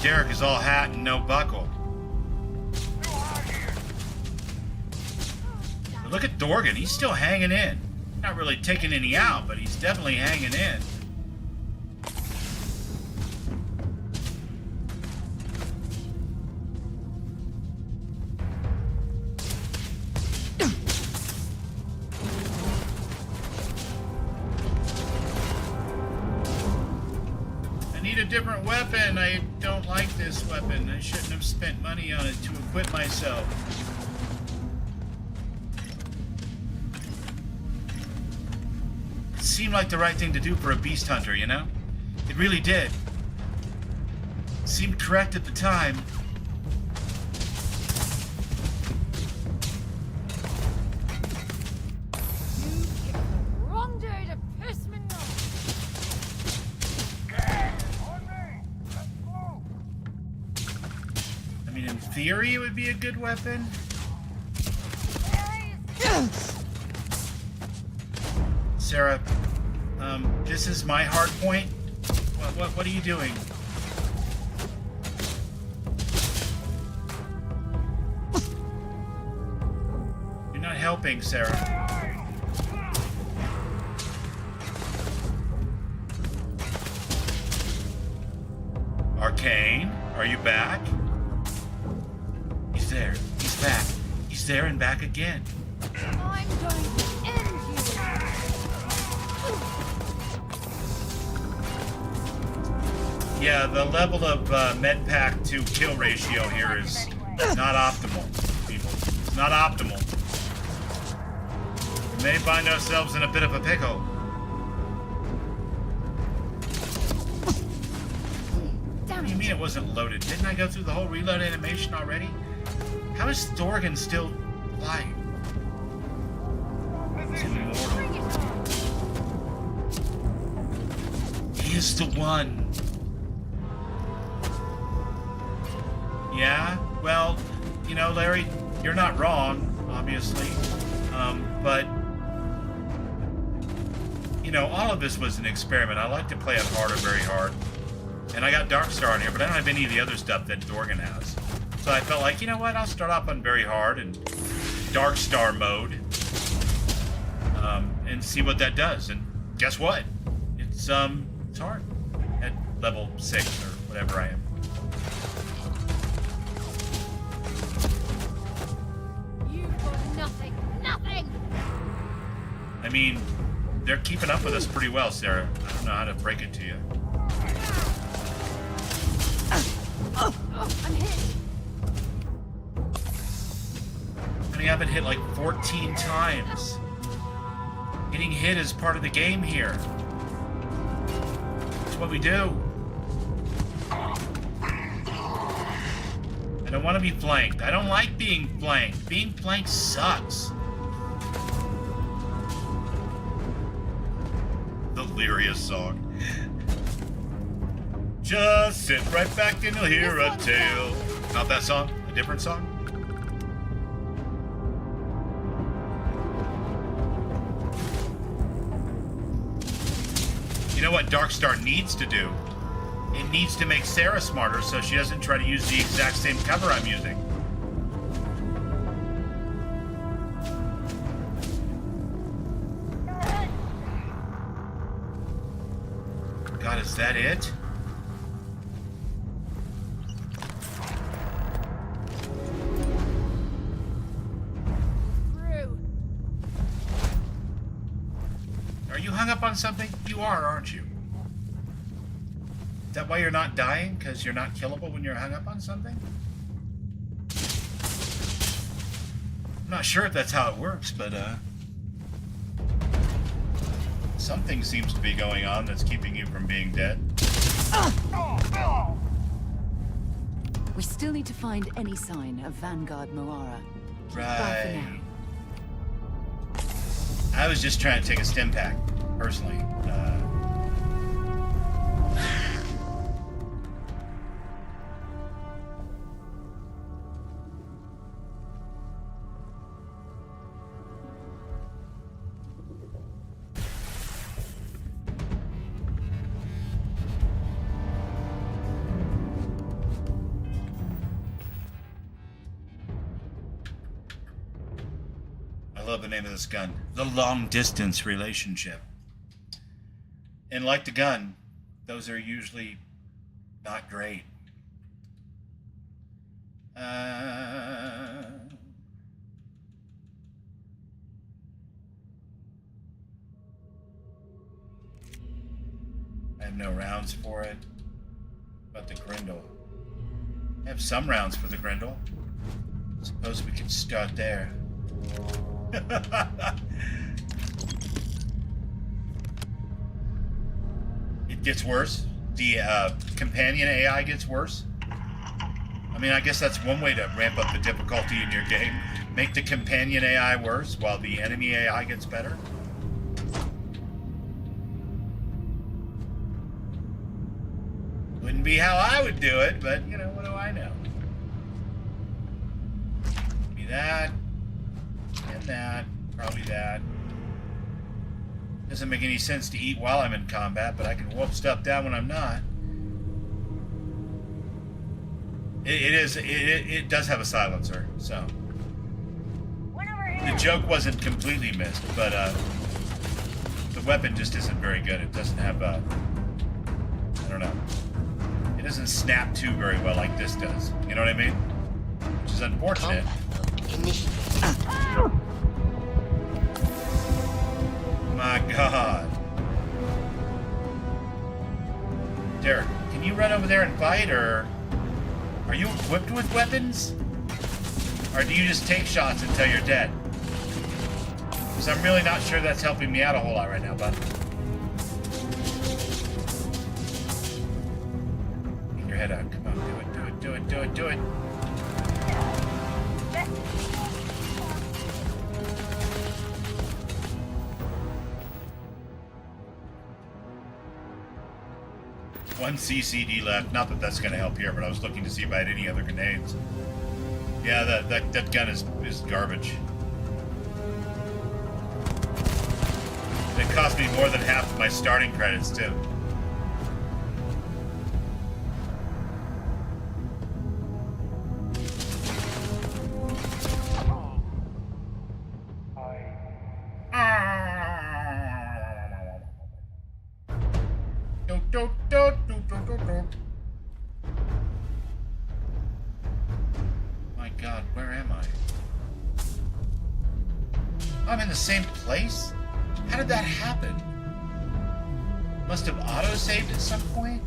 Derek is all hat and no buckle. But look at Dorgan, he's still hanging in. Not really taking any out, but he's definitely hanging in. A different weapon. I don't like this weapon. I shouldn't have spent money on it to equip myself. It seemed like the right thing to do for a beast hunter, you know? It really did. It seemed correct at the time. In theory, it would be a good weapon. Sarah, this is my hard point. What are you doing? You're not helping, Sarah. Arcane, are you back? He's there. He's back. He's there and back again. I'm going to end you. Yeah, the level of med pack to kill ratio here is not optimal, people. It's not optimal. We may find ourselves in a bit of a pickle. What do you mean it wasn't loaded? Didn't I go through the whole reload animation already? How is Dorgan still alive? He's immortal. He is the one. Yeah, well, you know, Larry, you're not wrong, obviously. But, you know, all of this was an experiment. I like to play it hard or very hard. And I got Darkstar on here, but I don't have any of the other stuff that Dorgan has. So I felt like, you know what, I'll start off on very hard and Darkstar mode. And see what that does. And guess what? It's hard. At level 6 or whatever I am. You've got nothing. Nothing! I mean, they're keeping up with us pretty well, Sarah. I don't know how to break it to you. I'm hit. Honey, I've been hit like 14 times. Getting hit is part of the game here. It's what we do. I don't want to be flanked. I don't like being flanked. Being flanked sucks. The Lyria song. Just sit right back and you'll hear a tale. Not that song, a different song. You know what Darkstar needs to do? It needs to make Sarah smarter so she doesn't try to use the exact same cover I'm using. God, is that it? Are you hung up on something? You are, aren't you? Is that why you're not dying? Because you're not killable when you're hung up on something? I'm not sure if that's how it works, but something seems to be going on that's keeping you from being dead. We still need to find any sign of Vanguard Moara. Bye for Right. now. I was just trying to take a stim pack, personally. I love the name of this gun. The long distance relationship. And like the gun, those are usually not great. I have no rounds for it. But the Grindle. I have some rounds for the Grindle. Suppose we could start there. It gets worse. The companion AI gets worse. I mean, I guess that's one way to ramp up the difficulty in your game. Make the companion AI worse while the enemy AI gets better. Wouldn't be how I would do it, but, you know, what do I know? Be that. And that. Probably that. Doesn't make any sense to eat while I'm in combat, but I can wolf stuff down when I'm not. It does have a silencer, so. The joke wasn't completely missed, but the weapon just isn't very good. It doesn't have I don't know. It doesn't snap to very well like this does. You know what I mean? Which is unfortunate. My God. Derek, can you run over there and fight, or are you equipped with weapons? Or do you just take shots until you're dead? Because I'm really not sure that's helping me out a whole lot right now, bud. Get your head out. Come on, do it. One CCD left. Not that that's going to help here, but I was looking to see if I had any other grenades. Yeah, that gun is garbage. It cost me more than half of my starting credits, too. My God, where am I? I'm in the same place? How did that happen? Must have auto-saved at some point?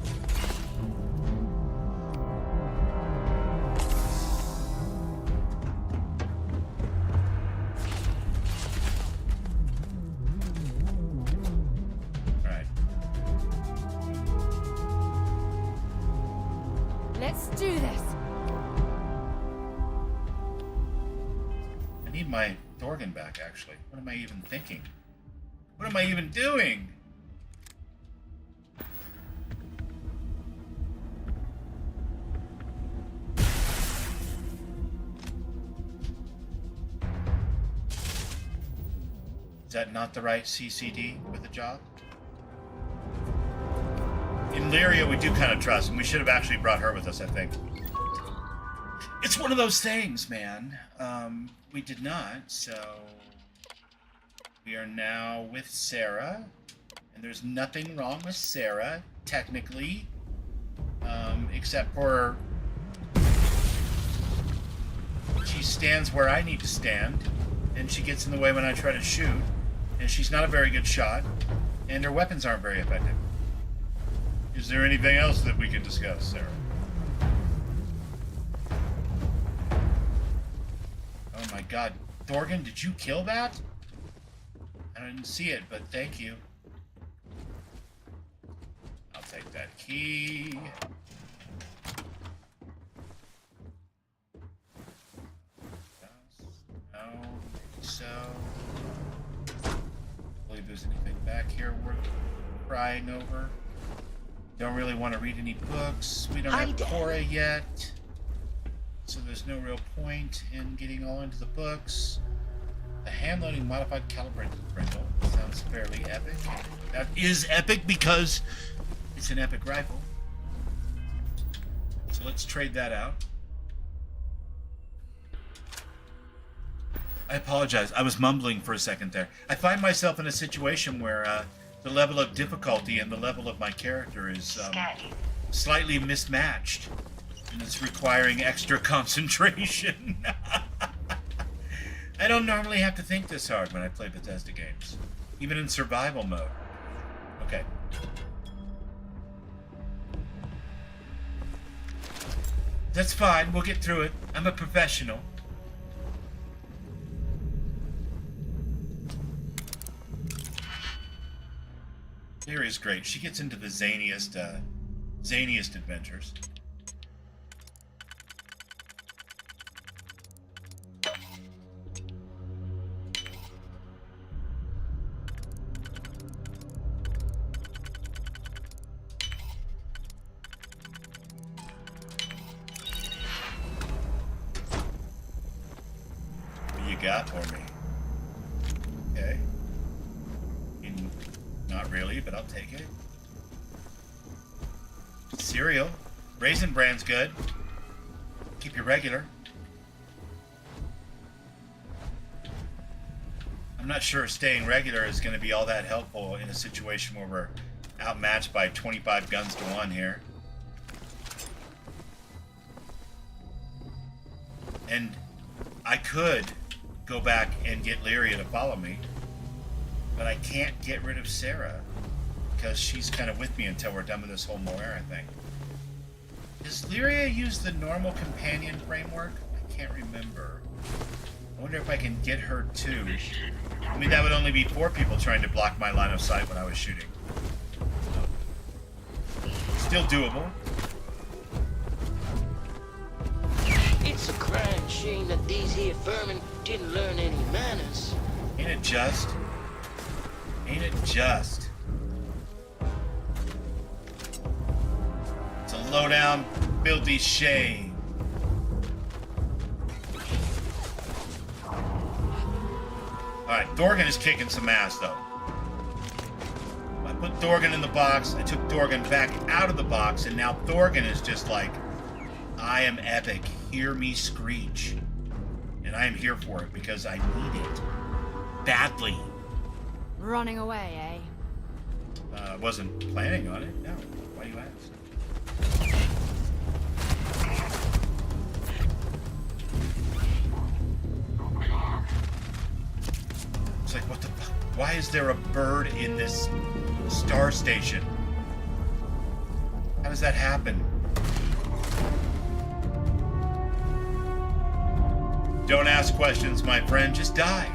Let's do this. I need my Thorgan back, actually. What am I even thinking? What am I even doing? Is that not the right CCD for the job? In Lyria, we do kind of trust, and we should have actually brought her with us, I think. It's one of those things, man. We did not, so... We are now with Sarah, and there's nothing wrong with Sarah, technically, except for... She stands where I need to stand, and she gets in the way when I try to shoot. And she's not a very good shot, and her weapons aren't very effective. Is there anything else that we can discuss, Sarah? Oh my god. Thorgan, did you kill that? I didn't see it, but thank you. I'll take that key. No, so... Believe there's anything back here worth crying over. Don't really want to read any books. We don't have Cora yet, so there's no real point in getting all into the books. The hand-loading modified calibrated Brindle sounds fairly epic. That is epic because it's an epic rifle. So let's trade that out. I apologize. I was mumbling for a second there. I find myself in a situation where the level of difficulty and the level of my character is slightly mismatched. And it's requiring extra concentration. I don't normally have to think this hard when I play Bethesda games. Even in survival mode. Okay. That's fine. We'll get through it. I'm a professional. Lyria's great. She gets into the zaniest adventures. What do you got for me? Okay. Not really, but I'll take it. Cereal. Raisin Bran's good. Keep you regular. I'm not sure staying regular is going to be all that helpful in a situation where we're outmatched by 25 guns to 1 here. And I could go back and get Lyria to follow me. But I can't get rid of Sarah because she's kind of with me until we're done with this whole Moira thing. Does Lyria use the normal companion framework? I can't remember. I wonder if I can get her too. I mean, that would only be 4 people trying to block my line of sight when I was shooting. Still doable. It's a crying shame that these here vermin didn't learn any manners. Ain't it just? Ain't it just? It's a low-down, filthy shame. Alright, Thorgan is kicking some ass, though. I put Thorgan in the box, I took Thorgan back out of the box, and now Thorgan is just like, I am epic, hear me screech. And I am here for it because I need it. Badly. Running away, eh? I wasn't planning on it, no. Why do you ask? It's like, what the fuck? Why is there a bird in this star station? How does that happen? Don't ask questions, my friend. Just die.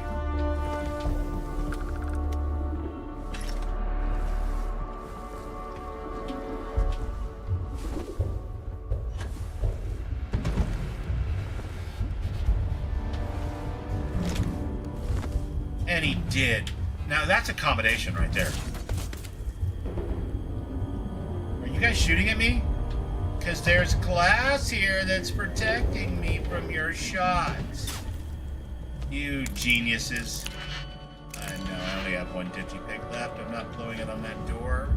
he did. Now that's accommodation right there. Are you guys shooting at me? Because there's glass here that's protecting me from your shots. You geniuses. I know, I only have one digipig left. I'm not blowing it on that door.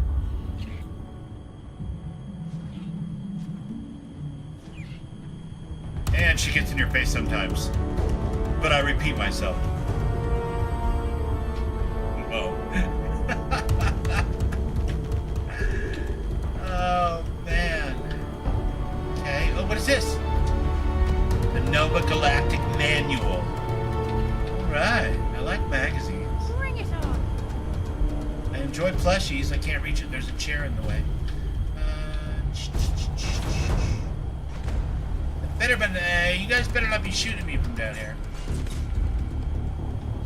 And she gets in your face sometimes. But I repeat myself. Whoa. Oh, man. Okay. Oh, what is this? The Nova Galactic Manual. Alright. I like magazines. Bring it on. I enjoy plushies. I can't reach it. There's a chair in the way. You guys better not be shooting me from down here.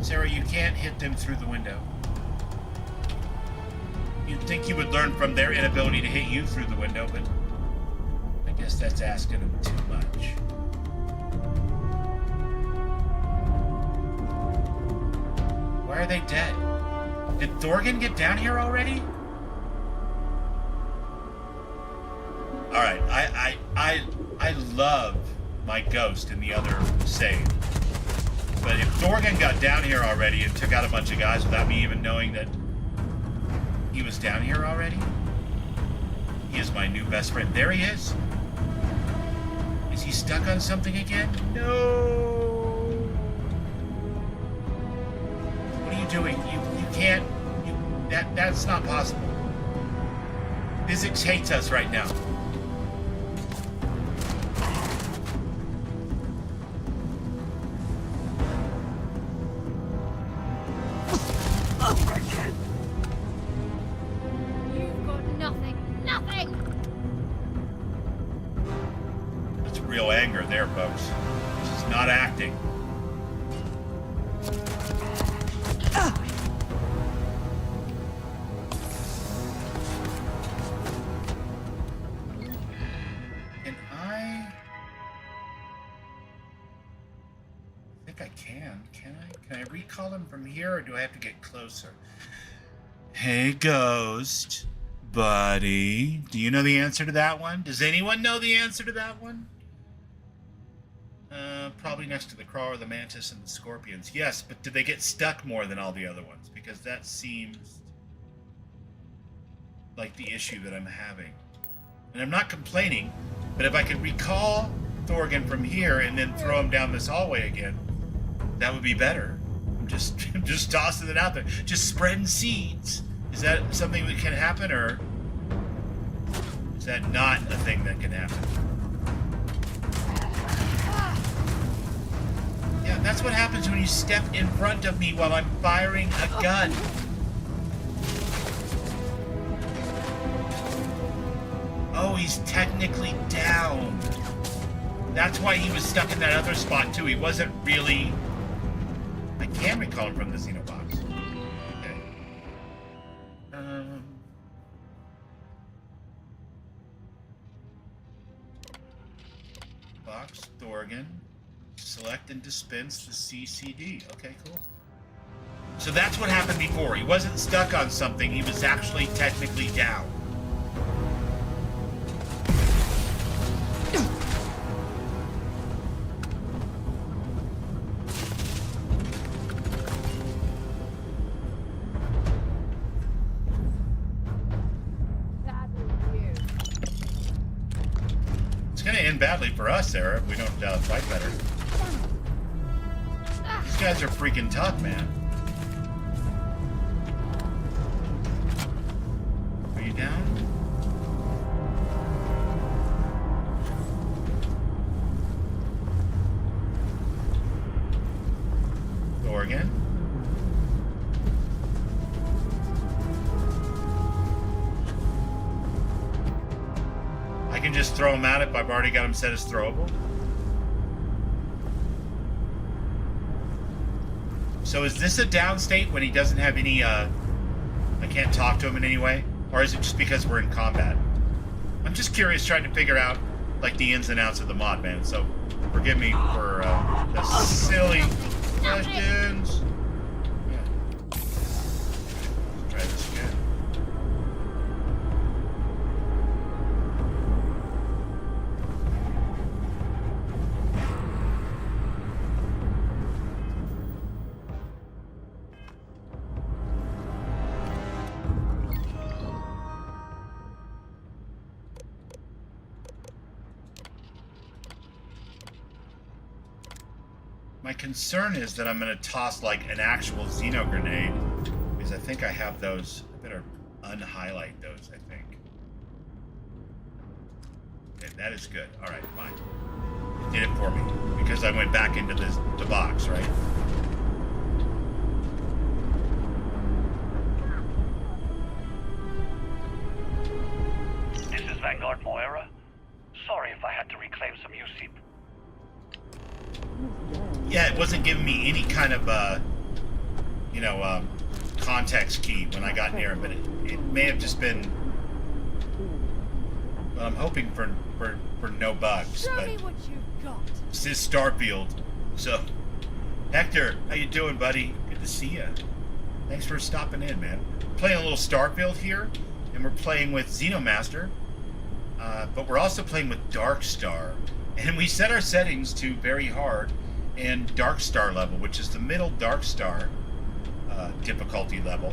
Sarah, you can't hit them through the window. You'd think you would learn from their inability to hit you through the window, but I guess that's asking them too much. Why are they dead? Did Thorgan get down here already? Alright, I love my ghost in the other save. But if Thorgan got down here already and took out a bunch of guys without me even knowing that he was down here already, he is my new best friend. There he is. Is he stuck on something again? No. What are you doing? You can't. That's not possible. Physics hates us right now. You've got nothing. Nothing! That's real anger there, folks. This is not acting. Can I recall him from here, or do I have to get closer? Hey, Ghost. Buddy. Do you know the answer to that one? Does anyone know the answer to that one? Probably next to the crawler, the mantis, and the scorpions. Yes, but did they get stuck more than all the other ones? Because that seems like the issue that I'm having. And I'm not complaining, but if I could recall Thorgan from here and then throw him down this hallway again, that would be better. I'm just tossing it out there. Just spreading seeds. Is that something that can happen, or is that not a thing that can happen? Yeah, that's what happens when you step in front of me while I'm firing a gun. Oh, he's technically down. That's why he was stuck in that other spot, too. He wasn't really... I can recall him from the Xeno box. Okay. Box, Thorgan. Select and dispense the CCD. Okay, cool. So that's what happened before. He wasn't stuck on something. He was actually technically down. Badly for us, Sarah, if we don't fight better. These guys are freaking tough, man. Are you down? Thorgan? I can just throw him out if I've already got him set as throwable. So is this a down state when he doesn't have any, I can't talk to him in any way? Or is it just because we're in combat? I'm just curious, trying to figure out, like, the ins and outs of the mod, man. So forgive me for the silly questions. Yeah. My concern is that I'm going to toss like an actual Xeno grenade, because I think I have those. I better unhighlight those, I think. Okay, that is good. All right, fine. It did it for me, because I went back into the box, right? This is Vanguard Moira. Sorry if I had to reclaim some UC. Yeah, it wasn't giving me any kind of, context key when I got near it, but it may have just been. Well, I'm hoping for no bugs, but this is Starfield, so. Hector, how you doing, buddy? Good to see you. Thanks for stopping in, man. We're playing a little Starfield here, and we're playing with Xeno Master, but we're also playing with Darkstar, and we set our settings to very hard and Darkstar level, which is the middle Darkstar difficulty level.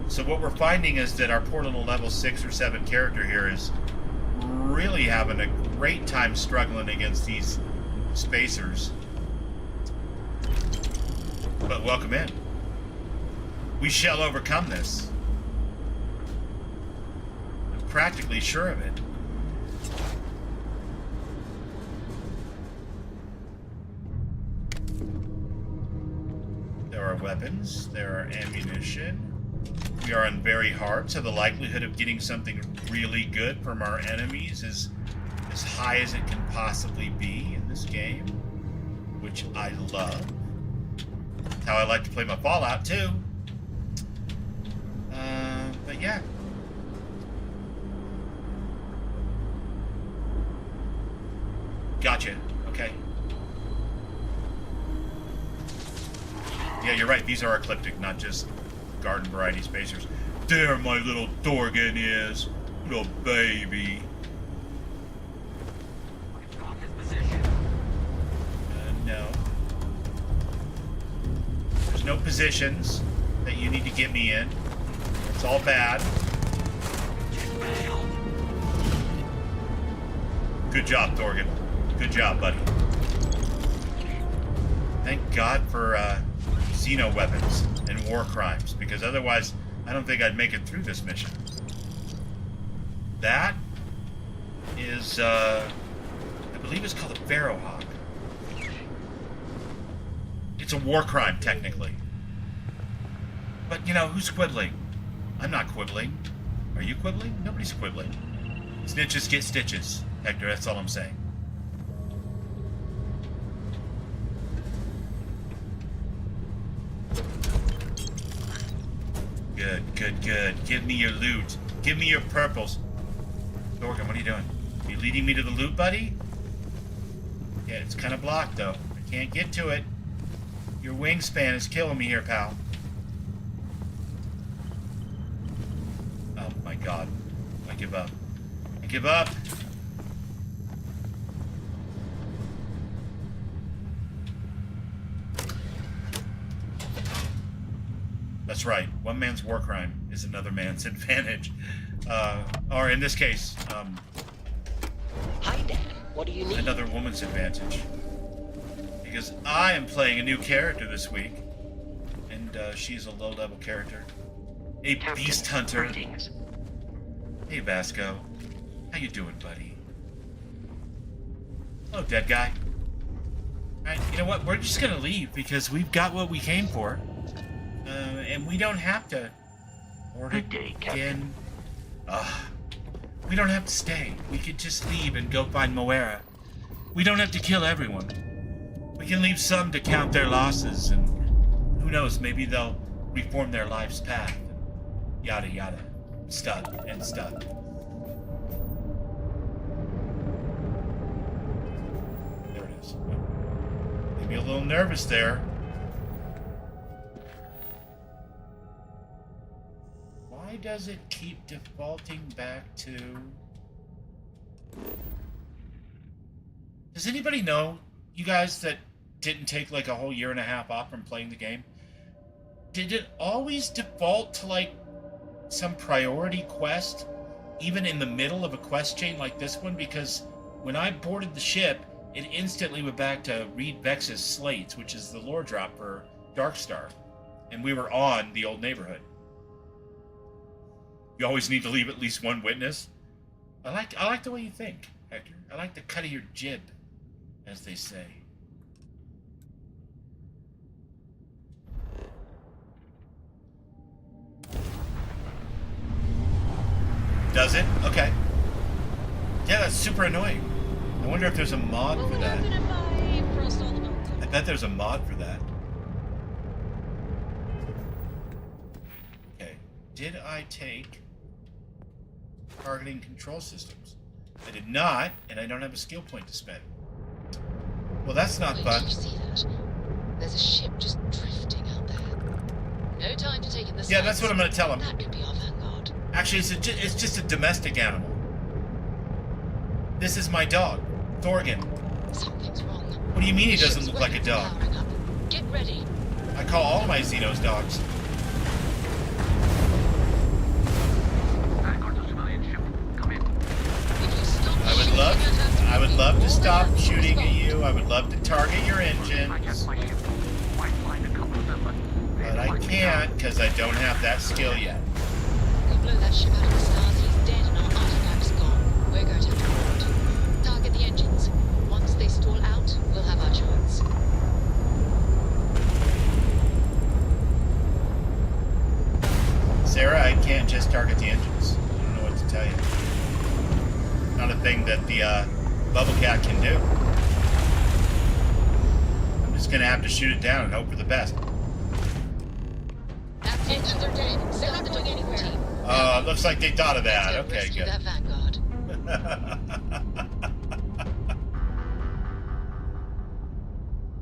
So what we're finding is that our poor little level 6 or 7 character here is really having a great time struggling against these spacers. But welcome in. We shall overcome this. I'm practically sure of it. There are weapons, there are ammunition. We are on very hard, so the likelihood of getting something really good from our enemies is as high as it can possibly be in this game, which I love. That's how I like to play my Fallout too. But yeah. Gotcha. Okay. Yeah, you're right. These are ecliptic, not just garden variety spacers. There my little Dorgan is. Little baby. No. There's no positions that you need to get me in. It's all bad. Good job, Dorgan. Good job, buddy. Thank God for Xeno weapons and war crimes, because otherwise I don't think I'd make it through this mission. That is, I believe it's called a Pharaohhawk. It's a war crime, technically. But, you know, who's quibbling? I'm not quibbling. Are you quibbling? Nobody's quibbling. Snitches get stitches, Hector, that's all I'm saying. Good, good, good. Give me your loot. Give me your purples. Dorgan, what are you doing? Are you leading me to the loot, buddy? Yeah, it's kind of blocked, though. I can't get to it. Your wingspan is killing me here, pal. Oh, my God. I give up. I give up. That's right. One man's war crime is another man's advantage. Or in this case, Hi, Dan. What do you need? Another woman's advantage. Because I am playing a new character this week, and she's a low-level character. A beast hunter. Greetings. Hey, Vasco. How you doing, buddy? Hello, dead guy. Alright, you know what? We're just gonna leave, because we've got what we came for. And we don't have to order again. We don't have to stay. We could just leave and go find Moira. We don't have to kill everyone. We can leave some to count their losses, and who knows, maybe they'll reform their life's path. Yada yada. Stuff and stuff. There it is. Made me a little nervous there. Why does it keep defaulting back to... Does anybody know, you guys that didn't take like a whole year and a half off from playing the game, did it always default to like some priority quest, even in the middle of a quest chain like this one? Because when I boarded the ship, it instantly went back to read Vex's slates, which is the lore drop for Darkstar. And we were on the old neighborhood. You always need to leave at least one witness. I like the way you think, Hector. I like the cut of your jib, as they say. Does it? Okay. Yeah, that's super annoying. I wonder if there's a mod for that. I bet there's a mod for that. Okay. Did I take targeting control systems? I did not, and I don't have a skill point to spend. Well, that's not fun. Did you see that? There's a ship just drifting out there. No time to take in the sights. Yeah, that's what I'm going to tell him. That could be our vanguard. Actually, it's just a domestic animal. This is my dog, Thorgan. Something's wrong. What do you mean he doesn't look like a dog? Get ready. I call all my Xenos dogs. I would love to stop shooting at you. I would love to target your engines. But I can't because I don't have that skill yet. We blow that ship out of the stars, he's dead and our artifact's gone. We're going to have to abort. Target the engines. Once they stall out, we'll have our chance. Sarah, I can't just target the engines. I don't know what to tell you. Not a thing that the Bubble Cat can do. I'm just gonna have to shoot it down and hope for the best. Engines are dead. They're not going anywhere. Looks like they thought of that. Okay, Rescue good. that vanguard.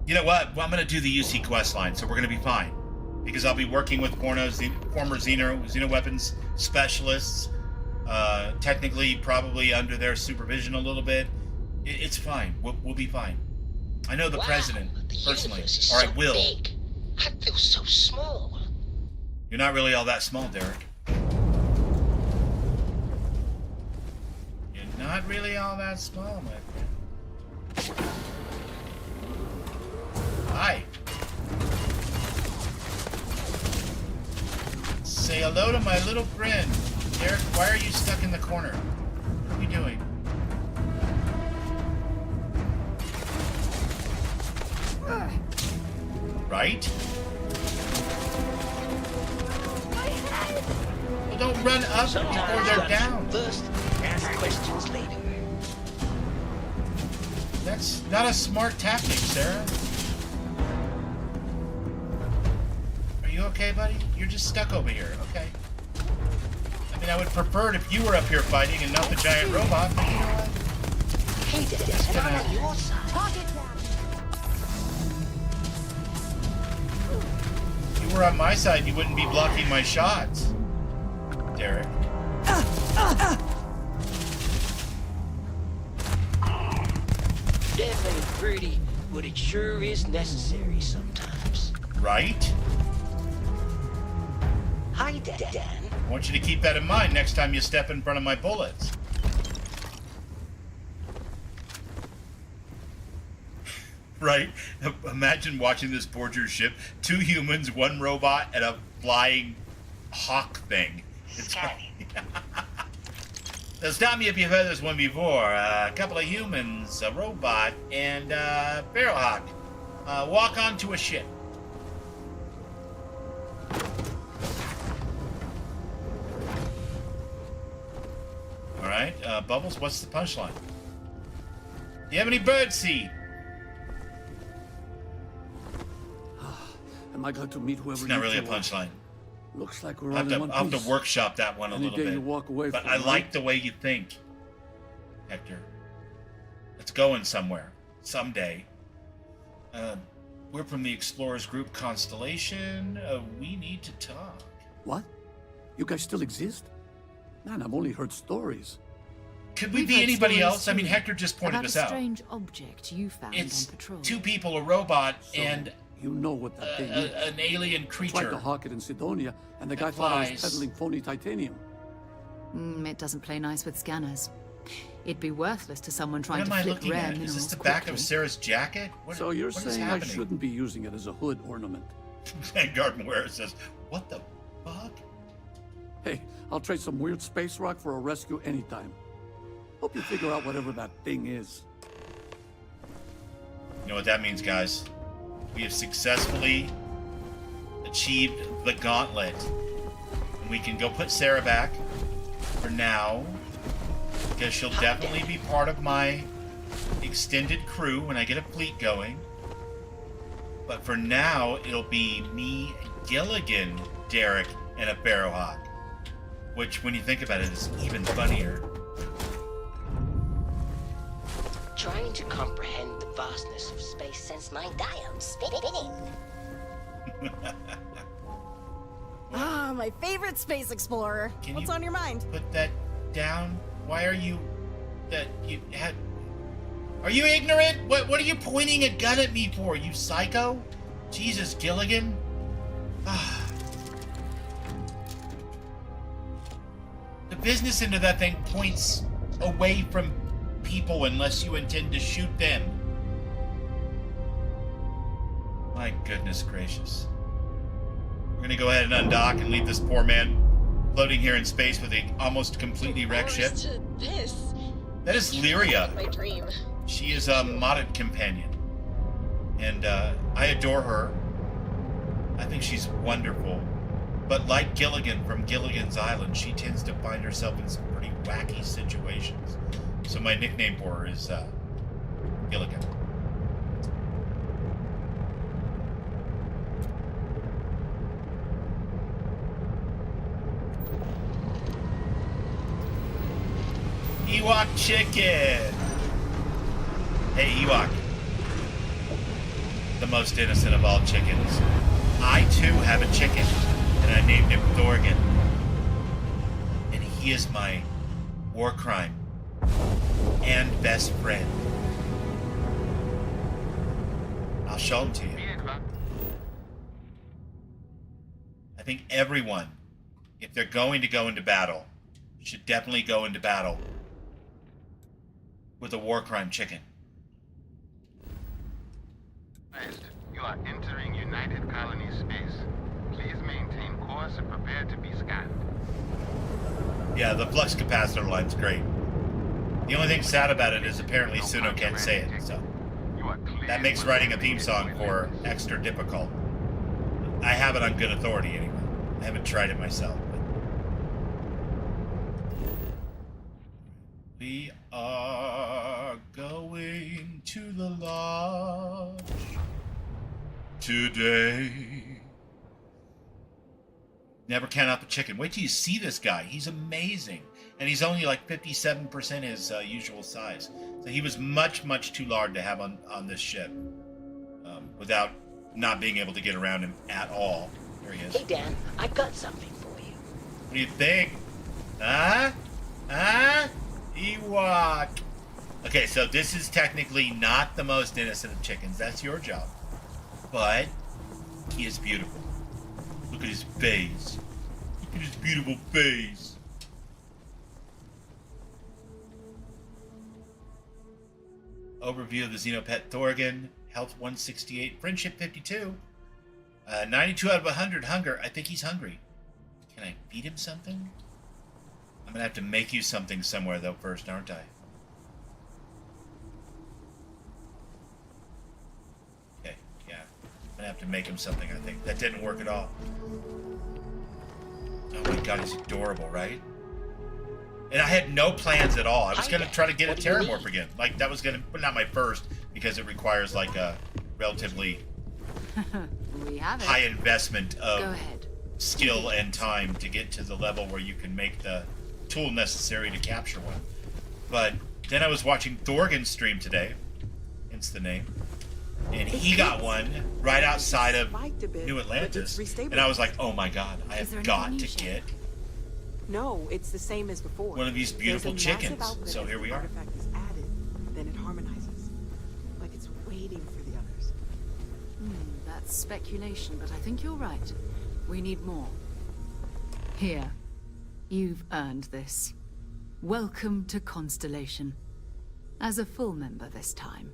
You know what? Well, I'm gonna do the UC quest line, so we're gonna be fine. Because I'll be working with former Xeno weapons specialists. Technically, probably under their supervision a little bit. It's fine. We'll be fine. I know the president personally, or I will. Big. I feel so small. You're not really all that small, Derek. You're not really all that small, my friend. Hi. Say hello to my little friend. Derek, why are you stuck in the corner? What are you doing? Right? Well, don't run up before they're down. First, ask questions later. That's not a smart tactic, Sarah. Are you okay, buddy? You're just stuck over here, okay? I mean, I would prefer it if you were up here fighting and not the giant robot, but you know what? Hey, Dad, I'm on your side. If you were on my side, you wouldn't be blocking my shots, Derek. Definitely pretty, but it sure is necessary sometimes. Right? Hi, Dan. I want you to keep that in mind next time you step in front of my bullets. Right? Imagine watching this board your ship. 2 humans, 1 robot, and a flying hawk thing. It's funny. Now stop me if you've heard this one before. A couple of humans, a robot, and a barrel hawk. Walk onto a ship. Alright, Bubbles, what's the punchline? Do you have any birdseed? Am I going to meet whoever? It's not really a punchline. Looks like we're I'll all in one have piece. to workshop that one a Any little day bit. you walk away but from I it, like right? the way you think, Hector. It's going somewhere. Someday. We're from the Explorers Group Constellation. We need to talk. What? You guys still exist? Man, I've only heard stories. Could we We've be heard anybody stories else? I mean, too, Hector just pointed about this a out. strange object you found It's on patrol. 2 people, a robot, So, and you know what that thing is. an alien I creature. tried to hawk it in Sidonia, and the guy That thought I was flies. peddling phony titanium. It doesn't play nice with scanners. It'd be worthless to someone What trying am to I flip looking rare at? minerals Is this the back quickly. of Sarah's jacket? So you're what is saying I happening? shouldn't be using it as a hood ornament? Vanguard Moira says, what the fuck? Hey, I'll trade some weird space rock for a rescue anytime. Hope you figure out whatever that thing is. You know what that means, guys? We have successfully achieved the gauntlet. And we can go put Sarah back for now. Because she'll definitely be part of my extended crew when I get a fleet going. But for now, it'll be me, Gilligan, Derek, and a Barrowhawk. Which, when you think about it, is even funnier. Trying to comprehend the vastness of space since my dial spinning. Ah, my favorite space explorer. What's on your mind? Put that down. Why are you... Are you ignorant? What are you pointing a gun at me for, you psycho? Jesus, Gilligan? The business end of that thing points away from people unless you intend to shoot them. My goodness gracious. We're gonna go ahead and undock and leave this poor man floating here in space with a almost completely wrecked ship. To this. That is Lyria. My dream. She is a modded companion. And I adore her. I think she's wonderful. But like Gilligan from Gilligan's Island, she tends to find herself in some pretty wacky situations. So my nickname for her is Gilligan. Ewok chicken! Hey, Ewok. The most innocent of all chickens. I, too, have a chicken, and I named him Thorgan. And he is my war crime and best friend. I'll show him to you. I think everyone, if they're going to go into battle, should definitely go into battle with a war crime chicken. You are entering United Colony space. Please maintain course and prepare to be scanned. Yeah, the flux capacitor line's great. The only thing sad about it is apparently Suno can't say it, so that makes writing a theme song for extra difficult. I have it on good authority anyway. I haven't tried it myself. But... We are going to the lodge today. Never count out the chicken. Wait till you see this guy. He's amazing. And he's only like 57% his usual size. So he was much, much too large to have on this ship. Without not being able to get around him at all. There he is. Hey, Dan, I've got something for you. What do you think? Huh? Huh? Ewok. Okay, so this is technically not the most innocent of chickens. That's your job. But he is beautiful. Look at his face. Look at his beautiful face. Overview of the Xenopet Thorgan. Health 168. Friendship 52. 92 out of 100 hunger. I think he's hungry. Can I feed him something? I'm gonna have to make you something somewhere though first, aren't I? Okay, yeah. I'm gonna have to make him something, I think. That didn't work at all. Oh my god, he's adorable, right? And I had no plans at all. I was gonna try to get a Terramorph again. Like, that was gonna, but not my first, because it requires like a relatively We have it. high investment Go of ahead. skill and time to get to the level where you can make the tool necessary to capture one. But then I was watching Thorgan stream today, hence the name, and he got one right outside of New Atlantis, and I was like, oh my god, I have got to get No, it's the same as before. one of these beautiful There's a massive chickens. outlet So as here the we are. artifact is added, then it harmonizes. Like it's waiting for the others. That's speculation, but I think you're right. We need more. Here. You've earned this. welcome to Constellation. As a full member this time.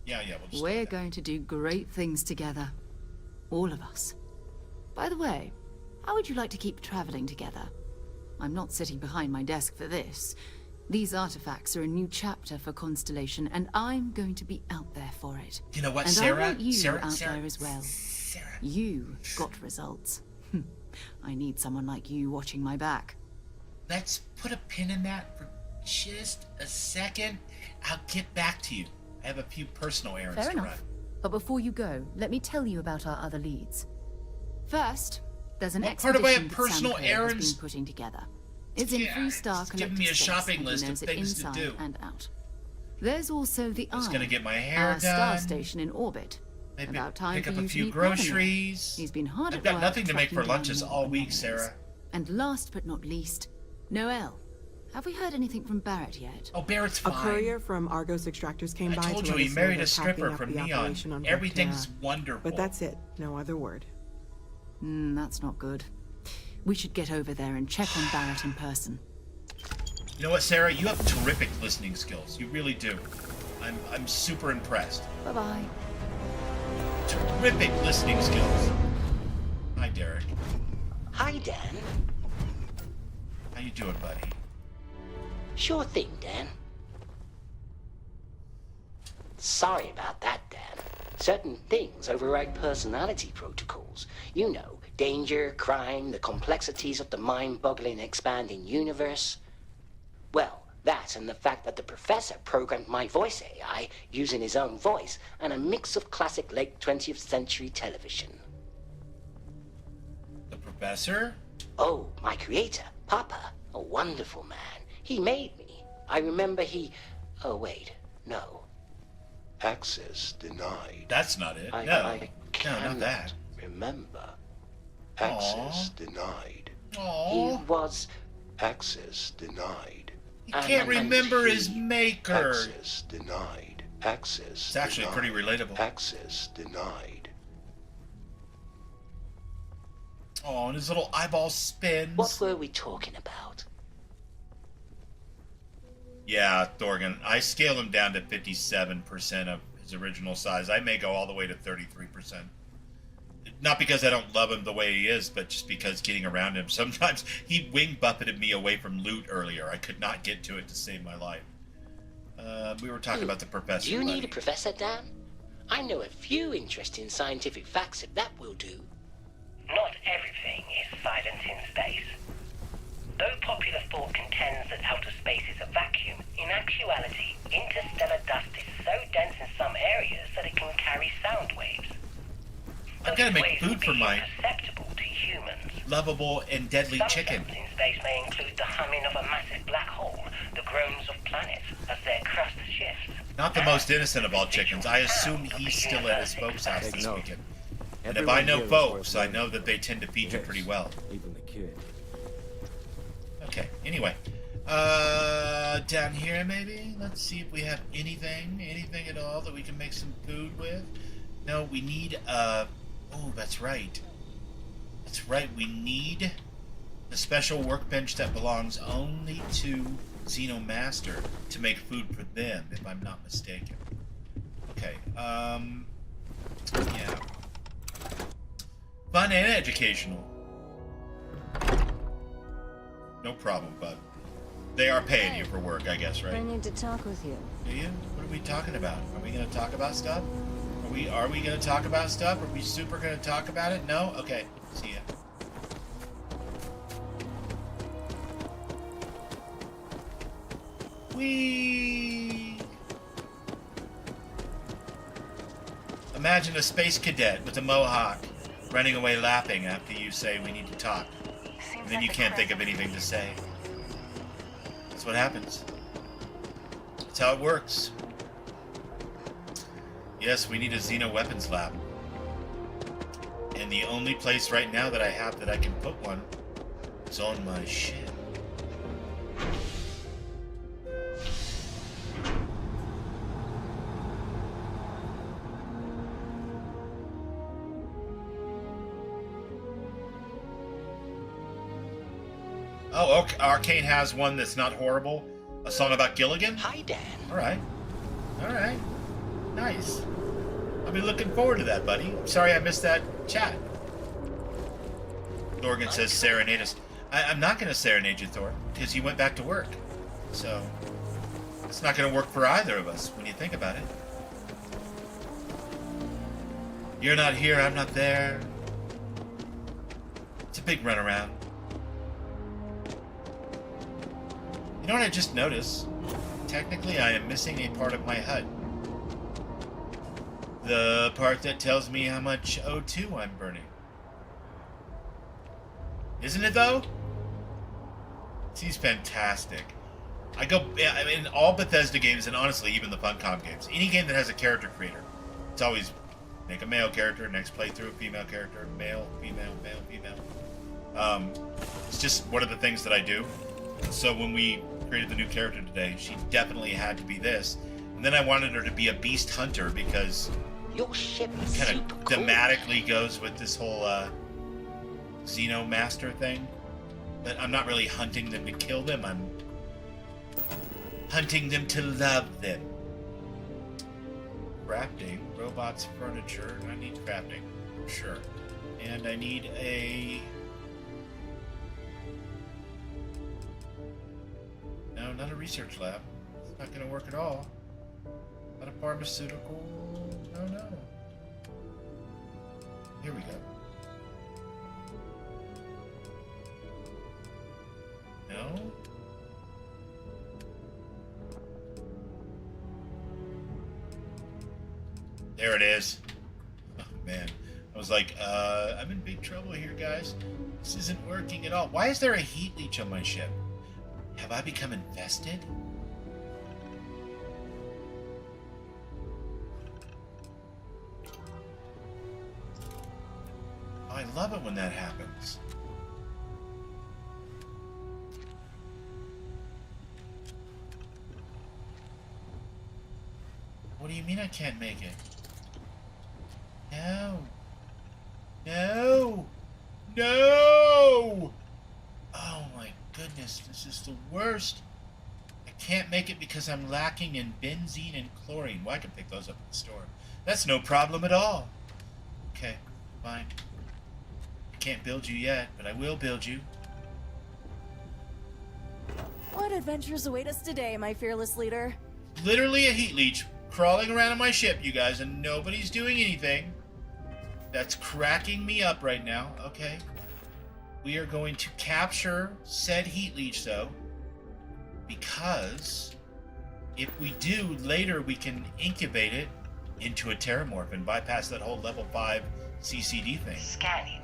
Yeah, We're going to do great things together. All of us. By the way, how would you like to keep traveling together? I'm not sitting behind my desk for this. These artifacts are a new chapter for Constellation, and I'm going to be out there for it. You know what, and Sarah? I want you Sarah, out there as well. Sarah. You got results. I need someone like you watching my back. Let's put a pin in that for just a second. I'll get back to you. I have a few personal errands Fair to enough. run. But before you go, let me tell you about our other leads. First, there's an What part of my expedition that personal Sam Clare has errands? been putting together. It's in Yeah, three-star it's giving me a collector space, shopping and he list of knows it things to inside do. and out. There's also the I was Eye, gonna get my hair our star done. station in orbit. Maybe About time pick for up you a to few meet Vladimir. groceries. He's been hard I've at got work nothing to make for tracking down lunches more all week, anomalies. Sarah. And last but not least, Noelle. Have we heard anything from Barrett yet? Oh, Barrett's A fine. courier from Argos Extractors came I by told to you let he us know married they're a stripper packing up from the Neon. operation on Everything's Vectera. wonderful. But that's it. No other word. That's not good. We should get over there and check on Barrett in person. You know what, Sarah? You have terrific listening skills. You really do. I'm super impressed. Bye-bye. Terrific listening skills. Hi, Derek. Hi, Dan. How you doing, buddy? Sure thing, Dan. Sorry about that, Dan. Certain things override personality protocols. You know, danger, crime, the complexities of the mind-boggling expanding universe. Well, that and the fact that the professor programmed my voice AI using his own voice and a mix of classic late 20th century television. The professor? Oh, my creator, Papa, a wonderful man. He made me. I remember he... Oh, wait, no. Access denied. That's not it. I No, not that. Remember. Access denied. He was... Access denied. He can't remember his maker. Access denied. Access It's actually denied. pretty relatable. Access denied. Oh, and his little eyeball spins. What were we talking about? Yeah, Thorgan. I scale him down to 57% of his original size. I may go all the way to 33%. Not because I don't love him the way he is, but just because getting around him. Sometimes he wing buffeted me away from loot earlier. I could not get to it to save my life. We were talking about the professor. Do you buddy. need a professor, Dan? I know a few interesting scientific facts if that will do. Not everything is silent in space. Though popular thought contends that outer space is a vacuum, in actuality, interstellar dust is so dense in some areas that it can carry sound waves. I've got to Those make waves food would be for my imperceptible to humans. lovable and deadly Some chicken. sounds in space may include the humming of a massive black hole, the groans of planets as their crust shifts. Not the most innocent of all chickens. I assume he's still at his folks' house this weekend. And if I Everyone know here is folks, worth I know that they tend to feed you pretty well. Even the kid. Okay, anyway. Down here maybe? Let's see if we have anything at all that we can make some food with. No, we need, oh, that's right. That's right, we need a special workbench that belongs only to Xeno Master to make food for them, if I'm not mistaken. Okay, yeah. Fun and educational. No problem, bud. They are paying you for work, I guess, right? I need to talk with you. Do you? What are we talking about? Are we going to talk about stuff? Are we going to talk about stuff? Are we super going to talk about it? No? Okay. See ya. Whee! Imagine a space cadet with a mohawk running away laughing after you say we need to talk. And then you can't think of anything to say. That's what happens. That's how it works. Yes, we need a Xeno weapons lab. And the only place right now that I have that I can put one is on my ship. Oh, okay. Arcane has one that's not horrible. A song about Gilligan? Hi, Dan. All right. Nice. I'll be looking forward to that, buddy. I'm sorry I missed that chat. Dorgan says serenade us. I'm not going to serenade you, Thor, because you went back to work. So, it's not going to work for either of us when you think about it. You're not here, I'm not there. It's a big runaround. You know what I just noticed? Technically, I am missing a part of my HUD. The part that tells me how much O2 I'm burning. Isn't it, though? He's fantastic. I mean, all Bethesda games, and honestly, even the Funcom games, any game that has a character creator, it's always make a male character, next playthrough, female character, male, female, male, female. It's just one of the things that I do. So when we created the new character today, she definitely had to be this. And then I wanted her to be a beast hunter because your ship is kind of thematically goes with this whole Xeno Master thing. But I'm not really hunting them to kill them, I'm hunting them to love them. Crafting, robots, furniture. I need crafting, sure. And I need a... No, not a research lab. It's not going to work at all. Not a pharmaceutical... No. Here we go. No? There it is. Oh, man. I was like, I'm in big trouble here, guys. This isn't working at all. Why is there a heat leech on my ship? Have I become infested? Oh, I love it when that happens. What do you mean I can't make it? No! Oh my goodness, this is the worst. I can't make it because I'm lacking in benzene and chlorine. Well, I can pick those up at the store. That's no problem at all. Okay, fine. I can't build you yet, but I will build you. What adventures await us today, my fearless leader? Literally a heat leech crawling around on my ship, you guys, and nobody's doing anything. That's cracking me up right now. Okay. We are going to capture said heat leech, though, because if we do, later we can incubate it into a terramorph and bypass that whole level 5 CCD thing. Scanning.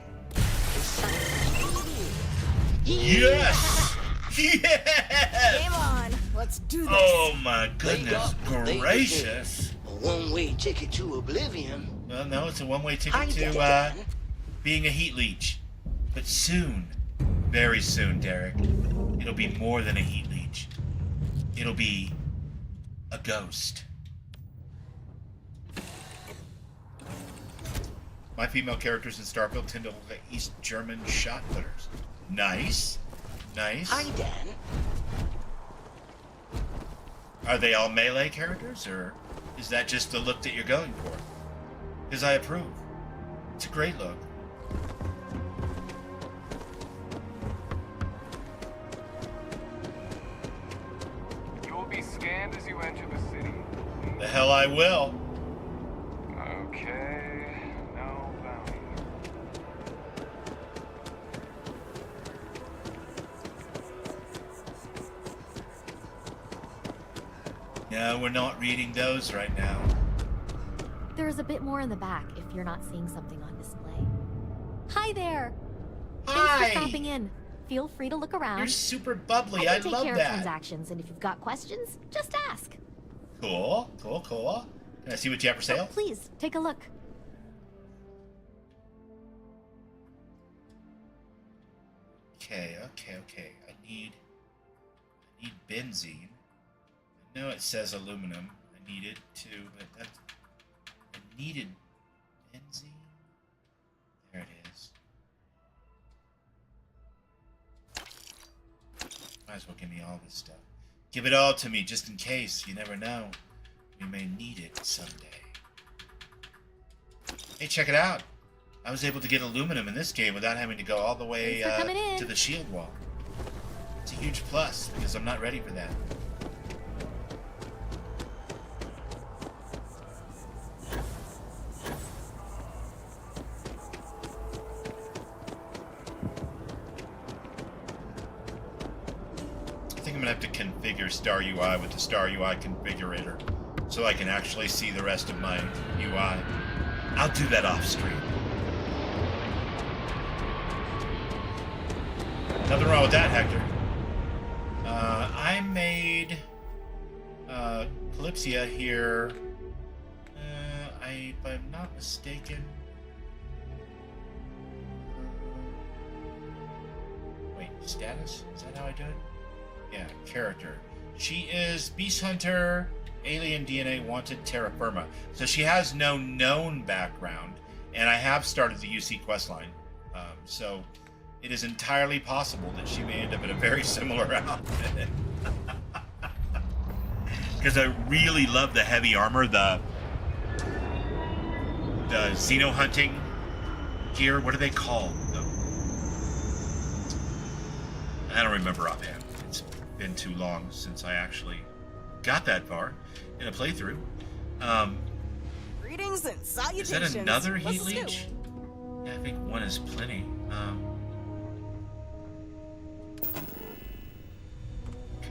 Yes! Yes! Game on. Let's do this. Oh my goodness gracious. A one-way ticket to oblivion. Well, no, it's a one-way ticket to being a heat leech. But soon, very soon, Derek, it'll be more than a heat leech. It'll be a ghost. My female characters in Starfield tend to look like East German shot putters. Nice. Hi, Dan. Are they all melee characters, or is that just the look that you're going for? Because I approve. It's a great look. You will be scanned as you enter the city. The hell I will. Okay, no bounty. No, we're not reading those right now. There's a bit more in the back if you're not seeing something on display. Hi there! Hi! Thanks for stopping in. Feel free to look around. You're super bubbly. I I can love take care that. of transactions, and if you've got questions, just ask. Cool. Can I see what you have for sale? Oh, please, take a look. Okay. I need benzene. I know it says aluminum. I need it too, but that's... I needed benzene. There it is. as well give me all this stuff. Give it all to me, just in case. You never know. We may need it someday. Hey, check it out. I was able to get aluminum in this game without having to go all the way to the shield wall. It's a huge plus, because I'm not ready for that. I think I'm going to have to configure Star UI with the Star UI configurator so I can actually see the rest of my UI. I'll do that off stream. Nothing wrong with that, Hector. I made Calypsia here. If I'm not mistaken. Wait, status? Is that how I do it? Yeah, character. She is Beast Hunter, Alien DNA Wanted, Terra Firma. So she has no known background, and I have started the UC questline. So it is entirely possible that she may end up in a very similar outfit. Because I really love the heavy armor, the Xeno hunting gear. What are they called? I don't remember offhand. It's been too long since I actually got that far in a playthrough. Greetings and salutations. Is that another What's heat leech? Yeah, I think one is plenty. Okay.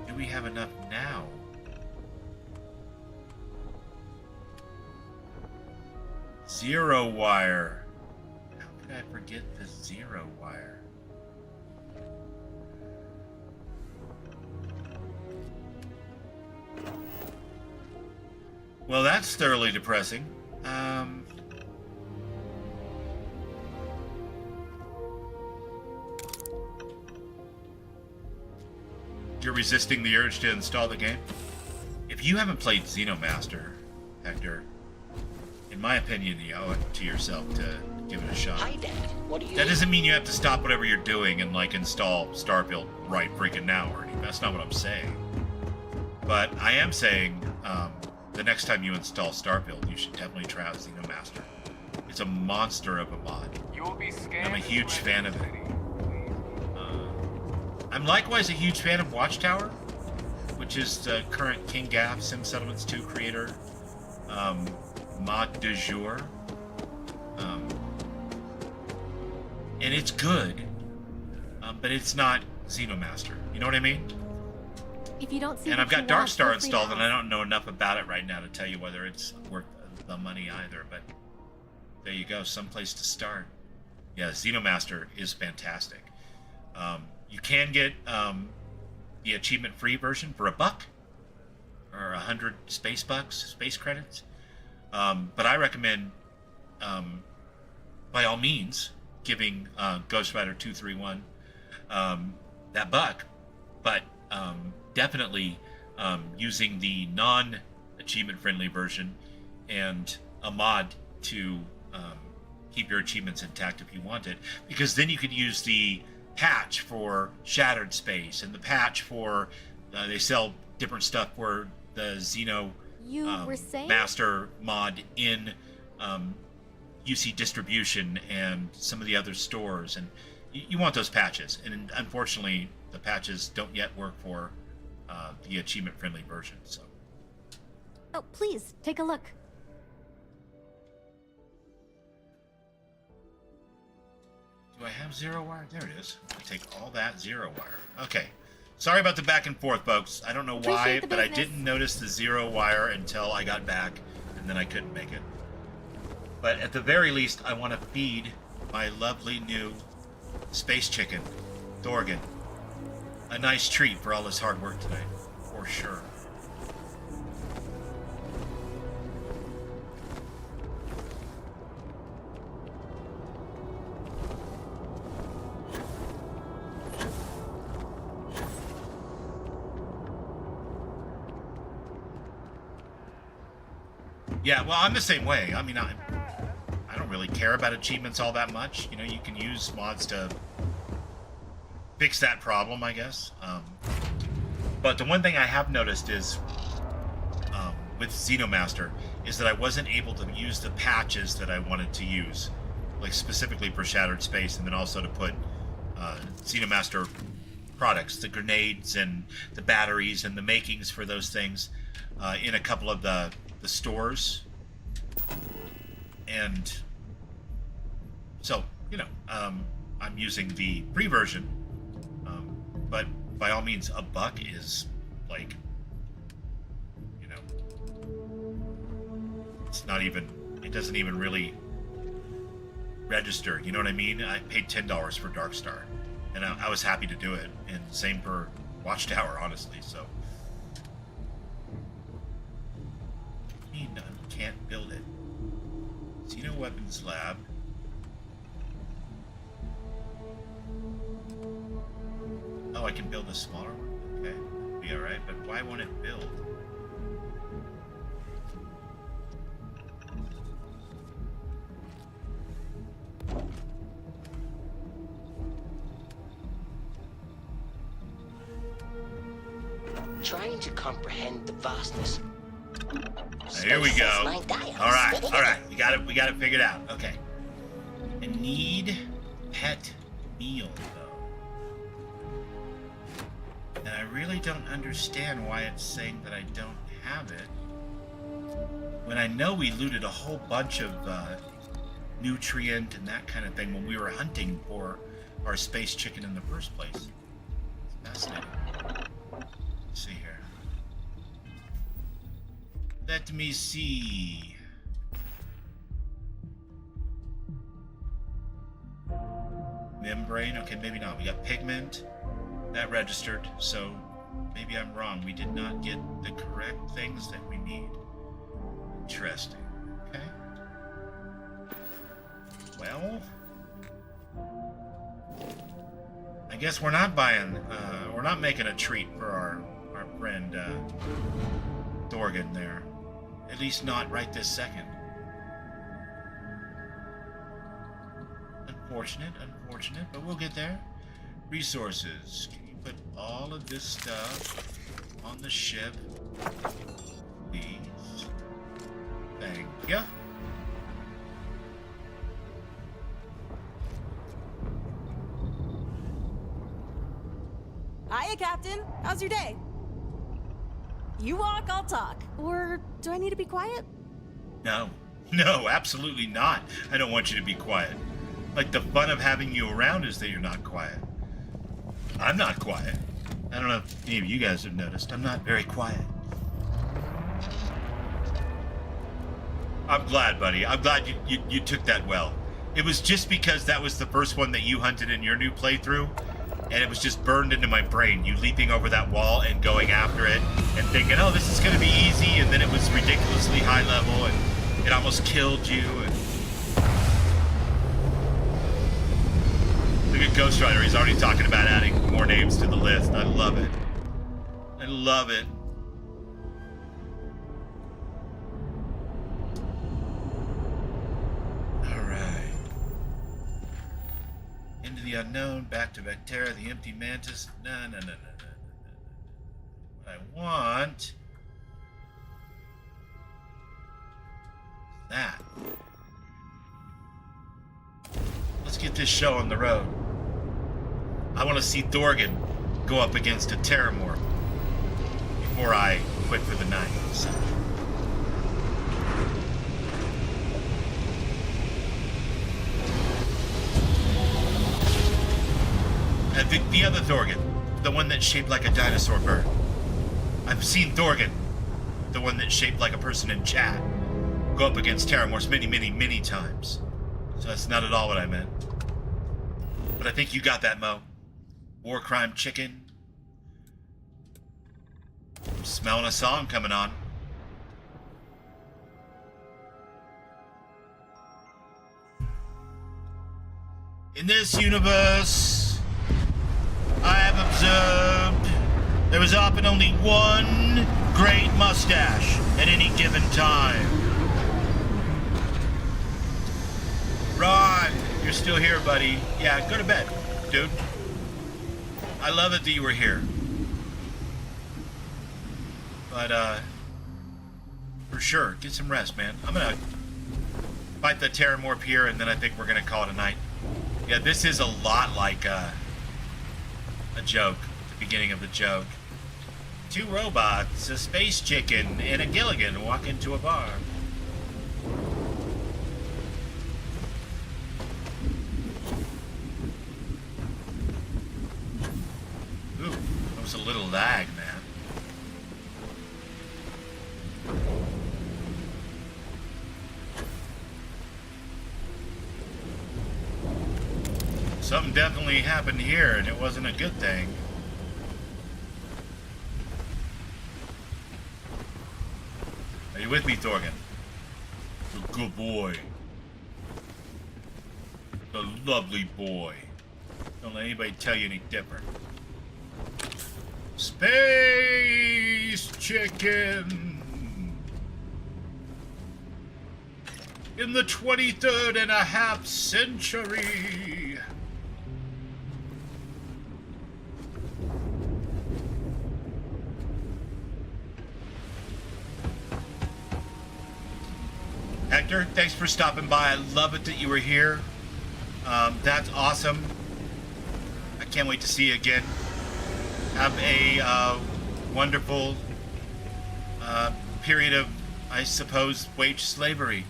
Do we have enough now? Zero wire. How could I forget the zero wire? Well, that's thoroughly depressing. You're resisting the urge to install the game? If you haven't played Xeno Master, Hector, in my opinion, you owe it to yourself to give it a shot. Hi, Dad. What are you... That doesn't mean you have to stop whatever you're doing and, like, install Starfield right freaking now or anything. That's not what I'm saying. But I am saying, the next time you install Starfield, you should definitely try out Xeno Master. It's a monster of a mod. I'm a huge fan of it. I'm likewise a huge fan of Watchtower, which is the current King Gaff Sim Settlements 2 creator mod du jour. And it's good, but it's not Xeno Master. You know what I mean? If you don't see And I've got what you want, Darkstar feel free installed, to and I don't know enough about it right now to tell you whether it's worth the money either, but there you go, someplace to start. Yeah, Xeno Master is fantastic. You can get the achievement-free version for $1 or 100 space credits. But I recommend, by all means, giving Ghost Rider 231 that $1, but definitely using the non-achievement-friendly version and a mod to keep your achievements intact if you want it, because then you could use the patch for Shattered Space and the patch for they sell different stuff for the Xeno Master mod in UC Distribution and some of the other stores, and you want those patches, and unfortunately the patches don't yet work for the achievement-friendly version. So, Oh, please, take a look. do I have zero wire? There it is. I'll take all that zero wire. Okay. Sorry about the back and forth, folks. I don't know why, but I didn't notice the zero wire until I got back, and then I couldn't make it. But at the very least, I want to feed my lovely new space chicken, Thorgan, a nice treat for all his hard work tonight, for sure. Yeah, well, I'm the same way. I mean, I don't really care about achievements all that much. You know, you can use mods to fix that problem, I guess. But the one thing I have noticed is with Xeno Master is that I wasn't able to use the patches that I wanted to use, like specifically for Shattered Space, and then also to put Xeno Master products, the grenades and the batteries and the makings for those things in a couple of the stores. And so, you know, I'm using the free version, but by all means, $1 is like, you know, it's not even, it doesn't even really register, you know what I mean? I paid $10 for Darkstar, and I was happy to do it, and same for Watchtower, honestly, so. Can't build it. Xeno Weapons Lab. Oh, I can build a smaller one? Okay, that'd be alright, but why won't it build? Trying to comprehend the vastness. Here we go. All right. We got it figured out. Okay. I need pet meal though, and I really don't understand why it's saying that I don't have it when I know we looted a whole bunch of nutrient and that kind of thing when we were hunting for our space chicken in the first place. It's fascinating. Let's see here. Let me see. Membrane, okay, maybe not. We got pigment. That registered, so maybe I'm wrong. We did not get the correct things that we need. Interesting. Okay. Well, I guess we're not buying, we're not making a treat for our friend, Thorgan there. At least not right this second. Unfortunate, but we'll get there. Resources. Can you put all of this stuff on the ship, please? Thank you. Hiya, Captain. How's your day? You walk, I'll talk. Or do I need to be quiet? No, absolutely not. I don't want you to be quiet. Like, the fun of having you around is that you're not quiet. I'm not quiet. I don't know if any of you guys have noticed. I'm not very quiet. I'm glad, buddy. I'm glad you took that well. It was just because that was the first one that you hunted in your new playthrough, and it was just burned into my brain. You leaping over that wall and going after it and thinking, oh, this is going to be easy, and then it was ridiculously high level, and it almost killed you. And look at Ghost Rider. He's already talking about adding more names to the list. I love it. I love it. The unknown, back to Vectera, the empty mantis. No. What I want that. Let's get this show on the road. I want to see Thorgan go up against a Terramorph before I quit for the night. So. The other Thorgan, the one that's shaped like a dinosaur bird. I've seen Thorgan, the one that's shaped like a person in chat, go up against Terramorphs many times. So that's not at all what I meant. But I think you got that, Mo. War Crime Chicken. I'm smelling a song coming on. In this universe, I have observed there is often only one great mustache at any given time. Ron, you're still here, buddy. Yeah, go to bed, dude. I love it that you were here. But, for sure, get some rest, man. I'm gonna fight the Terramorph here, and then I think we're gonna call it a night. Yeah, this is a lot like, a joke. The beginning of the joke. Two robots, a space chicken, and a Gilligan walk into a bar. Ooh, that was a little lag, man. Something definitely happened here, and it wasn't a good thing. Are you with me, Thorgan? The good boy. The lovely boy. Don't let anybody tell you any different. Space chicken! In the 23rd and a half century! Hector, thanks for stopping by. I love it that you were here. That's awesome. I can't wait to see you again. Have a wonderful period of, I suppose, wage slavery.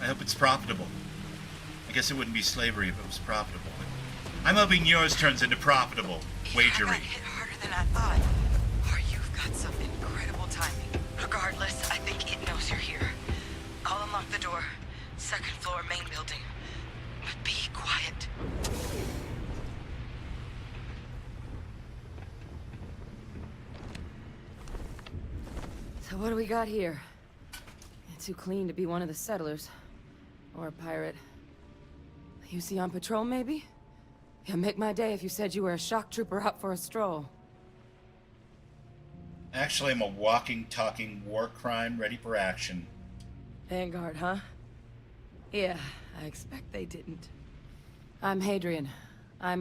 I hope it's profitable. I guess it wouldn't be slavery if it was profitable. I'm hoping yours turns into profitable wagery. I got hit harder than I thought. Or you've got some incredible timing. Regardless, I think it knows you're here. I'll unlock the door. Second floor, main building. But be quiet. So what do we got here? Too clean to be one of the settlers. Or a pirate. You see on patrol, maybe? Yeah, make my day if you said you were a shock trooper out for a stroll. Actually, I'm a walking, talking war crime ready for action. Vanguard, huh? Yeah, I expect they didn't. I'm Hadrian. I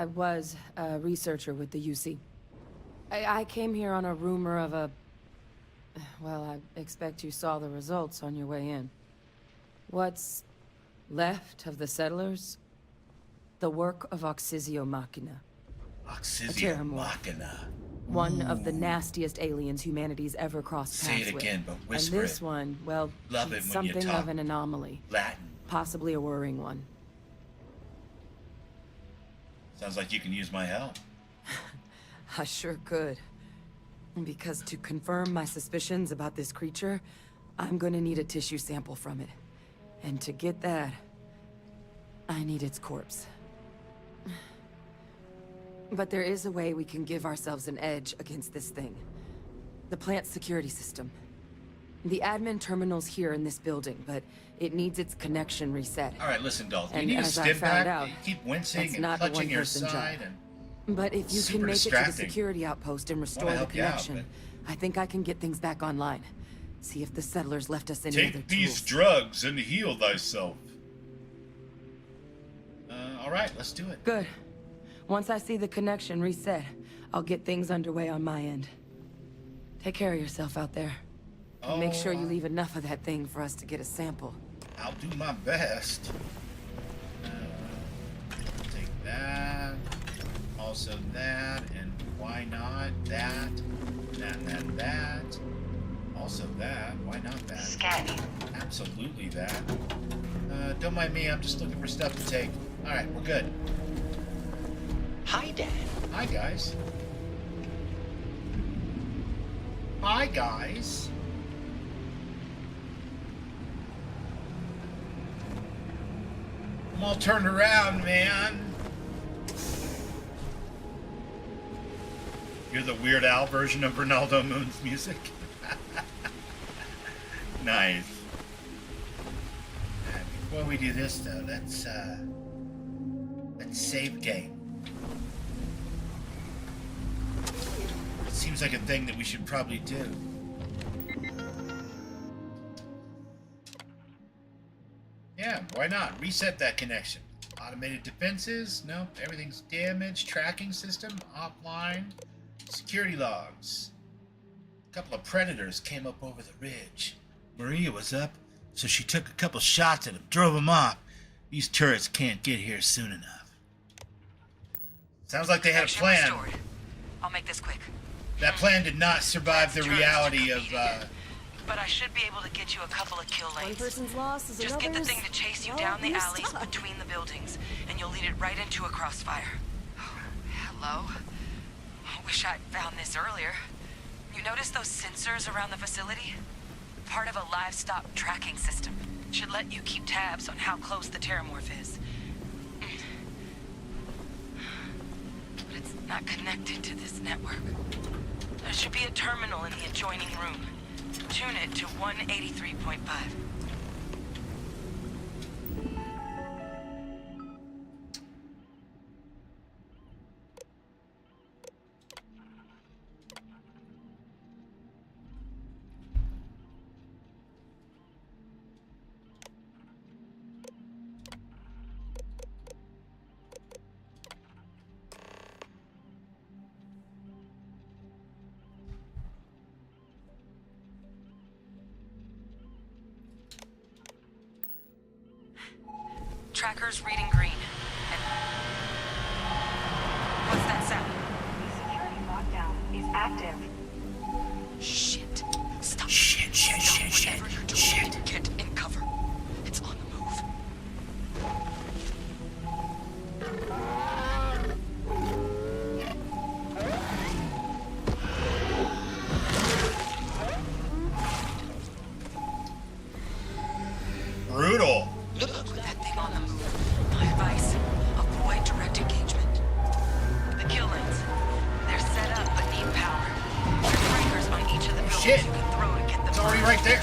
was a researcher with the UC. I came here on a rumor of a... Well, I expect you saw the results on your way in. What's left of the settlers? The work of Xeno Machina. Xeno Machina. One of the nastiest aliens humanity's ever crossed paths with. Say it again, but whisper And this one, well, Love it it's when you something talk of an anomaly. Latin. Possibly a worrying one. Sounds like you can use my help. I sure could. Because to confirm my suspicions about this creature, I'm gonna need a tissue sample from it. And to get that, I need its corpse. But there is a way we can give ourselves an edge against this thing. The plant's security system. The admin terminal's here in this building, but it needs its connection reset. All right, listen, Dalton. And You need to as I stim found back. out, You keep wincing it's and not a clutching your one-person side. job. And But if you super can make it to the distracting. security outpost and restore Wanna the help you out, connection, I think I can get things back online. See if the settlers left us any other Take these tools. drugs and heal thyself. All right, let's do it. Good. Once I see the connection reset, I'll get things underway on my end. Take care of yourself out there. And make sure you leave enough of that thing for us to get a sample. I'll do my best. Take that. Also that, and why not that? That. Also that. Why not that? Scanning. Absolutely that. Don't mind me. I'm just looking for stuff to take. All right, we're good. Hi, Dad. Hi, guys. Hi, guys. I'm all turned around, man. You're the Weird Al version of Ronaldo Moon's music. Nice. Before we do this, though, let's save game. It seems like a thing that we should probably do. Yeah, why not? Reset that connection. Automated defenses. Nope. Everything's damaged. Tracking system offline. Security logs. A couple of predators came up over the ridge. Maria was up, so she took a couple shots at them, drove them off. These turrets can't get here soon enough. Sounds like they had a plan. I'll make this quick. That plan did not survive the reality of, But I should be able to get you a couple of kill lanes. One person's loss is Just get the thing to chase you down the you're alleys stuck. between the buildings, and you'll lead it right into a crossfire. Oh, hello? I wish I'd found this earlier. You notice those sensors around the facility? Part of a livestock tracking system. Should let you keep tabs on how close the terramorph is. But it's not connected to this network. There should be a terminal in the adjoining room. Tune it to 183.5. Tracker's reading green. What's that sound? Security lockdown is active. Shit. Stop. Shit. Whatever you're doing, get in cover. It's on the move. brutal. Look at that thing on the move. My advice, avoid direct engagement. The kill lanes, they're set up but need power. There's breakers on each of the buildings Shit. you can throw to get them. It's already right there.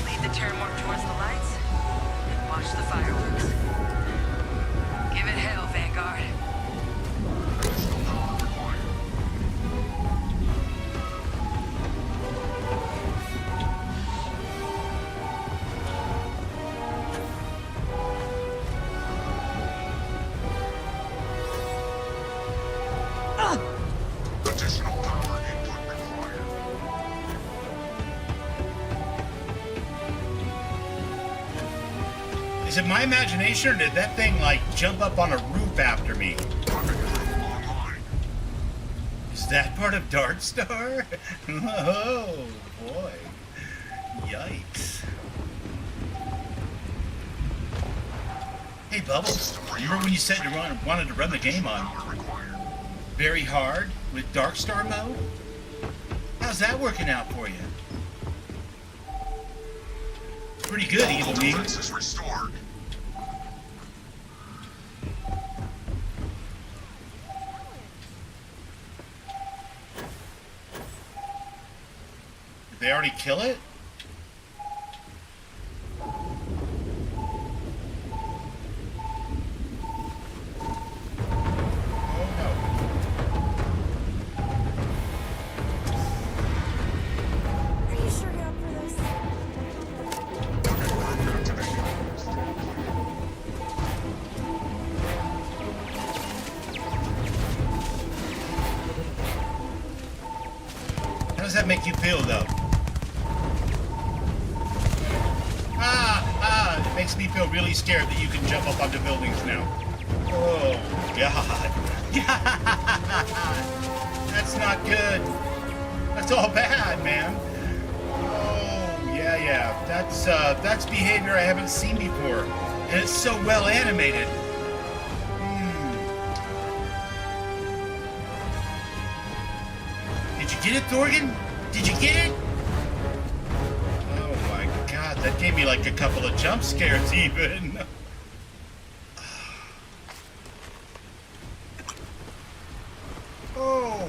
Lead the terramorph towards the lights and watch the fireworks. Give it hell, Vanguard. Additional power input required. Is it my imagination, or did that thing, like, jump up on a roof after me? Is that part of Darkstar? Oh, boy. Yikes. Hey, Bubbles, remember when you said you wanted to run the game on very hard with Darkstar mode? How's that working out for you? Pretty good, Evil Me. Defenses restored. Did they already kill it? Are you sure you're up for this? How does that make you feel, though? It makes me feel really scared that you can jump up onto buildings now. Oh, God. That's not good. That's all bad, man. Oh, yeah. That's behavior I haven't seen before. And it's so well animated. Did you get it, Thorgan? Did you get it? Oh my God, that gave me like a couple of jump scares even. Oh.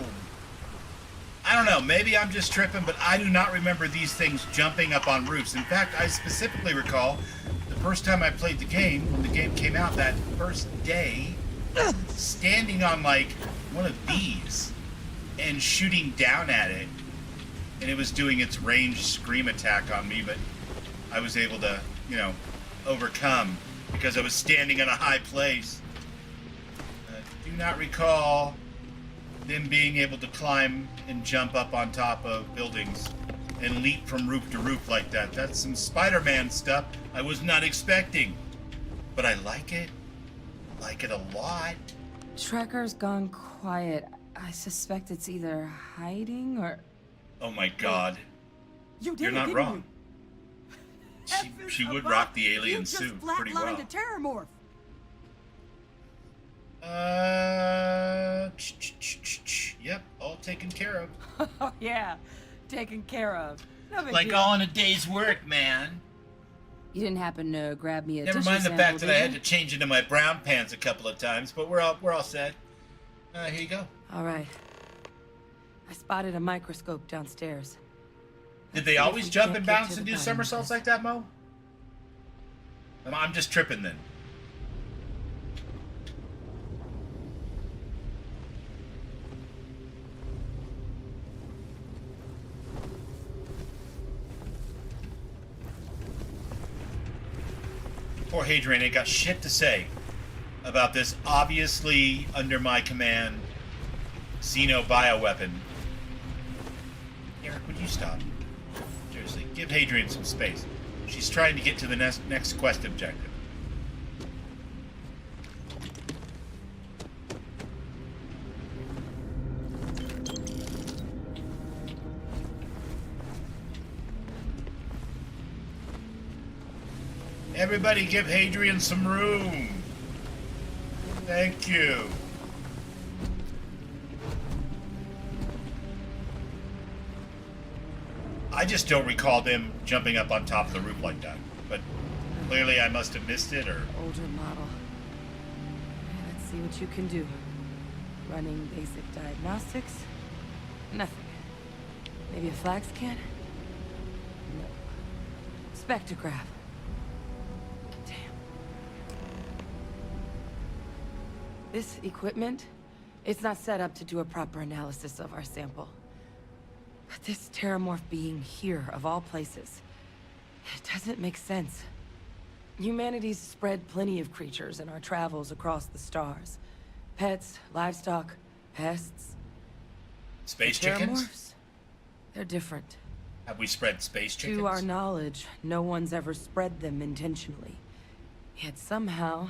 I don't know, maybe I'm just tripping, but I do not remember these things jumping up on roofs. In fact, I specifically recall the first time I played the game, when the game came out that first day, standing on like one of these and shooting down at it. And it was doing its ranged scream attack on me, but I was able to, overcome because I was standing in a high place. Do not recall them being able to climb and jump up on top of buildings and leap from roof to roof like that. That's some Spider-Man stuff I was not expecting. But I like it. Like it a lot. Trekker's gone quiet. I suspect it's either hiding or... Oh my god. You're not wrong. She would rock the alien suit pretty well. You just flatlined a terramorph. Yep, all taken care of. Oh, yeah, taken care of. No big Like deal. all in a day's work, man. You didn't happen to grab me a Never tissue mind the sample, fact that did I you? had to change into my brown pants a couple of times, but we're all set. Here you go. All right. I spotted a microscope downstairs. Did they always jump and bounce and do somersaults like that, Mo? I'm just tripping then. Poor Hadrian ain't got shit to say about this obviously under my command Xeno bioweapon. Eric, would you stop? Seriously, give Hadrian some space. She's trying to get to the next quest objective. Everybody give Hadrian some room. Thank you. I just don't recall them jumping up on top of the roof like that. But clearly I must have missed it, or... Older model. Let's see what you can do. Running basic diagnostics? Nothing. Maybe a flag scan? No. Spectrograph. Damn. This equipment, it's not set up to do a proper analysis of our sample. But this terramorph being here, of all places, it doesn't make sense. Humanity's spread plenty of creatures in our travels across the stars. Pets, livestock, pests. Space The chickens? terramorphs, they're different. Have we spread space chickens? To our knowledge, no one's ever spread them intentionally. Yet somehow,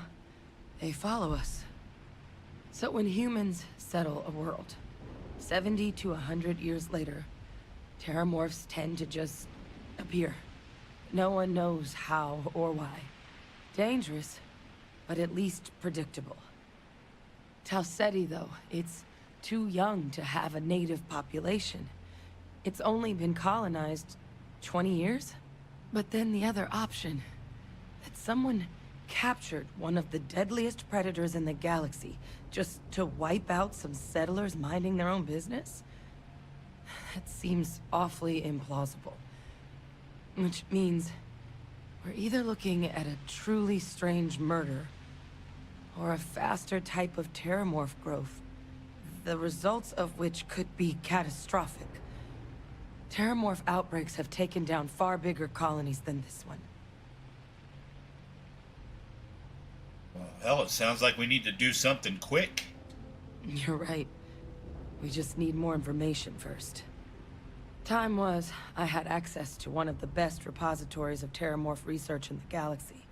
they follow us. So when humans settle a world, 70 to 100 years later, terramorphs tend to just appear. No one knows how or why. Dangerous, but at least predictable. Talseti, though, it's too young to have a native population. It's only been colonized 20 years? But then the other option, that someone captured one of the deadliest predators in the galaxy just to wipe out some settlers minding their own business? That seems awfully implausible. Which means we're either looking at a truly strange murder or a faster type of terramorph growth, the results of which could be catastrophic. Terramorph outbreaks have taken down far bigger colonies than this one. Well, hell, it sounds like we need to do something quick. You're right. We just need more information first. Time was, I had access to one of the best repositories of terramorph research in the galaxy.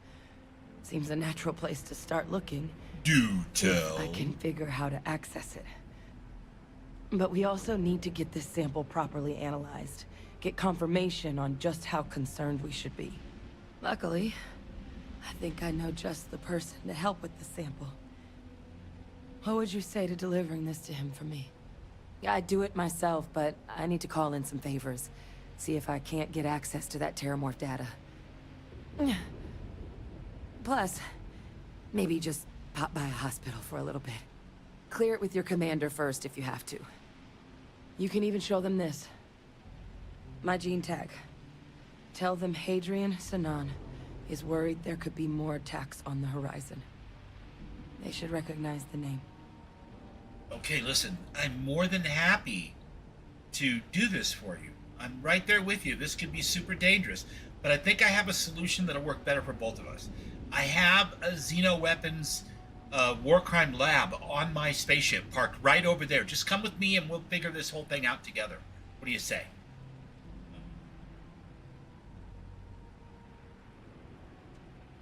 Seems a natural place to start looking. Do tell. If I can figure how to access it. But we also need to get this sample properly analyzed. Get confirmation on just how concerned we should be. Luckily, I think I know just the person to help with the sample. What would you say to delivering this to him for me? I'd do it myself, but I need to call in some favors. See if I can't get access to that terramorph data. Plus, maybe just pop by a hospital for a little bit. Clear it with your commander first if you have to. You can even show them this. My gene tag. Tell them Hadrian Sanan is worried there could be more attacks on the horizon. They should recognize the name. Okay, listen, I'm more than happy to do this for you. I'm right there with you. This could be super dangerous, but I think I have a solution that'll work better for both of us. I have a Xeno Weapons war crime lab on my spaceship parked right over there. Just come with me and we'll figure this whole thing out together. What do you say?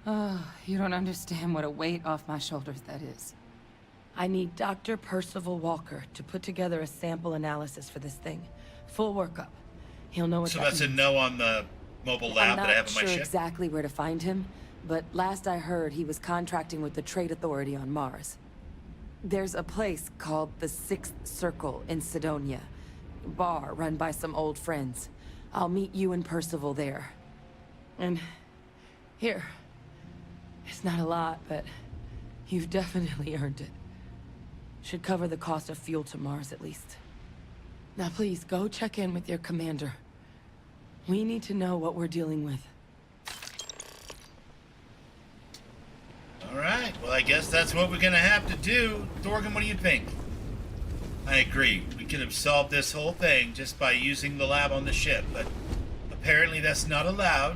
Oh, you don't understand what a weight off my shoulders that is. I need Dr. Percival Walker to put together a sample analysis for this thing. Full workup. He'll know what So that that's means. a no on the mobile lab that I have on my I'm not sure ship? exactly where to find him, but last I heard he was contracting with the Trade Authority on Mars. There's a place called the Sixth Circle in Sidonia. Bar run by some old friends. I'll meet you and Percival there. And here. It's not a lot, but you've definitely earned it. Should cover the cost of fuel to Mars at least. Now please, go check in with your commander. We need to know what we're dealing with. Alright, well I guess that's what we're gonna have to do. Dorgan, what do you think? I agree. We could have solved this whole thing just by using the lab on the ship, but apparently that's not allowed.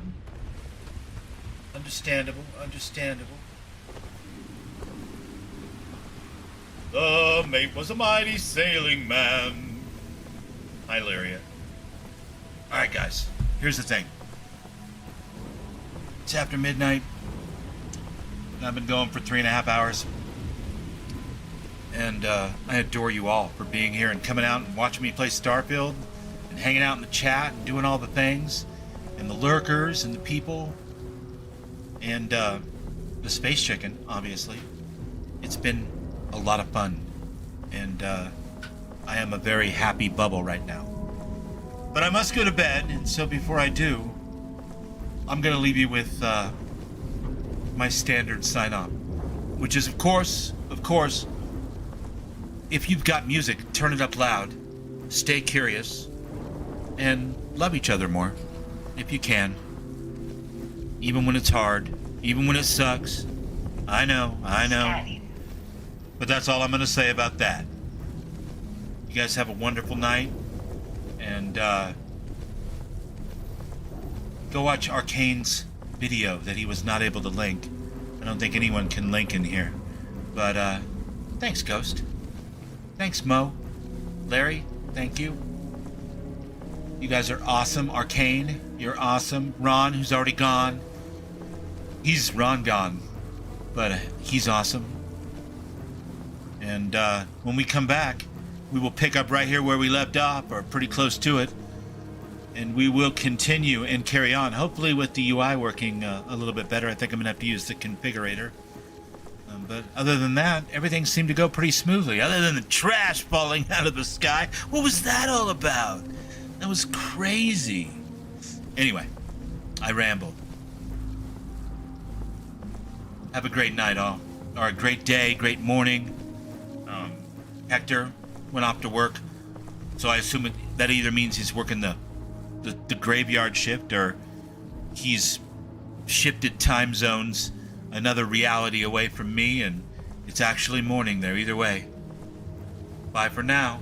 Understandable, understandable. The mate was a mighty sailing man. Hi, Lyria. Alright, guys. Here's the thing. It's after midnight. I've been going for 3.5 hours. And I adore you all for being here and coming out and watching me play Starfield and hanging out in the chat and doing all the things. And the lurkers and the people. And the space chicken, obviously. It's been a lot of fun. And I am a very happy bubble right now. But I must go to bed, and so before I do, I'm going to leave you with my standard sign-off. Which is, of course, if you've got music, turn it up loud. Stay curious. And love each other more, if you can. Even when it's hard, even when it sucks. I know. But that's all I'm going to say about that. You guys have a wonderful night. And go watch Arcane's video that he was not able to link. I don't think anyone can link in here. But thanks, Ghost. Thanks, Mo. Larry, thank you. You guys are awesome. Arcane, you're awesome. Ron, who's already gone. He's Ron gone, but he's awesome. And when we come back, we will pick up right here where we left off, or pretty close to it. And we will continue and carry on, hopefully with the UI working a little bit better. I think I'm going to have to use the configurator. But other than that, everything seemed to go pretty smoothly, other than the trash falling out of the sky. What was that all about? That was crazy. Anyway, I rambled. Have a great night, all. Or a great day, great morning. Hector went off to work, so I assume that either means he's working the graveyard shift, or he's shifted time zones another reality away from me, and it's actually morning there. Either way. Bye for now.